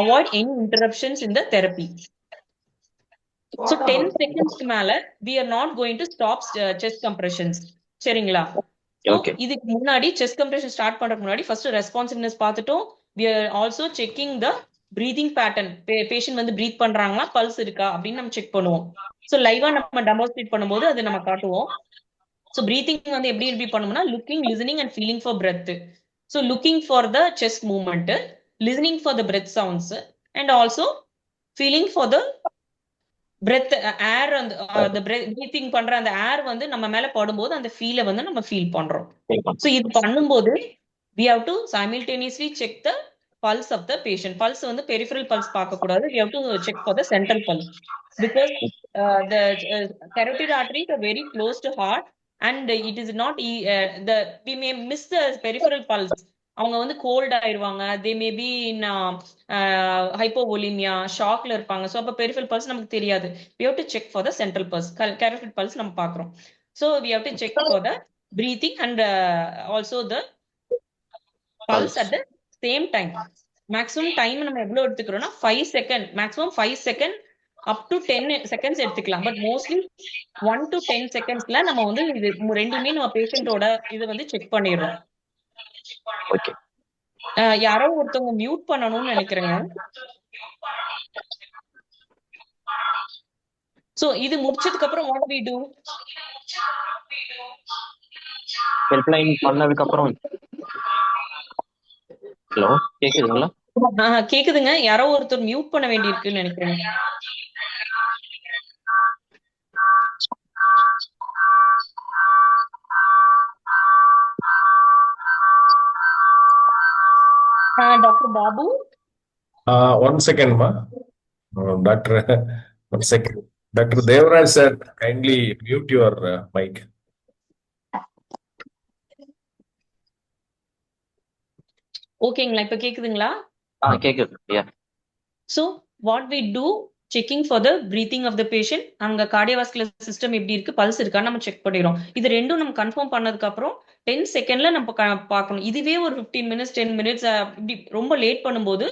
avoid any interruptions in the therapy. So 10 seconds மேல we are not going to stop chest compressions. சரிங்களா? இதுக்கு முன்னாடி chest compression start பண்றதுக்கு முன்னாடி first responsiveness பார்த்துட்டோம். we are also checking the breathing pattern. Patient வந்து breath பண்றாங்களா, pulse இருக்கா அப்படின்னு நம்ம செக் பண்ணுவோம். ஸோ லைவா நம்ம டெமான்ஸ்ட்ரேட் பண்ணும்போது அதை நம்ம காட்டுவோம். ஸோ பிரீத்திங் வந்து எப்படி பண்ணோம்னா looking, listening and feeling for breath. So looking for the chest movement, listening for the breath sounds, and also feeling for the breath air அந்த பிரீத்திங் பண்ற அந்த ஏர் வந்து நம்ம மேல படும்போது அந்த ஃபீலை வந்து நம்ம ஃபீல் பண்றோம். ஸோ இது பண்ணும்போது we have to simultaneously check the pulse of the patient. Pulse வந்து peripheral pulse பார்க்க கூடாது. We have to check for the central pulse because the carotid arteries are very close to heart and it is not we may miss the peripheral pulse. அவங்க வந்து gold ஆயிருவாங்க, தே may be in ஹைப்போவோலிமியா, ஷாக்ல இருப்பாங்க. So அப்போ peripheral pulse நமக்கு தெரியாது. we have to check for the central pulse. carotid pulse நம்ம பார்க்குறோம். So we have to check for the breathing and also the pulse at the same time. Maximum time நம்ம எவ்வளவு எடுத்துக்கிறோம்னா 5 second, maximum 5 second up to 10 seconds எடுத்துக்கலாம். But mostly 1 to 10 செகண்ட்ஸ்ல நம்ம வந்து இது ரெண்டுமே நம்ம பேஷண்டோட இது வந்து செக் பண்ணிடுறோம். ஓகே. யாரோ ஒருத்தவங்க மியூட் பண்ணணும்னு நினைக்கிறேங்க. சோ இது முடிச்சதுக்கு அப்புறம் what we do? ஹெல்ப்லைன் பண்ணதுக்கு அப்புறம் ஹலோ கேக்குதுங்களா? கேக்குதுங்க. யாரோ ஒருத்தர் மியூட் பண்ண வேண்டியிருக்குன்னு நினைக்கிறேன். Doctor Babu, One second, ma. Doctor, one second. Dr. Devraj sir, kindly mute your mic. ஓகேங்களா? இப்ப கேக்குதுங்களா? கேக்குது. So what we do, checking for the breathing of the patient, அங்க cardiovascular system எப்படி இருக்கு, பல்ஸ் இருக்கா நம்ம செக் பண்ணிடுறோம். இது ரெண்டும் நம்ம கன்ஃபார்ம் பண்ணதுக்கு அப்புறம் 10 செகண்ட்ல நம்ம பார்க்கணும். இதுவே ஒரு 15 மினிட்ஸ் 10 மினிட்ஸ் இப்படி ரொம்ப லேட் பண்ணும்போது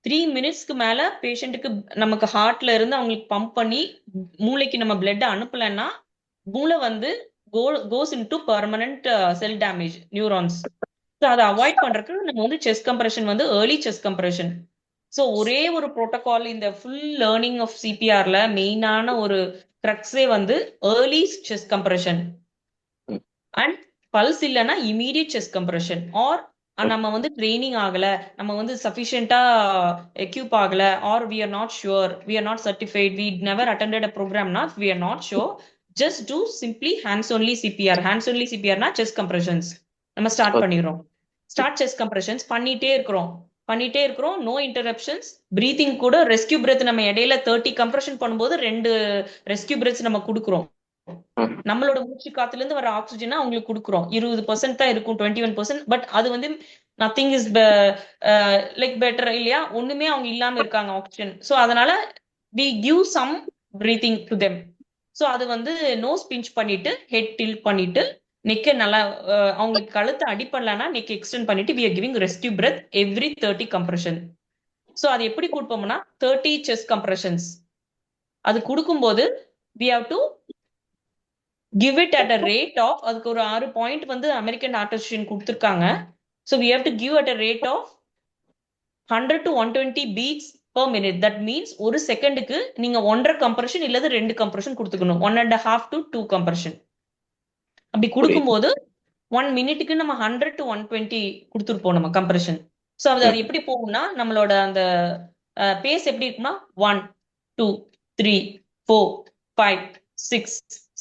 3 மினிட்ஸ்க்கு மேல பேஷண்ட்டுக்கு நமக்கு ஹார்ட்ல இருந்து அவங்களுக்கு பம்ப் பண்ணி மூளைக்கு நம்ம பிளட் அனுப்பலன்னா மூளை வந்து goes into permanent cell damage neurons. So அதை அவாய்ட் பண்றதுக்கு நம்ம வந்து செஸ்ட் கம்ப்ரெஷன் வந்து ஏர்லி செஸ்ட் கம்ப்ரெஷன். ஸோ ஒரே ஒரு ப்ரோட்டோகால் இந்த ஃபுல் லேர்னிங் ஆஃப் சிபிஆர்ல மெயினான ஒரு க்ரக்ஸே வந்து early chest compression and pulse இல்லைன்னா இமீடியட் செஸ்ட் கம்ப்ரெஷன். ஆர் நம்ம வந்து ட்ரைனிங் ஆகல, நம்ம வந்து சஃபிஷியண்டா எக்யூப் ஆகல, or we are not sure, we are not certified, we never attended a ப்ரோக்ராம்னா we are not sure, just do simply hands only CPR. Hands only சிபிஆர்னா chest compressions நம்ம ஸ்டார்ட் பண்ணிடுறோம். ஸ்டார்ட் செஸ்ட் கம்ப்ரெஷன்ஸ் பண்ணிட்டே இருக்கிறோம், no interruptions. Breathing கூட rescue breath நம்ம இடையில 30 compression பண்ணும்போது 2 ரெஸ்கியூ பிரெத்ஸ் நம்ம கொடுக்குறோம். நம்மளோட மூச்சு காத்துல இருந்து வர ஆக்சிஜனை அவங்களுக்கு கொடுக்குறோம். 20% தான் இருக்கும், 21%. பட் அது வந்து நத்திங் இஸ் லைக் பெட்டர் இல்லையா, ஒண்ணுமே அவங்க இல்லாம இருக்காங்க ஆக்சிஜன். ஸோ அதனால we give some breathing to them. So அது வந்து நோஸ் பிஞ்ச் பண்ணிட்டு ஹெட் டில்ட் பண்ணிட்டு நெக்க நல்லா அவங்களுக்கு கழுத்து அடிப்படலன்னா நெக் எக்ஸ்டெண்ட் பண்ணிட்டு we are giving rescue breath every 30 compression. So அது எப்படி கொடுப்போம்னா 30 செஸ்ட் கம்ப்ரெஷன்ஸ். அது கொடுக்கும்போது we have to give it at a rate of, அதுக்கு ஒரு 6 பாயிண்ட் வந்து அமெரிக்கன் ஹார்ட் அசோசியேஷன் கொடுத்துருக்காங்க. So we have to give at a rate of 100 to 120 beats per minute. that means ஒரு செகண்டுக்கு நீங்க 1.5 கம்ப்ரெஷன் இல்லது 2 கம்ப்ரெஷன் கொடுத்துக்கணும். 1.5 to 2 compression. அப்படி கொடுக்கும்போது 1 மினிட்டுக்கு நம்ம 100 to 120 கொடுத்துருப்போம் நம்ம கம்ப்ரெஷன். ஸோ அது எப்படி போகும்னா நம்மளோட அந்த பேஸ் எப்படி இருக்குன்னா 1 2 3 4 5 6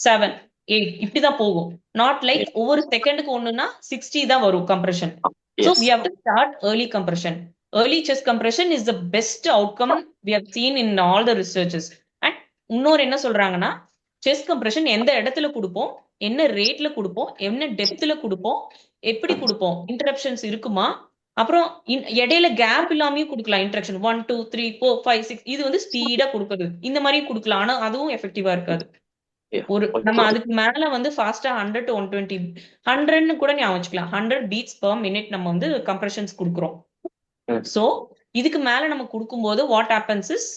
7 8 இப்படிதான் போகும். நாட் லைக் ஒவ்வொரு செகண்டுக்கு ஒண்ணுன்னா 60 தான் வரும் compression. So we have to start early compression. Early chest compression is the best outcome we have seen in all the researches. And இன்னொரு என்ன சொல்றாங்கன்னா செஸ்ட் கம்ப்ரெஷன் எந்த இடத்துல கொடுப்போம், என்ன ரேட்ல கொடுப்போம், என்ன டெப்த்ல கொடுப்போம், எப்படி கொடுப்போம், இன்டரப்ஷன்ஸ் இருக்குமா, அப்புறம் இடையில கேப் இல்லாமையும் கொடுக்கலாம். இன்டரப்ஷன் 1 2 3 4 5 6 இது வந்து ஸ்பீடா கொடுக்குறது, இந்த மாதிரி கொடுக்கலாம். ஆனா அதுவும் எஃபெக்டிவா இருக்காது. ஒரு நம்ம அதுக்கு மேல வந்து ஃபாஸ்டா 100 to 120 100ன்னு கூட ஞாபகம் வச்சுக்கலாம். 100 பீட்ஸ் பெர் மினிட் நம்ம வந்து கம்ப்ரெஷன்ஸ் கொடுக்குறோம். சோ இதுக்கு மேல நம்ம கொடுக்கும்போது வாட் ஹேப்பன்ஸ் இஸ்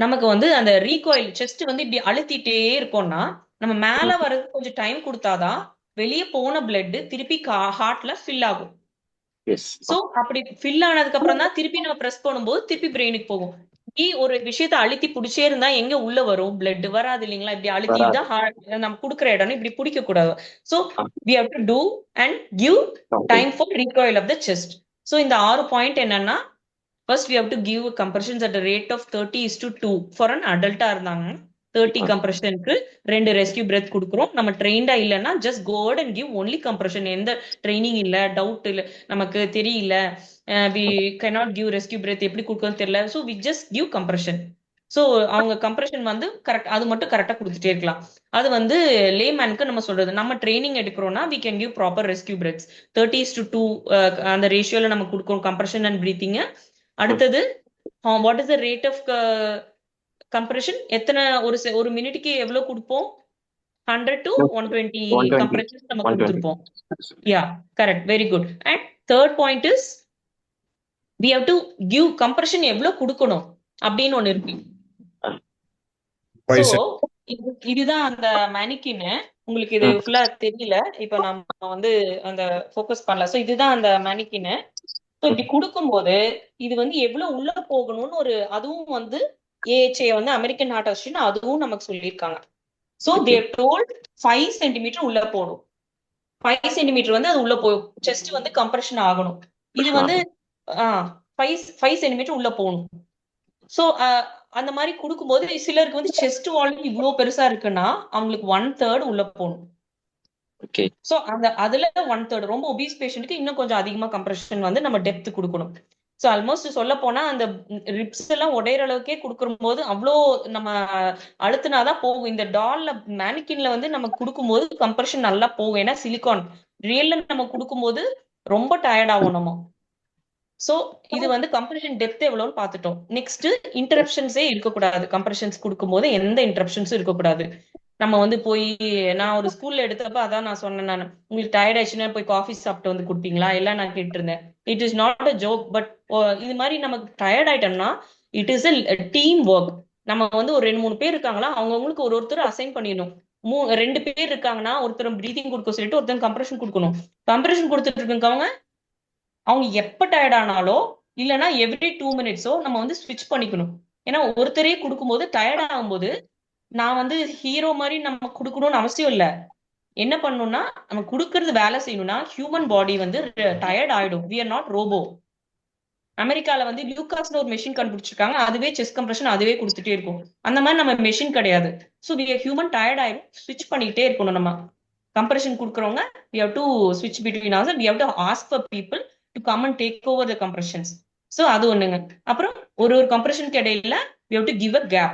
நமக்கு வந்து அந்த ரீகாயில் செஸ்ட் வந்து இப்படி அழுத்திட்டே இருக்கோம்னா நம்ம மேல வரதுக்கு கொஞ்சம் டைம் கொடுத்தாதான் வெளியே போன பிளட் திருப்பி ஹார்ட்ல ஃபில் ஆகும். சோ அப்படி ஃபில் ஆனதுக்கு அப்புறம் தான் திருப்பி நம்ம பிரஸ் பண்ணும்போது திருப்பி பிரெயினுக்கு போகும். ஒரு விஷயத்த அழுத்தி பிடிச்சே இருந்தா எங்க உள்ள வரும், பிளட் வராது இல்லைங்களா. இப்படி அழுத்தி தான் நம்ம குடுக்குற இடம், இப்படி பிடிக்க கூடாது. So we have to do and give time for recoil of the chest. So இந்த 6 பாயிண்ட் என்னன்னா, first we have to give compressions at a rate of 30:2 for an adult இருந்தாங்க. 30 கம்ப்ரெஷனுக்கு 2 ரெஸ்கியூ பிரெத் கொடுக்குறோம். நம்ம ட்ரெயின்டா இல்லைன்னா just go out and give only compression. எந்த training இல்ல, doubt இல்ல, நமக்கு தெரியல, we cannot give rescue breath எப்படி கொடுக்கணும்னு தெரியல, so we just give compression. So அவங்க கம்ப்ரெஷன் வந்து கரெக்ட், அது மட்டும் கரெக்டா கொடுத்துட்டே இருக்கலாம். அது வந்து லேமேனுக்கு நம்ம சொல்றது. நம்ம ட்ரைனிங் எடுக்கிறோம்னா we can give proper rescue breaths 30:2 அந்த ரேஷியோல நம்ம கொடுக்கணும் கம்ப்ரெஷன் அண்ட் பிரீத்திங். அடுத்தது what is the rate of compression, எத்தனை ஒரு மினிட்டுக்கு எவ்வளவு கொடுப்போம்? 100 to 120 120 compressions நம்ம 120 கொடுத்திருப்போம். Yeah, correct, very good. And third point is we have to give compression எவ்வளவு கொடுக்கணும் அப்படின்னு ஒண்ணு இருக்கு. Five So seconds. இதுதான் அந்த மேனிக்கின். உங்களுக்கு இது ஃபுல்லா தெரியல, இப்ப நம்ம வந்து அந்த ஃபோக்கஸ் பண்ணல. சோ இதுதான் அந்த மேனிக்கின். சோ இப்படி கொடுக்கும்போது இது வந்து எவ்வளவு உள்ள போகணும்னு ஒரு, அதுவும் வந்து AHA வந்து அமெரிக்கன் ஹார்ட் அசோசியேஷன் அதுவும் நமக்கு சொல்லியிருக்காங்க. So Okay. they told 5 centimetre உள்ள போகணும். 5 சென்டிமீட்டர் வந்து அது உள்ள போகும். செஸ்ட் வந்து கம்ப்ரெஷன் ஆகணும். இது வந்து 5 சென்டிமீட்டர் உள்ள போகணும். சோ அந்த மாதிரி கொடுக்கும்போது சிலருக்கு வந்து செஸ்ட் வால்யூம் இவ்வளவு பெருசா இருக்குன்னா அவங்களுக்கு 1/3 உள்ள போகணும். Okay. சோ அதுல 1/3 ரொம்ப ஒபீஸ் பேஷண்ட்க்கு இன்னும் கொஞ்சம் அதிகமா கம்ப்ரெஷன் வந்து நம்ம டெப்த் கொடுக்கணும். சோ ஆல்மோஸ்ட் சொல்ல போனா அந்த ரிப்ஸ் எல்லாம் உடையிற அளவுக்கே கொடுக்கும் போது அவ்வளோ நம்ம அழுத்தினாதான் போகும். இந்த டால்ல மேனிக்கின்ல வந்து நம்ம கொடுக்கும்போது கம்ப்ரெஷன் நல்லா போகும். ஏன்னா சிலிகான் ரியல்ல நம்ம கொடுக்கும்போது ரொம்ப டயர்ட் ஆகும் நம்ம. சோ இது வந்து கம்ப்ரெஷன் டெப்த் எவ்வளவுன்னு பார்த்துட்டோம். நெக்ஸ்ட் இன்டரப்ஷன்ஸே இருக்கக்கூடாது. கம்ப்ரெஷன்ஸ் கொடுக்கும்போது எந்த இன்டரப்ஷன்ஸும் இருக்கக்கூடாது. நம்ம வந்து போய், நான் ஒரு ஸ்கூல்ல எடுத்தப்ப அதான் நான் சொன்னேன், நான் உங்களுக்கு டயர்ட் ஆயிடுச்சுன்னா போய் காஃபி சாப்பிட்டு வந்து கொடுப்பீங்களா எல்லாம் நான் கேட்டு இருந்தேன். It is not a joke, but இது மாதிரி நமக்கு டயர்ட் ஆயிட்டோம்னா it is a team work. நம்ம வந்து ஒரு 2-3 பேர் இருக்காங்களா, அவங்கவுங்களுக்கு ஒருத்தர் அசைன் பண்ணிடணும். 2 பேர் இருக்காங்கன்னா ஒருத்தர் பிரீதிங் கொடுக்க சொல்லிட்டு ஒருத்தர் கம்ப்ரெஷன் கொடுக்கணும். கம்ப்ரெஷன் கொடுத்துட்டு இருக்கவங்க அவங்க எப்ப டயர்ட் ஆனாலோ இல்லைன்னா எவ்ரி 2 மினிட்ஸோ நம்ம வந்து ஸ்விட்ச் பண்ணிக்கணும். ஏன்னா ஒருத்தரே கொடுக்கும்போது டயர்ட் ஆகும்போது நான் வந்து ஹீரோ மாதிரி நம்ம கொடுக்கணும்னு அவசியம் இல்ல. என்ன பண்ணணும்னா நம்ம கொடுக்கறது வேலை செய்யணும்னா ஹியூமன் பாடி வந்து டயர்ட் ஆயிடும். we are not robot. அமெரிக்கால வந்து லியூகாஸ்ல ஒரு மெஷின் கண்டுபிடிச்சிருக்காங்க, அதுவே செஸ்ட் கம்ப்ரெஷன் அதுவே கொடுத்துட்டே இருக்கும். அந்த மாதிரி நம்ம மெஷின் கிடையாது. So we are human tired ஆயிடும், ஸ்விட்ச் பண்ணிட்டே இருக்கணும். நம்ம கம்ப்ரெஷன் கொடுக்குறவங்க we have to switch between us, we have to ask for people to come and take over the compressions. So அது ஒண்ணுங்க. அப்புறம் ஒரு கம்ப்ரெஷனுக்கு இடையில we have to give a gap.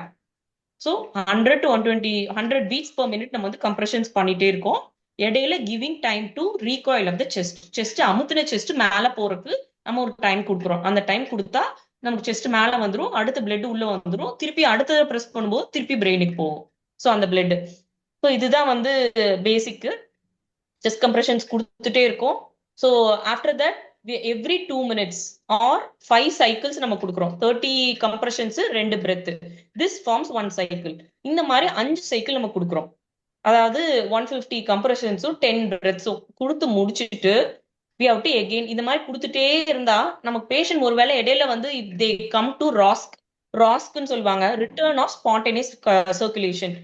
So 100 to 100 beats per minute நம்ம வந்து compressions பண்ணிட்டே இருக்கோம். இடையில giving time to recoil of the chest. Chest அமுத்தின செஸ்ட் மேல போறதுக்கு நம்ம ஒரு டைம் கொடுக்குறோம். அந்த டைம் கொடுத்தா நமக்கு செஸ்ட் மேல வந்துடும், அடுத்த பிளட் உள்ள வந்துடும், திருப்பி அடுத்த ப்ரெஸ் பண்ணும்போது திருப்பி பிரெயினுக்கு போகும். ஸோ அந்த பிளட். ஸோ இதுதான் வந்து பேசிக். செஸ்ட் கம்ப்ரெஷன்ஸ் கொடுத்துட்டே இருக்கும். So after that every 2 minutes or 5 cycles நம்ம கொடுக்குறோம். 30 compressions 2 breath. This forms 1 cycle. இந்த மாதிரி 5 சைக்கிள் நம்ம கொடுக்குறோம். அதாவது 150 கம்ப்ரெஷன்ஸும் 10 பிரெத்ஸும் கொடுத்து முடிச்சுட்டு we have to again இந்த மாதிரி கொடுத்துட்டே இருந்தா நமக்கு பேஷண்ட் ஒருவேளை இடையில வந்து they come to ராஸ்க்னு சொல்லுவாங்க, return of spontaneous circulation,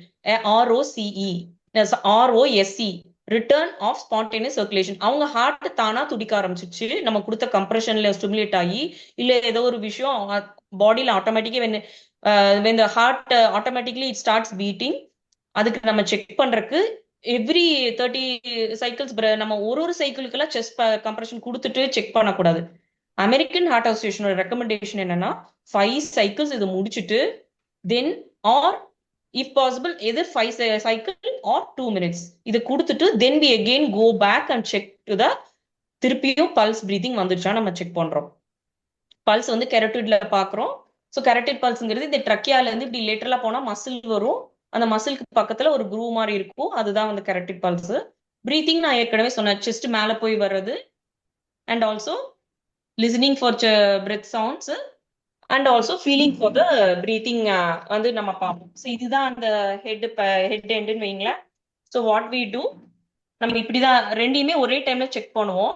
ROSE, return of spontaneous circulation. அவங்க ஹார்ட் தானா துடிக்க ஆரம்பிச்சிச்சு நம்ம கொடுத்த கம்ப்ரெஷன்ல ஸ்டிமுலேட் ஆகி, இல்ல ஏதோ ஒரு விஷயம் பாடியில ஆட்டோமேட்டிக்கா when the heart automatically it starts beating. அதுக்கு நம்ம செக் பண்றதுக்கு எவ்ரி 30 சைக்கிள்ஸ் நம்ம ஒரு சைக்கிளுக்கெல்லாம் செஸ்ட் கம்ப்ரெஷன் கொடுத்துட்டு செக் பண்ணக்கூடாது. அமெரிக்கன் ஹார்ட் அசோசியேஷனோட ரெக்கமெண்டேஷன் என்னன்னா 5 சைக்கிள்ஸ் இது முடிச்சுட்டு then or if possible either 5 cycle or 2 minutes இது கொடுத்துட்டு then we again go back and check to the திருப்பியும் பல்ஸ் பிரீதிங் வந்துருச்சா நம்ம செக் பண்றோம். பல்ஸ் வந்து கெரட்டிட்ல பாக்குறோம். ஸோ கெரட்டிட் பல்ஸ்ங்கிறது இந்த ட்ரக்கியால இருந்து இப்படி லேட்டரலா போனா மசில் வரும், அந்த மசிலுக்கு பக்கத்துல ஒரு க்ரூ மாதிரி இருக்கும், அதுதான் வந்து கெரட்டிட் பல்ஸ். பிரீத்திங் நான் ஏற்கனவே சொன்னேன், செஸ்ட் மேல போய் வர்றது and also listening for breath sounds and also feeling for the breathing வந்து நம்ம பார்ப்போம். ஸோ இதுதான் அந்த ஹெட் எண்டுன்னு வைங்களேன். ஸோ வாட் வி டூ, நம்ம இப்படிதான் ரெண்டையுமே ஒரே டைம்ல செக் பண்ணுவோம்.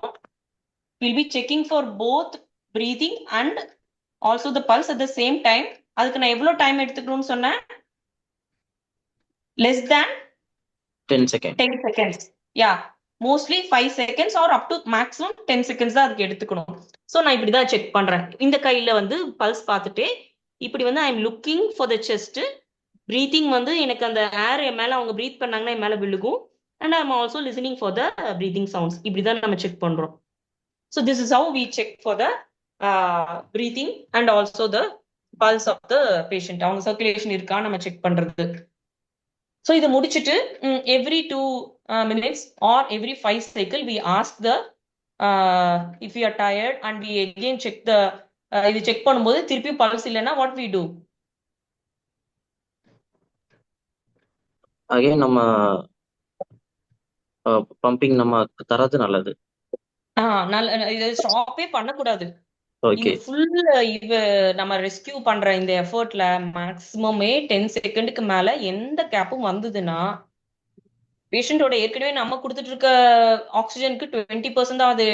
Will be checking for both breathing and also the pulse at the same time. அதுக்கு நான் எவ்வளவு டைம் எடுத்துக்கணும்னு சொன்னேன்? less than 10 seconds. 10 seconds. Yeah, mostly 5 seconds or up to maximum 10 seconds தான் அதுக்கு எடுத்துக்கணும். ஸோ நான் இப்படிதான் செக் பண்றேன். இந்த கையில வந்து பல்ஸ் பார்த்துட்டு இப்படி வந்து I am looking for the chest breathing வந்து எனக்கு அந்த ஏர் என் மேல அவங்க பிரீத் பண்ணாங்கன்னா என் மேல விழுகும். And I am also listening for the breathing sounds. இப்படிதான் நம்ம செக் பண்றோம். So this is how we check for the breathing and also the pulse of the patient. அவங்க சர்க்குலேஷன் இருக்கா நம்ம செக் பண்றது. ஸோ இதை முடிச்சுட்டு every 2 minutes or every 5 cycle we ask the if we are tired and we again check the இது check பண்ணும்போது திருப்பி pulse இல்லைன்னா what we do? அகைன் நம்ம பம்பிங் நம்ம தரது நல்லது. நல்ல இது ஸ்டாப்பே பண்ணக்கூடாது. ஓகே. இந்த ஃபுல் இது நம்ம ரெஸ்கியூ பண்ற இந்த எஃபர்ட்ல மேக்ஸிமமே 10 செகண்டுக்கு மேல எந்த கேப்பும் வந்ததுன்னா பேஷண்டோட ஏற்கனவே நம்ம கொடுத்துட்டு இருக்க ஆக்சிஜனுக்கு 20% தான் அது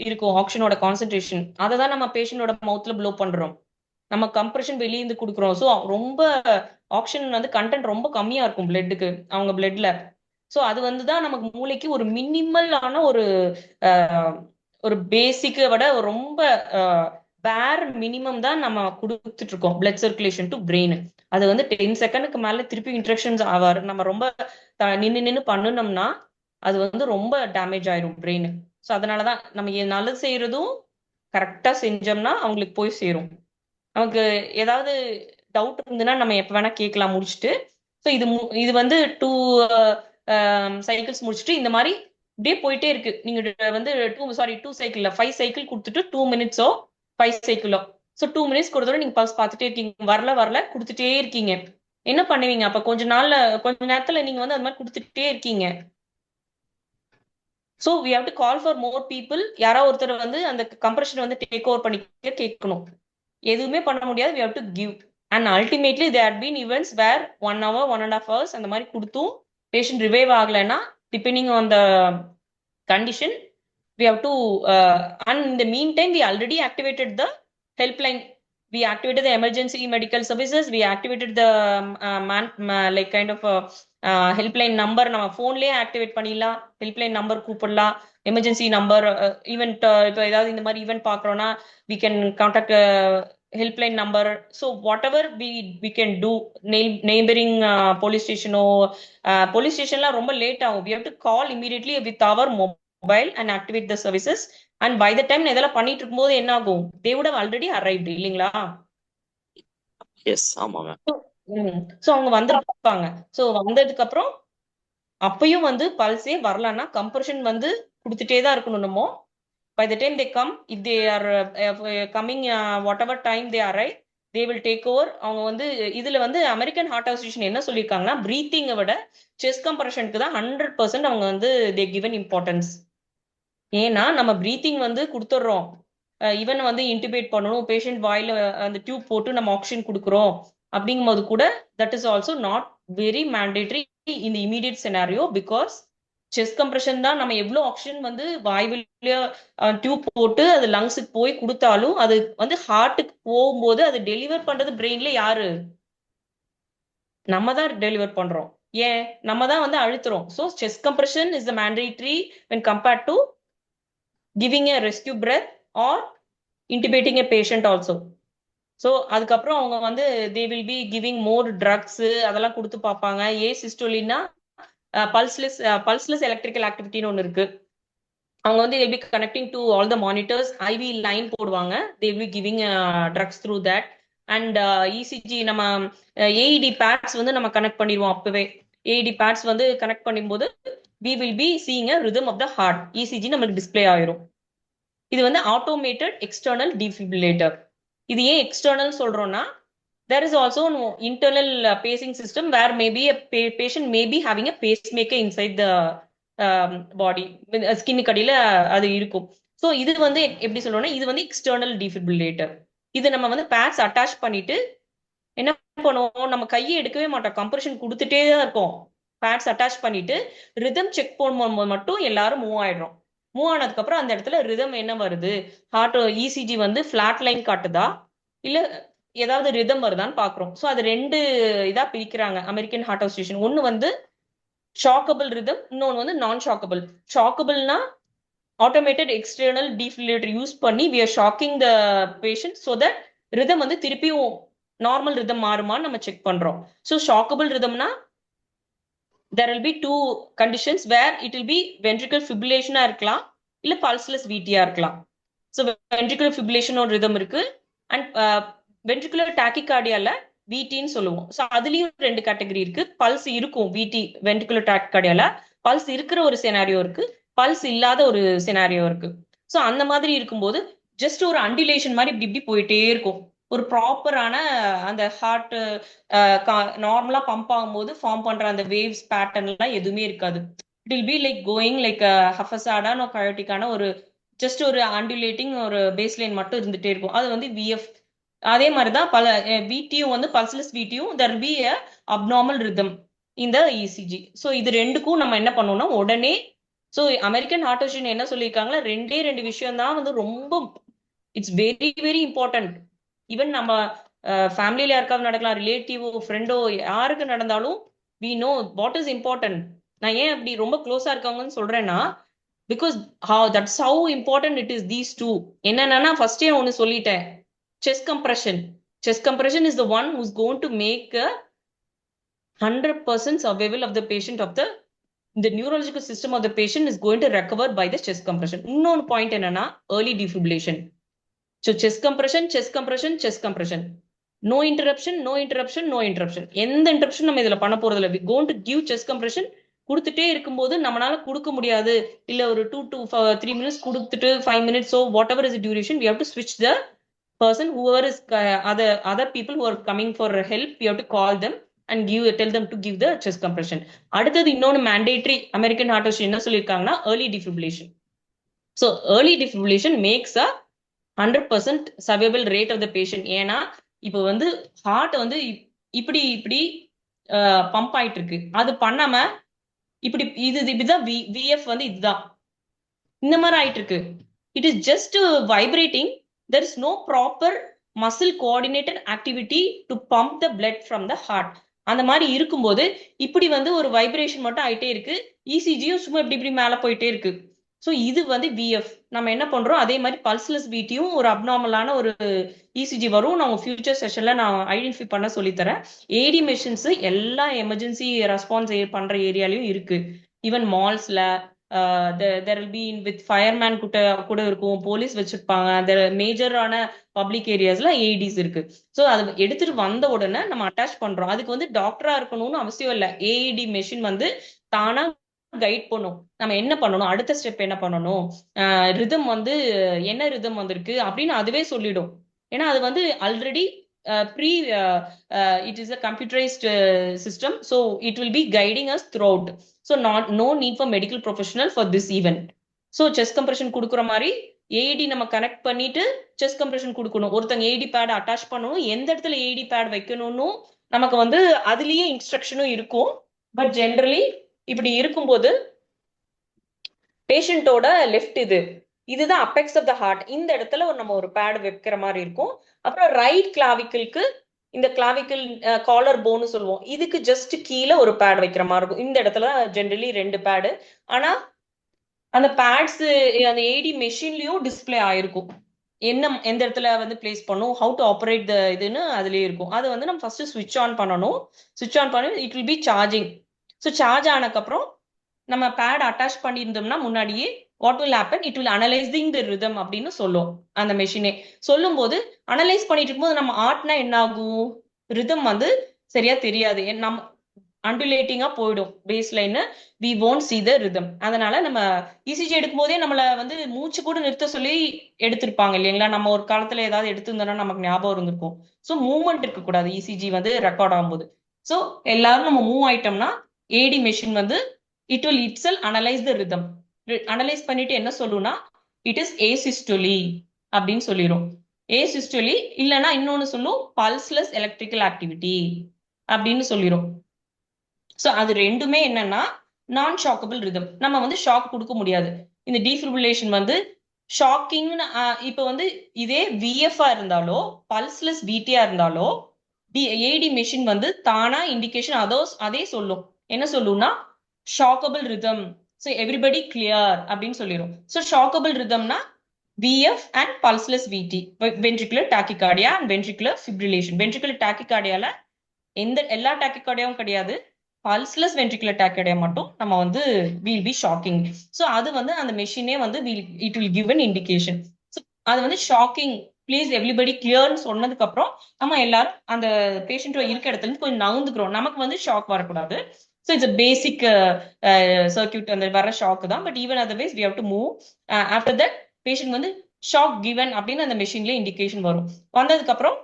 இருக்கும். ஆக்சிஜனோட கான்சென்ட்ரேஷன் அதை தான் நம்ம பேஷண்டோட மவுத்ல ப்ளோ பண்றோம். நம்ம கம்ப்ரெஷன் வெளியிருந்து கொடுக்குறோம். ஸோ ரொம்ப ஆக்சிஜன் வந்து கண்டென்ட் ரொம்ப கம்மியா இருக்கும் பிளட்டுக்கு, அவங்க பிளட்ல. ஸோ அது வந்து தான் நமக்கு மூளைக்கு ஒரு மினிமலான ஒரு பேசிக்கை விட ரொம்ப பேர் மினிமம் தான் நம்ம கொடுத்துட்டு இருக்கோம் பிளட் சர்க்குலேஷன் டு பிரெயின். அது வந்து 10 செகண்டுக்கு மேல திருப்பி இன்ட்ரக்ஷன்ஸ் ஆவார். நம்ம ரொம்ப நின்று பண்ணணும்னா அது வந்து ரொம்ப டேமேஜ் ஆயிரும் பிரெயின். ஸோ அதனாலதான் நம்ம நல்லது செய்யறதும் கரெக்டா செஞ்சோம்னா அவங்களுக்கு போய் சேரும். நமக்கு ஏதாவது டவுட் இருந்ததுன்னா நம்ம எப்ப வேணா கேட்கலாம் முடிச்சுட்டு. ஸோ இது வந்து 2 சைக்கிள்ஸ் முடிச்சுட்டு இந்த மாதிரி இப்படியே போயிட்டே இருக்கு. நீங்க வந்து 2 சைக்கிள்ல 5 சைக்கிள் கொடுத்துட்டு 2 minutes 5 சைக்கிளோ. ஸோ 2 minutes கொடுத்தோட நீங்க பல்ஸ் பார்த்துட்டே இருக்கீங்க. வரல கொடுத்துட்டே இருக்கீங்க. என்ன பண்ணுவீங்க அப்ப? கொஞ்ச நேரத்துல நீங்க வந்து அது மாதிரி கொடுத்துட்டே இருக்கீங்க. So we have to call for more people. யாராவது ஒருத்தர் வந்து அந்த கம்ப்ரெஷன் வந்து டேக் ஓவர் பண்ணிக்க கேட்கணும். எதுவுமே பண்ண முடியாது. we have to give. and ultimately there had been events where 1 hour 1.5 hours அந்த மாதிரி கொடுத்தும் பேஷண்ட் ரிவைவ் ஆகலைன்னா depending on the condition we have to and in the meantime we already activated the helpline. We activated the emergency medical services. We activated the like kind of helpline number. நம்ம போன்லயே activate பண்ணிடலாம். Helpline number கூப்பிடலாம். Emergency number event இப்போ ஏதாவது இந்த மாதிரி event பாக்குறோம்னா we can contact helpline number. So whatever we can do, neighboring police station police stationல ரொம்ப late ஆகும். We have to call immediately with our mobile and activate the services. and by the time இதெல்லாம் பண்ணிட்டு இருக்கும்போது என்ன ஆகும்? they would have already arrived இல்லைங்களா? S, ஆமாங்க. So அவங்க வந்திருப்பாங்க. சோ வந்ததுக்கு அப்புறம் அப்பயும் வந்து பல்ஸே வரலன்னா கம்ப்ரெஷன் வந்து கொடுத்துட்டே தான் இருக்கணும். நம்ம by the time they come, if they are coming whatever time they arrive, they will take over. அவங்க வந்து இதுல வந்து அமெரிக்கன் ஹார்ட் அசோசியேஷன் என்ன சொல்லியிருக்காங்கன்னா பிரீத்திங்கை விட செஸ்ட் கம்ப்ரெஷனுக்கு தான் 100% அவங்க வந்து they given importance. ஏன்னா நம்ம பிரீத்திங் வந்து கொடுத்துட்றோம். ஈவன் வந்து இன்டிபேட் பண்ணணும், பேஷண்ட் வாயில அந்த டியூப் போட்டு நம்ம ஆக்சிஜன் கொடுக்குறோம் அப்படிங்கும்போது கூட that is also not very mandatory in the immediate scenario. Because chest compression தான் நம்ம எவ்வளவு ஆக்சிஜன் வந்து வாய்வழிய டியூப் போட்டு அது லங்ஸுக்கு போய் கொடுத்தாலும் அது வந்து ஹார்ட்டுக்கு போகும்போது அது டெலிவர் பண்றது பிரெயின்ல யாரு? நம்ம தான் டெலிவர் பண்றோம். ஏன்? நம்ம தான் வந்து அழுத்துறோம். So chest compression is the mandatory when compared to giving a rescue breath or intubating a patient also. So அதுக்கப்புறம் அவங்க வந்து they will be giving more drugs அதெல்லாம் கொடுத்து பார்ப்பாங்க. சிஸ்டோலினா பல்ஸ்லெஸ் எலக்ட்ரிக்கல் ஆக்டிவிட்டின்னு ஒன்று இருக்கு. அவங்க வந்து they'll be connecting to all the monitors. IV line போடுவாங்க. they will be giving drugs through that. and ECG நம்ம AED pads வந்து நம்ம கனெக்ட் பண்ணிடுவோம். அப்பவே AED pads வந்து கனெக்ட் பண்ணும்போது we will be seeing a rhythm of the heart. ECG நமக்கு display ஆயிரும். இது வந்து ஆட்டோமேட்டட் எக்ஸ்டர்னல் டிஃபிபிரிலேட்டர். இது ஏன் எக்ஸ்டர்னல் சொல்றோம்னா there is also an internal pacing system where maybe a patient may be having a pacemaker inside the body. Skin கடியில அது இருக்கும். ஸோ இது வந்து எப்படி சொல்றோம்னா இது வந்து எக்ஸ்டர்னல் டிஃபிபிரிலேட்டர். இது நம்ம வந்து பேட்ஸ் அட்டாச் பண்ணிட்டு என்ன பண்ணுவோம்? நம்ம கையை எடுக்கவே மாட்டோம். கம்ப்ரெஷன் கொடுத்துட்டே தான் இருக்கும். பேட்ஸ் அட்டாச் பண்ணிட்டு ரிதம் செக் பண்ணும்போது மட்டும் எல்லாரும் மூவ் ஆயிடுறோம். மூவ் ஆனதுக்கு அப்புறம் அந்த இடத்துல ரிதம் என்ன வருது, ஹார்ட் ECG வந்து ஃபிளாட் லைன் காட்டுதா இல்ல ஏதாவது ரிதம் வருதான்னு பாக்குறோம். ஸோ அது 2 இதா பிரிக்கிறாங்க அமெரிக்கன் ஹார்ட் அசோசியேஷன். ஒன்னு வந்து ஷாக்கபிள் ரிதம், இன்னொன்னு வந்து நான் ஷாக்கபிள். ஷாக்கபிள்னா ஆட்டோமேட்டட் எக்ஸ்டர்னல் டிஃபிபிரிலேட்டர் யூஸ் பண்ணி we are shocking the patient so that rhythm வந்து திருப்பியும் நார்மல் ரிதம் மாறுமான்னு நம்ம செக் பண்றோம். ஸோ ஷாக்கபிள் ரிதம்னா there will be two conditions where it will be ventricular fibrillation இருக்கலாம் இல்ல pulseless VT இருக்கலாம். So ventricular fibrillation ஒரு rhythm இருக்கு and ventricular tachycardiaல VTன்னு சொல்லுவோம். ஸோ அதுலயும் ரெண்டு கேட்டகரி இருக்கு. பல்ஸ் இருக்கும் VT ventricular tachycardiaல, பல்ஸ் இருக்கிற ஒரு சினாரியோ இருக்கு, பல்ஸ் இல்லாத ஒரு சினாரியோ இருக்கு. ஸோ அந்த மாதிரி இருக்கும்போது ஜஸ்ட் ஒரு அண்டிலேஷன் மாதிரி இப்படி இப்படி போயிட்டே இருக்கும். ஒரு ப்ராப்பரான அந்த ஹார்ட் நார்மலா பம்ப் ஆகும்போது ஃபார்ம் பண்ற அந்த வேவ்ஸ் பேட்டர்ன் எல்லாம் எதுவுமே இருக்காது. It will be like going like ஹஃபசாடான கயோட்டிக்கான ஒரு ஜஸ்ட் ஒரு அண்டுலேட்டிங் ஒரு பேஸ் லைன் மட்டும் இருந்துட்டே இருக்கும். அது வந்து விஎஃப். அதே மாதிரிதான் பல விடியும் வந்து பல்ஸ்லெஸ் விடியும் தெர் பி அப்நார்மல் ரிதம் இந்த இசிஜி. ஸோ இது ரெண்டுக்கும் நம்ம என்ன பண்ணோம்னா உடனே, ஸோ அமெரிக்கன் ஹார்ட் அசோசியேஷன் என்ன சொல்லியிருக்காங்களா, ரெண்டு விஷயம் தான் வந்து ரொம்ப it's very very important. Even நம்ம ஃபேமிலியில யாருக்காவது நடக்கலாம், ரிலேட்டிவோ ஃப்ரெண்டோ யாருக்கு நடந்தாலும் we know what is important. நான் ஏன் அப்படி ரொம்ப க்ளோஸா இருக்கவங்கன்னு சொல்றேன்னா, because that's how important it is these two. என்னன்னா ஃபர்ஸ்டே ஒன்னு சொல்லிட்டேன், chest compression. Chest compression is the one who's going to make a 100% survival of the patient of the neurological system of the patient is going to recover by the chest compression. இன்னொரு point என்னன்னா early defibrillation. So chest compression, chest compression, chest compression. No interruption, no interruption, no interruption. எந்த interruption நம்ம இதுல பண்ண போறது இல்லை. We going to give chest compression. கொடுத்துட்டே இருக்கும்போது நம்மளால கொடுக்க முடியாது, இல்ல ஒரு 2 to 3 minutes கொடுத்துட்டு 5 minutes, so whatever is the duration, we have to switch the person, whoever is other people who are coming for help, you have to call them and tell them to give the chest compression. அடுத்தது இன்னொன்னு mandatory American heart association என்ன சொல்லியிருக்காங்கன்னா early defibrillation. So early defibrillation makes a 100% survival rate of the patient. ஏன்னா இப்போ வந்து heart வந்து இப்படி இப்படி பம்ப் ஆயிட்டு இருக்கு, அது பண்ணாம இப்படி இதுதான் விஎஃப் வந்து இதுதான் இந்த மாதிரி ஆயிட்டு இருக்கு. It is just vibrating. There is no proper muscle coordinated activity to pump the blood from the heart. அந்த மாதிரி இருக்கும்போது இப்படி வந்து ஒரு வைப்ரேஷன் மட்டும் ஆயிட்டே இருக்கு, இசிஜியும் சும்மா இப்படி இப்படி மேல போயிட்டே இருக்கு. ஸோ இது வந்து விஎஃப். நம்ம என்ன பண்றோம், அதே மாதிரி பல்ஸ்லெஸ் விடியும் ஒரு அப்நார்மலான ஒரு இசிஜி வரும். நான் ஃபியூச்சர் செஷன்ல நான் ஐடென்டிஃபை பண்ண சொல்லித்தரேன். ஏடி மெஷின்ஸ் எல்லா எமர்ஜென்சி ரெஸ்பான்ஸ் பண்ற ஏரியாலையும் இருக்கு. ஈவன் மால்ஸ்ல there will be with fireman கூட இருக்கும், போலீஸ் வச்சிருப்பாங்க, மேஜரான பப்ளிக் ஏரியாஸ்ல ஏடிஸ் இருக்கு. ஸோ அது எடுத்துட்டு வந்த உடனே நம்ம அட்டாச் பண்றோம். அதுக்கு வந்து டாக்டரா இருக்கணும்னு அவசியம் இல்லை. ஏஇடி மெஷின் வந்து தானா கைட் பண்ணும். நம்ம என்ன பண்ணணும், அடுத்த ஸ்டெப் என்ன பண்ணணும், ரிதம் வந்து என்ன ரிதம் வந்திருக்கு அப்படின்னு அதுவே சொல்லிடும். ஏன்னா அது வந்து already it is a computerized system, so it will be guiding us throughout. So no need for medical professional for this event. So chest compression கொடுக்குற மாதிரி ஏடி நம்ம கனெக்ட் பண்ணிட்டு செஸ்ட் கம்ப்ரெஷன் கொடுக்கணும். ஒருத்தங்க ஏடி பேட் அட்டாச் பண்ணணும், எந்த இடத்துல ஏடி பேட் வைக்கணும்னு நமக்கு வந்து அதுலயே இன்ஸ்ட்ரக்ஷனும் இருக்கும். பட் ஜென்ரலி இப்படி இருக்கும்போது பேஷண்டோட லெஃப்ட் இதுதான் அப்பெக்ஸ் ஆஃப் த ஹார்ட். இந்த இடத்துல நம்ம ஒரு பேட் வைக்கிற மாதிரி இருக்கும். அப்புறம் ரைட் கிளாவிக்கலுக்கு இந்த கிளாவிக்கல் காலர் போன்னு சொல்லுவோம், இதுக்கு ஜஸ்ட் கீழே ஒரு பேட் வைக்கிற மாதிரி இருக்கும். இந்த இடத்துல ஜென்ரலி 2 பேடு. ஆனா அந்த பேட்ஸ் அந்த ஏடி மெஷின்லயும் டிஸ்பிளே ஆயிருக்கும், எந்த இடத்துல வந்து பிளேஸ் பண்ணும், ஹவு டு ஆப்ரேட் த இதுன்னு அதுலயே இருக்கும். அது வந்து நம்ம ஃபர்ஸ்ட் ஸ்விட்ச் ஆன் பண்ணணும். ஸ்விட்ச் ஆன் பண்ணி it will B charging. So charge ஆனதுக்கப்புறம் நம்ம பேட் அட்டாச் பண்ணியிருந்தோம்னா முன்னாடியே what will happen, it will analysing the rhythm அப்படின்னு சொல்லும் அந்த மெஷினே. சொல்லும் போது அனலைஸ் பண்ணிட்டு இருக்கும்போது நம்ம ஆட்னா என்ன ஆகும், ரிதம் வந்து சரியா தெரியாது, நம்ம அண்டுலேட்டிங்கா போயிடும் baseline, we won't see the rhythm. அதனால நம்ம இசிஜி எடுக்கும் போதே நம்மள வந்து மூச்சு கூட நிறுத்த சொல்லி எடுத்திருப்பாங்க இல்லைங்களா. நம்ம ஒரு காலத்துல ஏதாவது எடுத்திருந்தோம்னா நமக்கு ஞாபகம் இருந்திருக்கும். ஸோ மூவ்மெண்ட் இருக்கக்கூடாது இசிஜி வந்து ரெக்கார்ட் ஆகும்போது. ஸோ எல்லாரும் நம்ம மூவ் ஆயிட்டோம்னா ஏடி மெஷின் வந்து it will itself analyze the rhythm. Analyse பண்ணிட்டு என்ன சொல்லும்னா இட் இஸ் ஏசிஸ்டோலி அப்படின்னு சொல்லிடும். ஏசிஸ்டோலி இல்லைன்னா இன்னொன்னு சொல்லும் பல்ஸ்லெஸ் எலக்ட்ரிக்கல் ஆக்டிவிட்டி அப்படின்னு சொல்லிடும். ஸோ அது ரெண்டுமே என்னன்னா நான் ஷாக்கபிள் ரிதம். நம்ம வந்து ஷாக் கொடுக்க முடியாது. இந்த டீஃபிபிரிலேஷன் வந்து ஷாக்கிங்னு இப்போ வந்து இதே விஎஃப்ஆ இருந்தாலோ பல்ஸ்லெஸ் விடிஆ இருந்தாலோ ஏடி மெஷின் வந்து தானா இண்டிகேஷன் அதே சொல்லும். என்ன சொல்லும்னா shockable rhythm, so everybody clear அப்படின்னு சொல்லிடும். ஸோ ஷாக்கபிள் ரிதம்னா VF and pulseless VT, ventricular tachycardia and ventricular fibrillation. Ventricular tachycardiaல எல்லா டாக்கிகார்டியாவும் கிடையாது, பல்ஸ்லெஸ் வென்ட்ரிகுலர் டாக்கிகார்டியா மட்டும் நம்ம வந்து வில் பி ஷாக்கிங். ஸோ அது வந்து அந்த மெஷினே வந்து it will give an indication. So அது வந்து ஷாக்கிங் ப்ளீஸ் எவ்ரிபடி கிளியர்னு சொன்னதுக்கு அப்புறம் நம்ம எல்லாரும் அந்த பேஷண்ட் இருக்க இடத்துல இருந்து கொஞ்சம் நவுந்துக்கிறோம். நமக்கு வந்து ஷாக் வரக்கூடாது. ஸோ இட்ஸ் பேசிக் சர்க்கியூட் அந்த வர ஷாக் தான். But even otherwise we have to move. After that patient வந்து ஷாக் கிவன் அப்படின்னு அந்த மெஷின்லேயே இண்டிகேஷன் வரும். வந்ததுக்கு அப்புறம்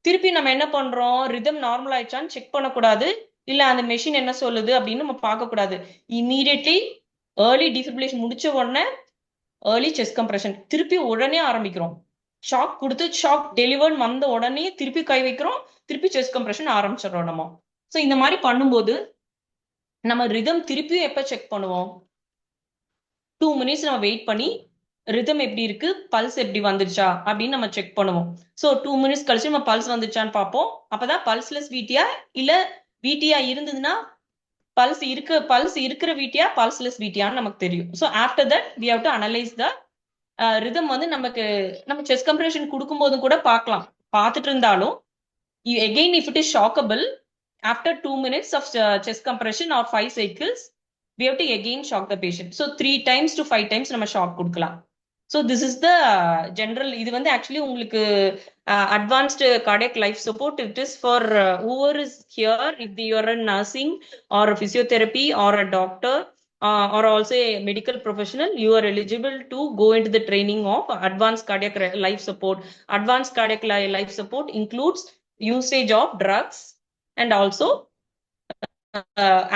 திருப்பி நம்ம என்ன பண்றோம், ரிதம் நார்மல் ஆயிடுச்சான்னு செக் பண்ணக்கூடாது, இல்ல அந்த மெஷின் என்ன சொல்லுது அப்படின்னு நம்ம பார்க்க கூடாது. இமீடியட்லி ஏர்லி டிஃபிபிரிலேஷன் முடிச்ச உடனே ஏர்லி செஸ்ட் கம்ப்ரெஷன் திருப்பி உடனே ஆரம்பிக்கிறோம். ஷாக் கொடுத்து ஷாக் டெலிவர்ட் வந்த உடனே திருப்பி கை வைக்கிறோம், திருப்பி செஸ்ட் கம்ப்ரெஷன் ஆரம்பிச்சிடறோம் நம்ம. ஸோ இந்த மாதிரி பண்ணும்போது நம்ம ரிதம் திருப்பியும் எப்ப செக் பண்ணுவோம், 2 minutes நம்ம வெயிட் பண்ணி ரிதம் எப்படி இருக்கு, பல்ஸ் எப்படி வந்துருச்சா அப்படின்னு நம்ம செக் பண்ணுவோம். ஸோ 2 minutes கழிச்சு நம்ம பல்ஸ் வந்துருச்சான்னு பார்ப்போம். அப்பதான் பல்ஸ்லெஸ் வீட்டியா இல்ல வீட்டியா இருந்ததுன்னா பல்ஸ் இருக்கிற வீட்டியா பல்ஸ்லெஸ் வீட்டியான்னு நமக்கு தெரியும். So after that we have to analyse the rhythm. வந்து நம்ம செஸ்ட் கம்ப்ரெஷன் கொடுக்கும் போதும் கூட பார்க்கலாம். பார்த்துட்டு இருந்தாலும் again if it is shockable after 2 minutes of chest compression or 5 cycles we have to again shock the patient. So 3 times to 5 times நம்ம shock கொடுக்கலாம். So this is the general. இது வந்து actually உங்களுக்கு advanced cardiac life support. It is for whoever is here, if you are a nursing or a physiotherapy or a doctor or also a medical professional, you are eligible to go into the training of advanced cardiac life support. Advanced cardiac life support includes usage of drugs and also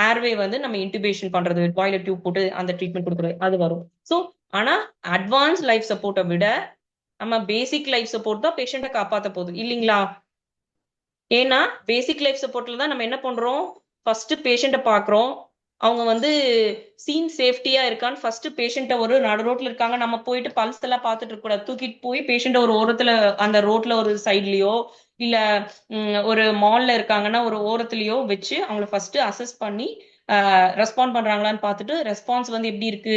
airway வந்து நம்ம இன்டிபேஷன் பண்றது, boiler tube போட்டு அந்த treatment கொடுக்குறது அது வரும். So ஆனா advance life சப்போர்ட்டை விட நம்ம பேசிக் லைஃப் சப்போர்ட் தான் பேஷண்ட்டை காப்பாற்ற போகுது இல்லைங்களா? ஏன்னா பேசிக் லைஃப் சப்போர்ட்ல தான் நம்ம என்ன பண்றோம், ஃபர்ஸ்ட் பேஷண்ட்டை பாக்குறோம், அவங்க வந்து சீன் சேஃப்டியா இருக்கான்னு ஃபர்ஸ்ட் பேஷண்ட்டை ஒரு நடு ரோட்ல இருக்காங்க நம்ம போயிட்டு பல்ஸ் எல்லாம் பார்த்துட்டு இருக்க கூடாது. தூக்கிட்டு போய் பேஷண்ட்டை ஒரு ஓரத்துல அந்த ரோட்ல ஒரு சைட்லயோ இல்ல ஒரு மால்ல இருக்காங்கன்னா ஒரு ஓரத்துலயோ வச்சு அவங்கள ஃபர்ஸ்ட் அசஸ் பண்ணி ரெஸ்பாண்ட் பண்றாங்களான்னு பார்த்துட்டு ரெஸ்பான்ஸ் வந்து எப்படி இருக்கு,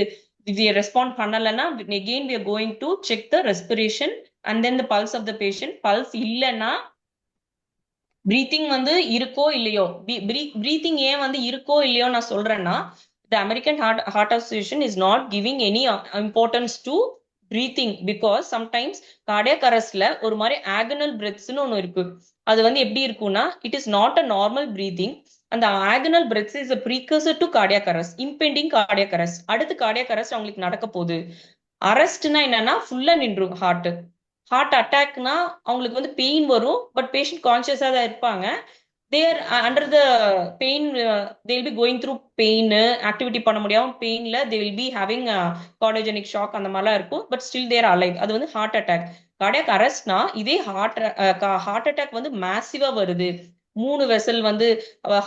ரெஸ்பாண்ட் பண்ணலைன்னா again we are going to check the respiration and then the pulse of the patient. Pulse இல்லைன்னா பிரீத்திங் வந்து இருக்கோ இல்லையோ, பிரீத்திங் ஏன் வந்து இருக்கோ இல்லையோ நான் சொல்றேன்னா, the American Heart Association is not giving any importance to breathing because sometimes cardiac arrestல ஒரு மாதிரி agonal breathsனு ஒன்று இருக்கு. அது வந்து எப்படி இருக்கும்னா it is not a normal breathing. அந்த agonal breaths is a precursor to cardiac arrest, impending cardiac arrest. அடுத்து cardiac arrest அவங்களுக்கு நடக்க போகுது. அரெஸ்ட்னா என்னன்னா ஃபுல்லா நின்றும் ஹார்ட் அட்டாக்னா அவங்களுக்கு வந்து பெயின் வரும், பட் பேஷண்ட் கான்சியஸா தான் இருப்பாங்க. They're under the pain they will be going through pain, activity பண்ண முடியாம பெயின்ல they will be having cardiogenic shock அந்த மாதிரிலாம் இருக்கும். But still they're alive. அது வந்து ஹார்ட் அட்டாக். கார்டியாக் அரெஸ்ட்னா இதே ஹார்ட் அட்டாக் வந்து மேசிவா வருது. 3 வெசல் வந்து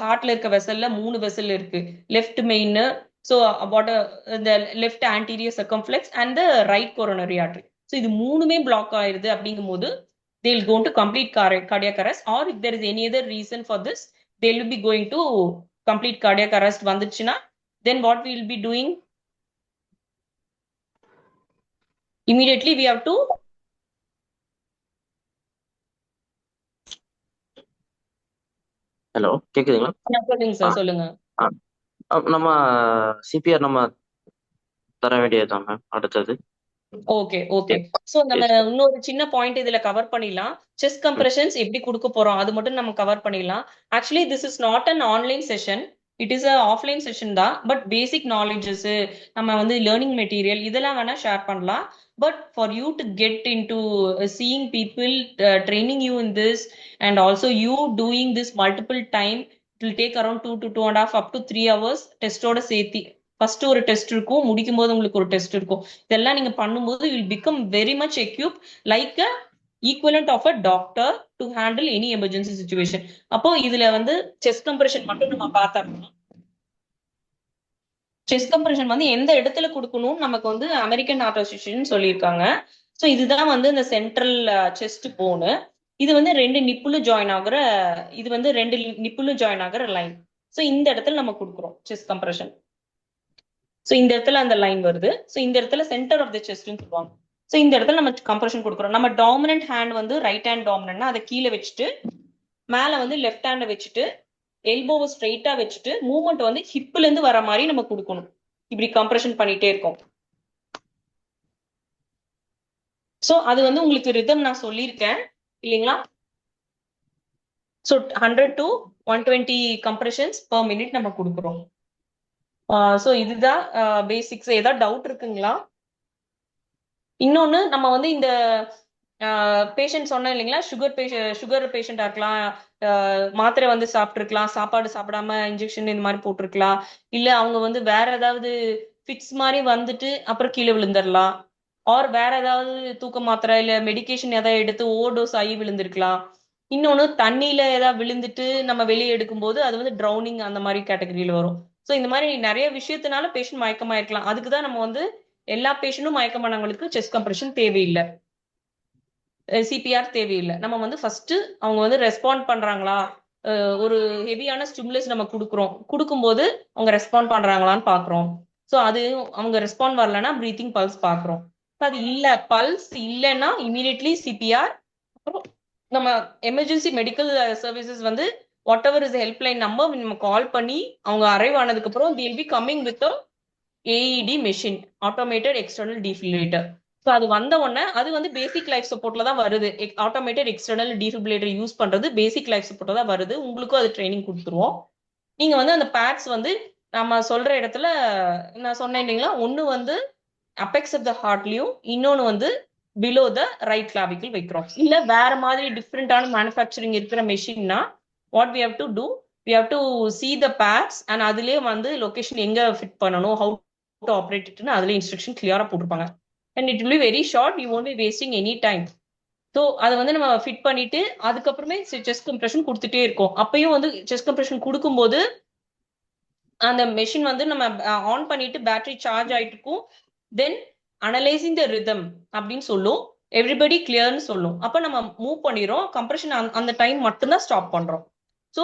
ஹார்ட்ல இருக்க வெசல்ல 3 வெசல் இருக்கு. லெஃப்ட் மெயின், ஸோ அபவுட் இந்த left anterior circumflex and the right coronary artery. So இது 3மே பிளாக் ஆயிருது அப்படிங்கும் போது they will go to complete cardiac arrest, or if there is any other reason for this they will be going to complete cardiac arrest வந்துச்சுன்னா then what we will be doing, immediately we have to hello கேக்குதுங்களா? சொல்லுங்க sir, சொல்லுங்க. நம்ம CPR நம்ம தர வேண்டியதுதான் ma'am அடுத்தது. Okay okay. So நம்ம இன்னொரு சின்ன பாயிண்ட் இதுல கவர் பண்ணிடலாம். செஸ்ட் கம்ப்ரெஷன்ஸ் எப்படி கொடுக்க போறோம் அது மட்டும் நம்ம கவர் பண்ணிடலாம். Actually this is not an online session, it is a offline session தான். பட் பேசிக் நாலேஜஸ் நம்ம வந்து லேர்னிங் மெட்டீரியல் இதெல்லாம் வேணா ஷேர் பண்ணலாம். But for you to get in to seeing people training you in this and also you doing this multiple time, it will take around 2 to 2.5 up to 3 hours டெஸ்டோட சேர்த்தி. First ஒரு test இருக்கும், முடிக்கும் போது உங்களுக்கு ஒரு test இருக்கும். இதெல்லாம் நீங்க பண்ணும்போது will become very much equip like a equivalent of a doctor to handle any emergency situation. அப்போ இதுல வந்து செஸ்ட் கம்ப்ரெஷன் மட்டும் நம்ம பார்த்தோம்னா, செஸ்ட் கம்ப்ரெஷன் வந்து எந்த இடத்துல கொடுக்கணும் நமக்கு வந்து அமெரிக்கன் ஹார்ட் அசோசியேஷன் சொல்லியிருக்காங்க. ஸோ இதுதான் வந்து இந்த சென்ட்ரல் செஸ்ட் போனு. இது வந்து 2 நிப்புலும் ஜாயின் ஆகுற, இது வந்து 2 நிப்புலும் ஜாயின் ஆகுற லைன். ஸோ இந்த இடத்துல நம்ம கொடுக்குறோம் செஸ்ட் கம்ப்ரெஷன். ஸோ இந்த இடத்துல அந்த லைன் வருது. ஸோ இந்த இடத்துல சென்டர் ஆஃப் த செஸ்ட்னு சொல்லுவாங்க. ஸோ இந்த இடத்துல நம்ம கம்ப்ரெஷன் கொடுக்குறோம். நம்ம டாமினன்ட் ஹேண்ட் வந்து ரைட் ஹேண்ட் டாமினன்ட்னா அதை கீழே வச்சுட்டு மேலே வந்து லெஃப்ட் ஹேண்டை வச்சுட்டு எல்போவை ஸ்ட்ரைட்டா வச்சுட்டு மூவ்மெண்ட் வந்து ஹிப்ல இருந்து வர மாதிரி நம்ம கொடுக்கணும். இப்படி கம்ப்ரெஷன் பண்ணிட்டே இருக்கோம். ஸோ அது வந்து உங்களுக்கு ரிதம் நான் சொல்லியிருக்கேன் இல்லைங்களா? So 100 to 120 compressions per minute நம்ம கொடுக்குறோம். ஸோ இதுதான் பேசிக்ஸ். ஏதாவது டவுட் இருக்குங்களா? இன்னொன்னு நம்ம வந்து இந்த பேஷண்ட் சொன்னேன் இல்லைங்களா, சுகர் பேஷண்டா இருக்கலாம், மாத்திரை வந்து சாப்பிட்டுருக்கலாம், சாப்பாடு சாப்பிடாம இன்ஜெக்ஷன் இந்த மாதிரி போட்டிருக்கலாம், இல்ல அவங்க வந்து வேற ஏதாவது ஃபிட்ஸ் மாதிரி வந்துட்டு அப்புறம் கீழே விழுந்துடலாம், ஆர் வேற ஏதாவது தூக்க மாத்திரை இல்ல மெடிகேஷன் ஏதாவது எடுத்து ஓவர்டோஸ் ஆகி விழுந்திருக்கலாம். இன்னொன்னு தண்ணியில ஏதாவது விழுந்துட்டு நம்ம வெளியே எடுக்கும்போது அது வந்து ட்ரௌனிங் அந்த மாதிரி கேட்டகரியில வரும். ஸோ இந்த மாதிரி நிறைய விஷயத்தினால பேஷண்ட் மயக்கமா இருக்கலாம். அதுக்கு தான் நம்ம வந்து எல்லா பேஷண்ட்டும் மயக்கமானவங்களுக்கு செஸ்ட் கம்ப்ரெஷன் தேவையில்லை, சிபிஆர் தேவையில்லை. நம்ம வந்து ஃபர்ஸ்ட் அவங்க வந்து ரெஸ்பாண்ட் பண்றாங்களா, ஒரு ஹெவியான ஸ்டிமுலஸ் நம்ம கொடுக்கும்போது அவங்க ரெஸ்பாண்ட் பண்றாங்களான்னு பாக்குறோம். ஸோ அது அவங்க ரெஸ்பாண்ட் வரலன்னா பிரீத்திங் பல்ஸ் பாக்குறோம். அது இல்ல, பல்ஸ் இல்லைன்னா இமீடியட்லி சிபிஆர். அப்புறம் நம்ம எமர்ஜென்சி மெடிக்கல் சர்வீசஸ் வந்து whatever is helpline number நம்ம கால் பண்ணி அவங்க அரைவ் ஆனதுக்கு அப்புறம் they'll be coming with a AED machine, automated external defibrillator. So அது வந்த உடனே அது வந்து பேசிக் லைஃப் சப்போர்ட்ல தான் வருது. ஆட்டோமேட்டட் எக்ஸ்டர்னல் டிஃபிபிரிலேட்டர் யூஸ் பண்றது பேசிக் லைஃப் சப்போர்ட்ல தான் வருது. உங்களுக்கும் அது ட்ரைனிங் கொடுத்துருவோம். நீங்க வந்து அந்த பேட்ஸ் வந்து நம்ம சொல்ற இடத்துல நான் சொன்னேன் இல்லைங்களா, ஒன்னு வந்து அப்பெக்ஸ் ஆஃப் த ஹார்ட்லயும் இன்னொன்னு வந்து பிலோ த ரைட் கிளாவிக்கல் வைக்கிறோம். இல்ல வேற மாதிரி டிஃப்ரெண்டான மேனுஃபேக்சரிங் இருக்கிற மெஷின்னா what we have to do, we have to see the pads and அதுலயே வந்து லொகேஷன் எங்க ஃபிட் பண்ணணும், ஹவு டு ஆப்ரேட் இட்னு அதுல இன்ஸ்ட்ரக்ஷன் கிளியரா போட்டிருப்பாங்க. And it will be very short, you won't be wasting any time. So அதை வந்து நம்ம ஃபிட் பண்ணிட்டு அதுக்கப்புறமே செஸ்ட் கம்ப்ரெஷன் கொடுத்துட்டே இருக்கோம். அப்பயும் வந்து செஸ்ட் கம்ப்ரெஷன் கொடுக்கும்போது அந்த மெஷின் வந்து நம்ம ஆன் பண்ணிட்டு பேட்டரி சார்ஜ் ஆயிட்டு இருக்கும். தென் அனலைசிங் த ரிதம் அப்படின்னு சொல்லும், எவ்ரிபடி கிளியர்னு சொல்லும். அப்ப நம்ம மூவ் பண்ணிடுறோம், கம்ப்ரெஷன் அந்த டைம் மட்டும்தான் ஸ்டாப் பண்றோம். ஸோ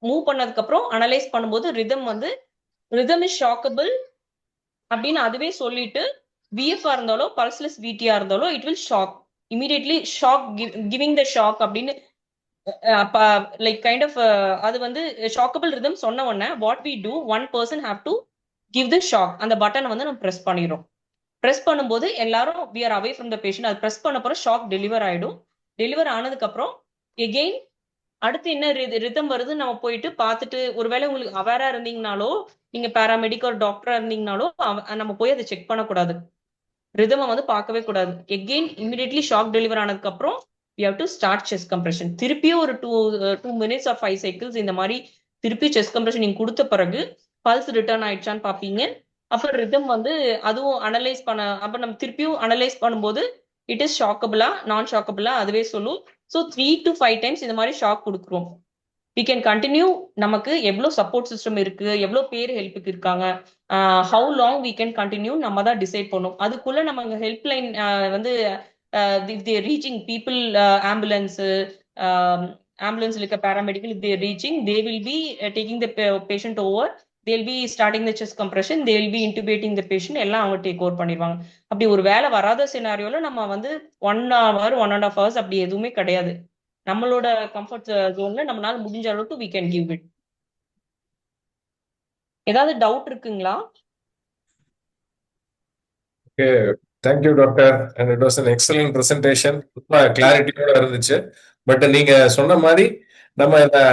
மூவ் பண்ணதுக்கு அப்புறம் அனலைஸ் பண்ணும்போது ரிதம் இஸ் ஷாக்கபிள் அப்படின்னு அதுவே சொல்லிட்டு விஎஃப்ஆ இருந்தாலோ பல்ஸ்லெஸ் விடிஆ இருந்தாலோ it will shock immediately, shock giving the shock அப்படின்னு லைக் கைண்ட் ஆஃப் அது வந்து ஷாக்கபிள் ரிதம் சொன்ன உடனே what we do, one person have to give the shock. அந்த பட்டனை வந்து நம்ம ப்ரெஸ் பண்ணிடுறோம். ப்ரெஸ் பண்ணும்போது எல்லாரும் we are away from the patient. அது ப்ரெஸ் பண்ண அப்புறம் ஷாக் டெலிவர் ஆயிடும். டெலிவர் ஆனதுக்கு அப்புறம் எகெயின் அடுத்து என்ன ரிதம் வருது நம்ம போயிட்டு பார்த்துட்டு, ஒருவேளை உங்களுக்கு அவேரா இருந்தீங்கனாலோ நீங்க பேராமெடிக் ஒரு டாக்டரா இருந்தீங்கனாலோ நம்ம போய் அதை செக் பண்ணக்கூடாது, ரிதமை வந்து பார்க்கவே கூடாது. எகெயின் இமிடியட்லி ஷாக் டெலிவர் ஆனதுக்கு அப்புறம் we have to start chest compression. திருப்பியும் ஒரு 2 minutes or 5 cycles இந்த மாதிரி திருப்பி செஸ்ட் கம்ப்ரெஷன் நீங்க கொடுத்த பிறகு பல்ஸ் ரிட்டர்ன் ஆயிடுச்சான்னு பாப்பீங்க. அப்புறம் ரிதம் வந்து அதுவும் அனலைஸ் பண்ண, அப்ப நம்ம திருப்பியும் அனலைஸ் பண்ணும்போது இட் இஸ் ஷாக்கபிளா நான் ஷாக்கபிளா அதுவே சொல்லும். ஸோ 3 to 5 times இந்த மாதிரி ஷாக் கொடுக்குறோம். we can continue. நமக்கு எவ்வளவு சப்போர்ட் சிஸ்டம் இருக்கு, எவ்வளவு பேர் ஹெல்ப்புக்கு இருக்காங்க, how long we can continue நம்ம தான் டிசைட் பண்ணும். அதுக்குள்ள நம்ம ஹெல்ப் லைன் வந்து if they are reaching people, ambulance like a paramedical, if they are reaching, they will be taking the patient over, they will be starting the chest compression, they will be intubating the patient, எல்லாம் அவங்க take over பண்ணிடுவாங்க. அப்படி ஒரு வேலை வராத சினாரியோல நம்ம வந்து 1 hour 1.5 hours அப்படி எதுவுமே கிடையாது. நம்மளோட கம்ஃபர்ட் ஜோன்ல நம்மளால முடிஞ்ச அளவுக்கு we can give it. ஏதாவது டவுட் இருக்குங்களா? Thank you doctor, and it was an excellent presentation. ரொம்ப கிளாரிட்டியோட இருந்துச்சு. பட் நீங்க சொன்ன மாதிரி நம்ம இதை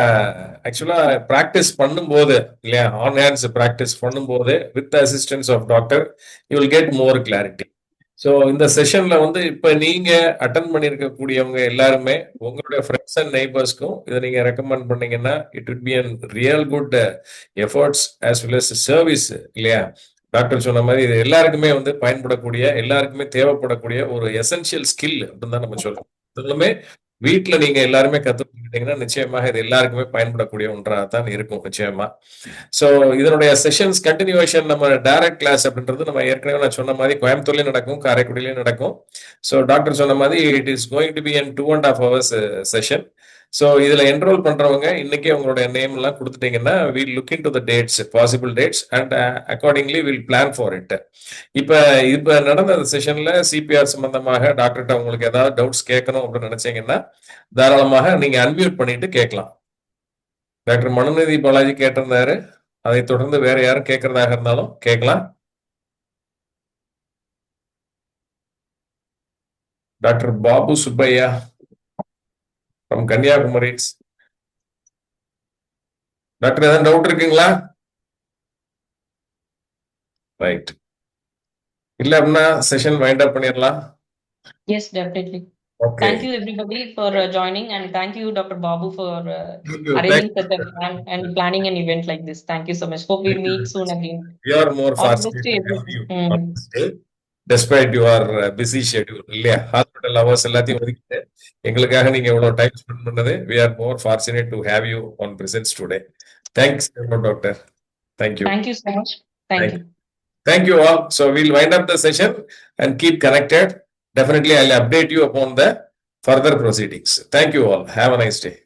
ஆக்சுவலா ப்ராக்டிஸ் பண்ணும்போது இல்லையா, ஆன் ஹேண்ட்ஸ் ப்ராக்டிஸ் பண்ணும்போது with assistance of doctor you will get more clarity. So இந்த செஷன்ல வந்து இப்ப நீங்க அட்டன் பண்ணியிருக்கக்கூடியவங்க எல்லாருமே உங்களுடைய ஃப்ரெண்ட்ஸ் அண்ட் நெய்பர்ஸ்க்கும் இதை நீங்க ரெக்கமெண்ட் பண்ணீங்கன்னா it will be an real good efforts as well as service இல்லையா. டாக்டர் சொன்ன மாதிரி இது எல்லாருக்குமே வந்து பயன்படக்கூடிய, எல்லாருக்குமே தேவைப்படக்கூடிய ஒரு எசென்சியல் ஸ்கில் அப்படின்னு தான் நம்ம சொல்றோம். இதுலுமே வீட்டுல நீங்க எல்லாருமே கத்துக்கிட்டீங்கன்னா நிச்சயமாக இது எல்லாருக்குமே பயன்படக்கூடிய ஒன்றாக தான் இருக்கும் நிச்சயமா. ஸோ இதனுடைய செஷன்ஸ் கண்டினியூவேஷன் நம்ம டைரக்ட் கிளாஸ் அப்படின்றது நம்ம ஏற்கனவே நான் சொன்ன மாதிரி கோயம்புத்தூர்லயும் நடக்கும், காரைக்குடியிலையும் நடக்கும். ஸோ டாக்டர் சொன்ன மாதிரி it is going to be an 2.5 hours session. So இதுல என்ரோல் பண்றவங்க இன்னைக்கே உங்களுடைய நேம் எல்லாம் கொடுத்துட்டீங்கன்னா will look in to the dates, possible dates, and accordingly will plan for it. இப்ப நடந்த அந்த செஷன்ல சிபிஆர் சம்பந்தமாக டாக்டர்கிட்ட உங்களுக்கு ஏதாவது டவுட்ஸ் கேட்கணும் அப்படின்னு நினைச்சீங்கன்னா தாராளமாக நீங்க அன்மியூட் பண்ணிட்டு கேட்கலாம். டாக்டர் மனுநீதி பாலாஜி கேட்டிருந்தாரு. அதை தொடர்ந்து வேற யாரும் கேட்கறதாக இருந்தாலும் கேட்கலாம். Doctor Babu Subbaiah from Kanyakumari. Doctor ஏதாவது டவுட் இருக்குங்களா? ரைட். இல்ல அப்படின்னா செஷன் வைண்ட் அப் பண்ணிடலாம். Yes, definitely. Okay. Thank you everybody for joining, and thank you Dr. Babu for arranging such a plan and planning an event like this. Thank you so much. Hope we meet soon again. You are more All the best fortunate to to have everyone. you on this day, despite your busy schedule. இல்லையா, hospital hours எல்லாத்தையும் ஒதுக்கிட்டு எங்களுக்காக நீங்க இவ்வளவு time spend பண்ணது, we are more fortunate to have you on presence today. Thanks, doctor. Thank you. Thank you so much. Thank you. Thank you all. So we'll wind up the session and keep connected. Definitely, I'll update you upon the further proceedings. Thank you all. Have a nice day.